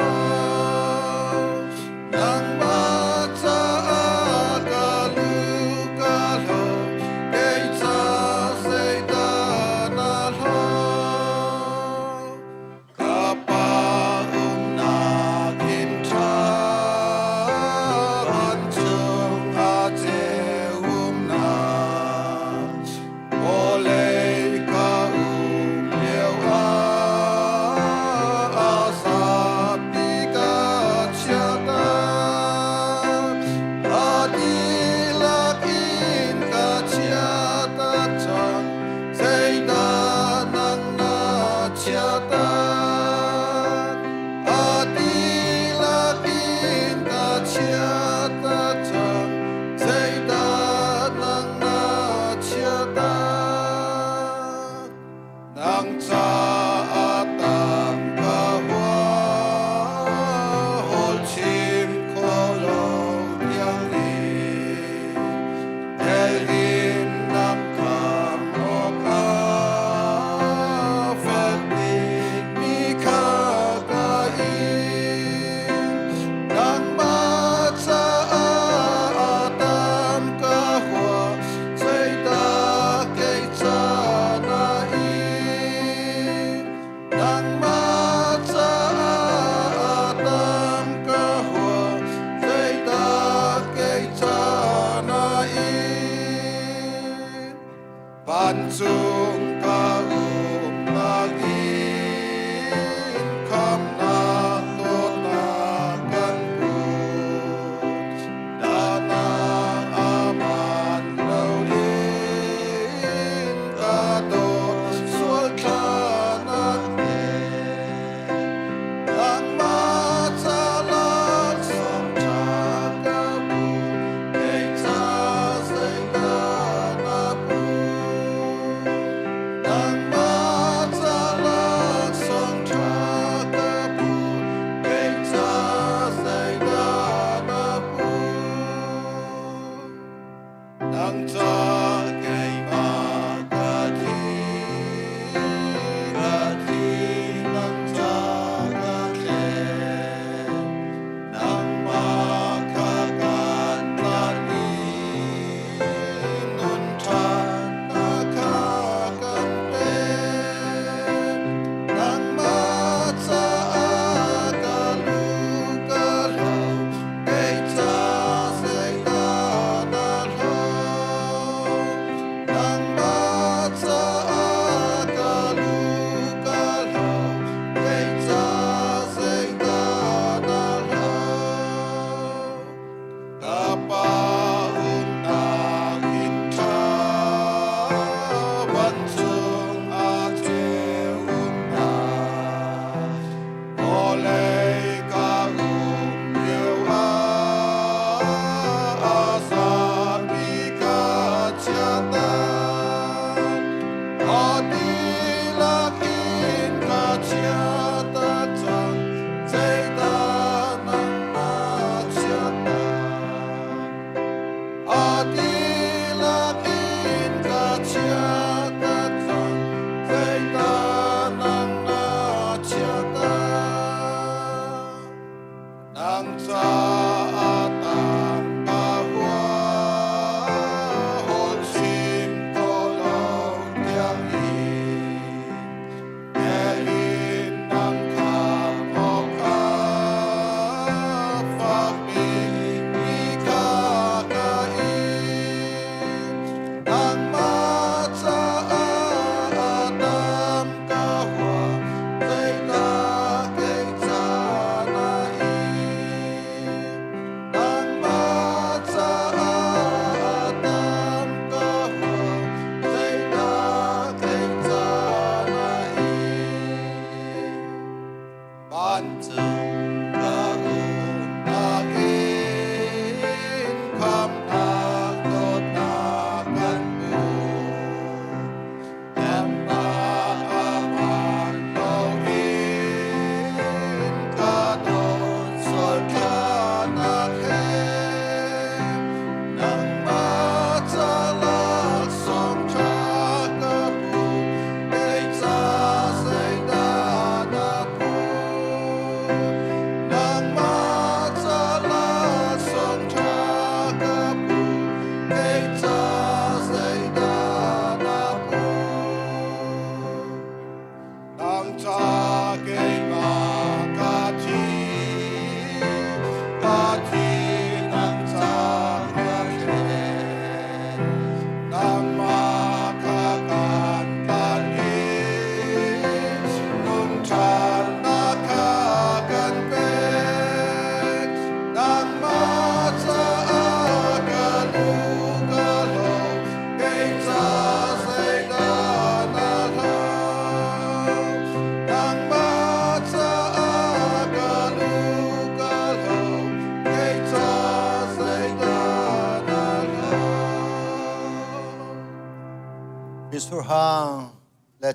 Nang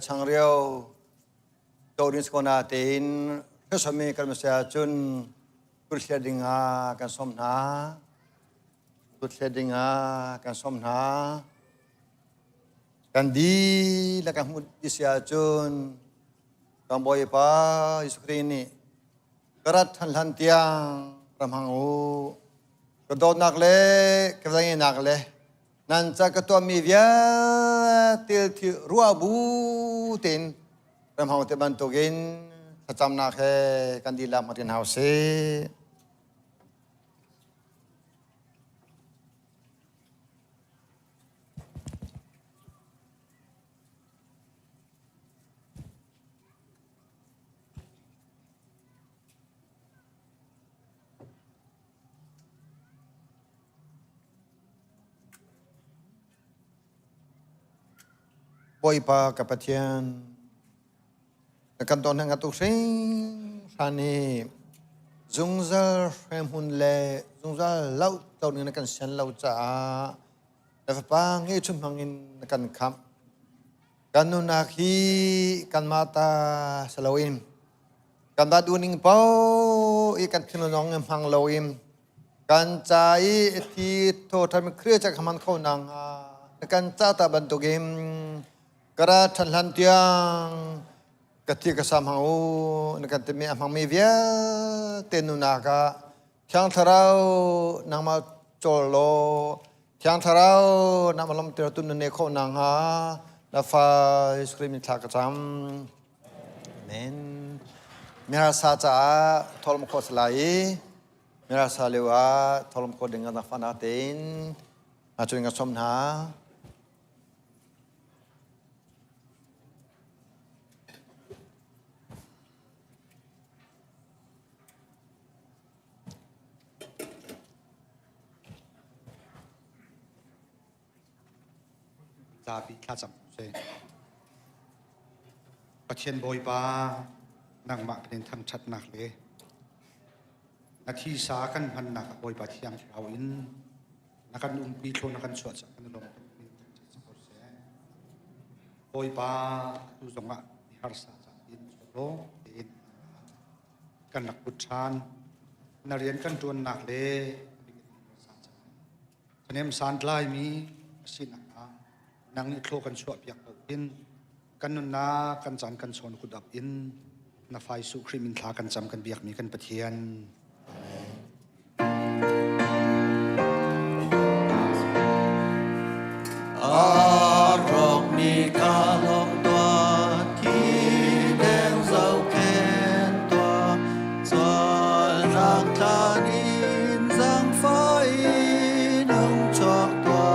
chang riau to rin skona tein khosami kan masya chun kurshadinga kan somna kurshadinga kan somna kan di la kan mud isya chun kan boy pa isukrini karat han tiang ramhangu kedot nakle kedangi nakle nanca ketua mivya til ti ruabu tin ramhangu te bantugin sacam nakhe kan di lam matin hause boy pa kapatian kan ton hang atu sing sani zungzal frem hun le zungzal lau tau ni kan sian lau cha da pa nge chum hangin kan kham kan nu na khi kan mata salawin kan da duning pau i kan thinu nong em hang lawim kan chai thi tho tham khre cha khaman khau nang kan cha ta ban to game kara thanlan tiang ketika samhau nekan temi amang mevia tenunaka tiang tharau nama colo tiang tharau nama lam teratun ne kho nang ha la fa scream thakacham men mera sa cha tholm kho slai mera sa lewa tholm kho dengan fanatin achunga somna Tapi kacam se. Pasien boy pa nang mak nen tham chat nak le. Nathi sa kan han nak boy pa thiang thawin nakan umpi thlo nakan suat sa kan long se. Boy pa tu zonga har sa sa in lo in kan nak puthan narian kan tuan nak le. Kanem san lai mi sin nang ni thlo kan suap yak in kan na kan chan kan chon kudap in na fai su khrimin thla kan cham kan biak mi kan pathian arok ni kalok tua ki deng zau ken tua zol nak tanin zang fai nong chok tua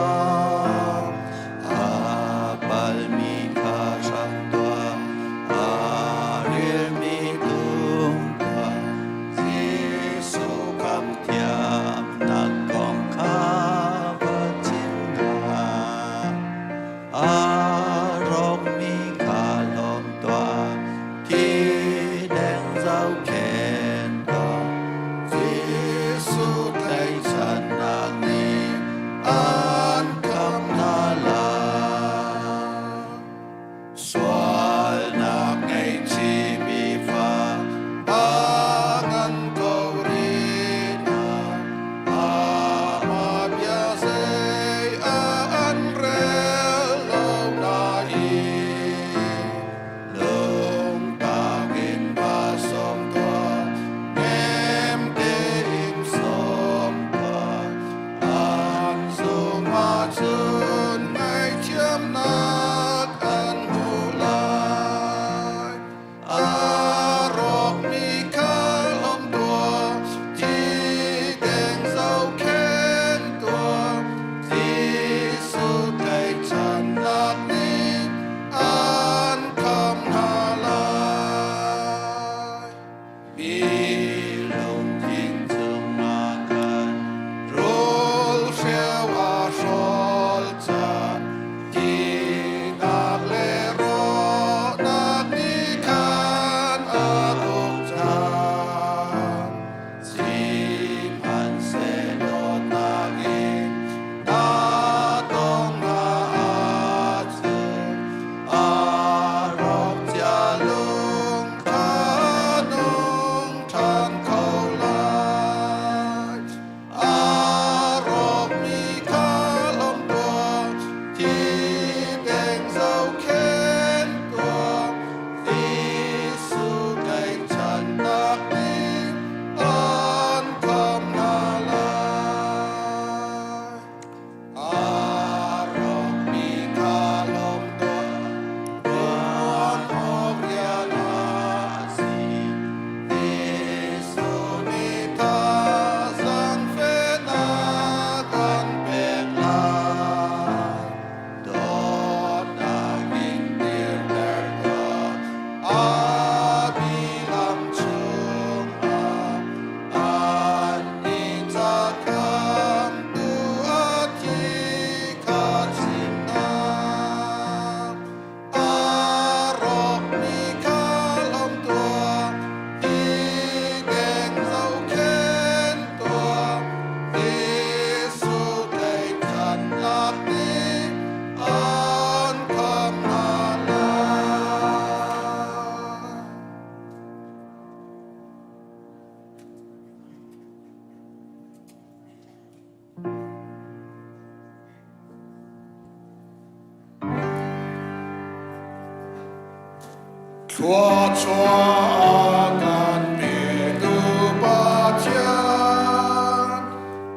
Chua chua gan pe tu pa chian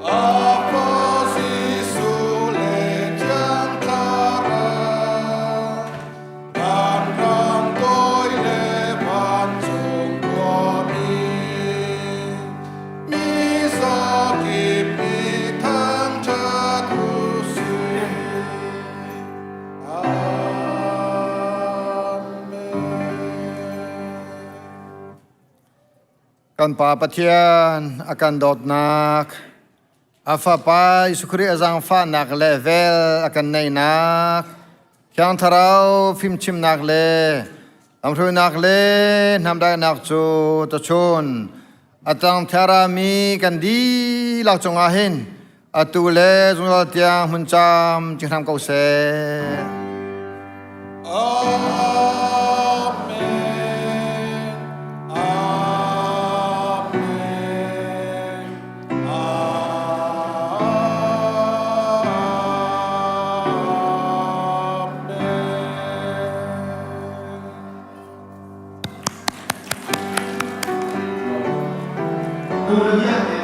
apa si su le chang thara gan rang tôi le van chung qua mi sa ki pi thang cha tu su kan pa pathian akan dot nak afa pa isukri azang fa nak level akan nei nak kyang tharau phim chim nak le amthru nak le namda nak chu to chun atang thara mi kan di lak chong a hin atu le zung la tiang mun cham ching tham kau se Hallelujah.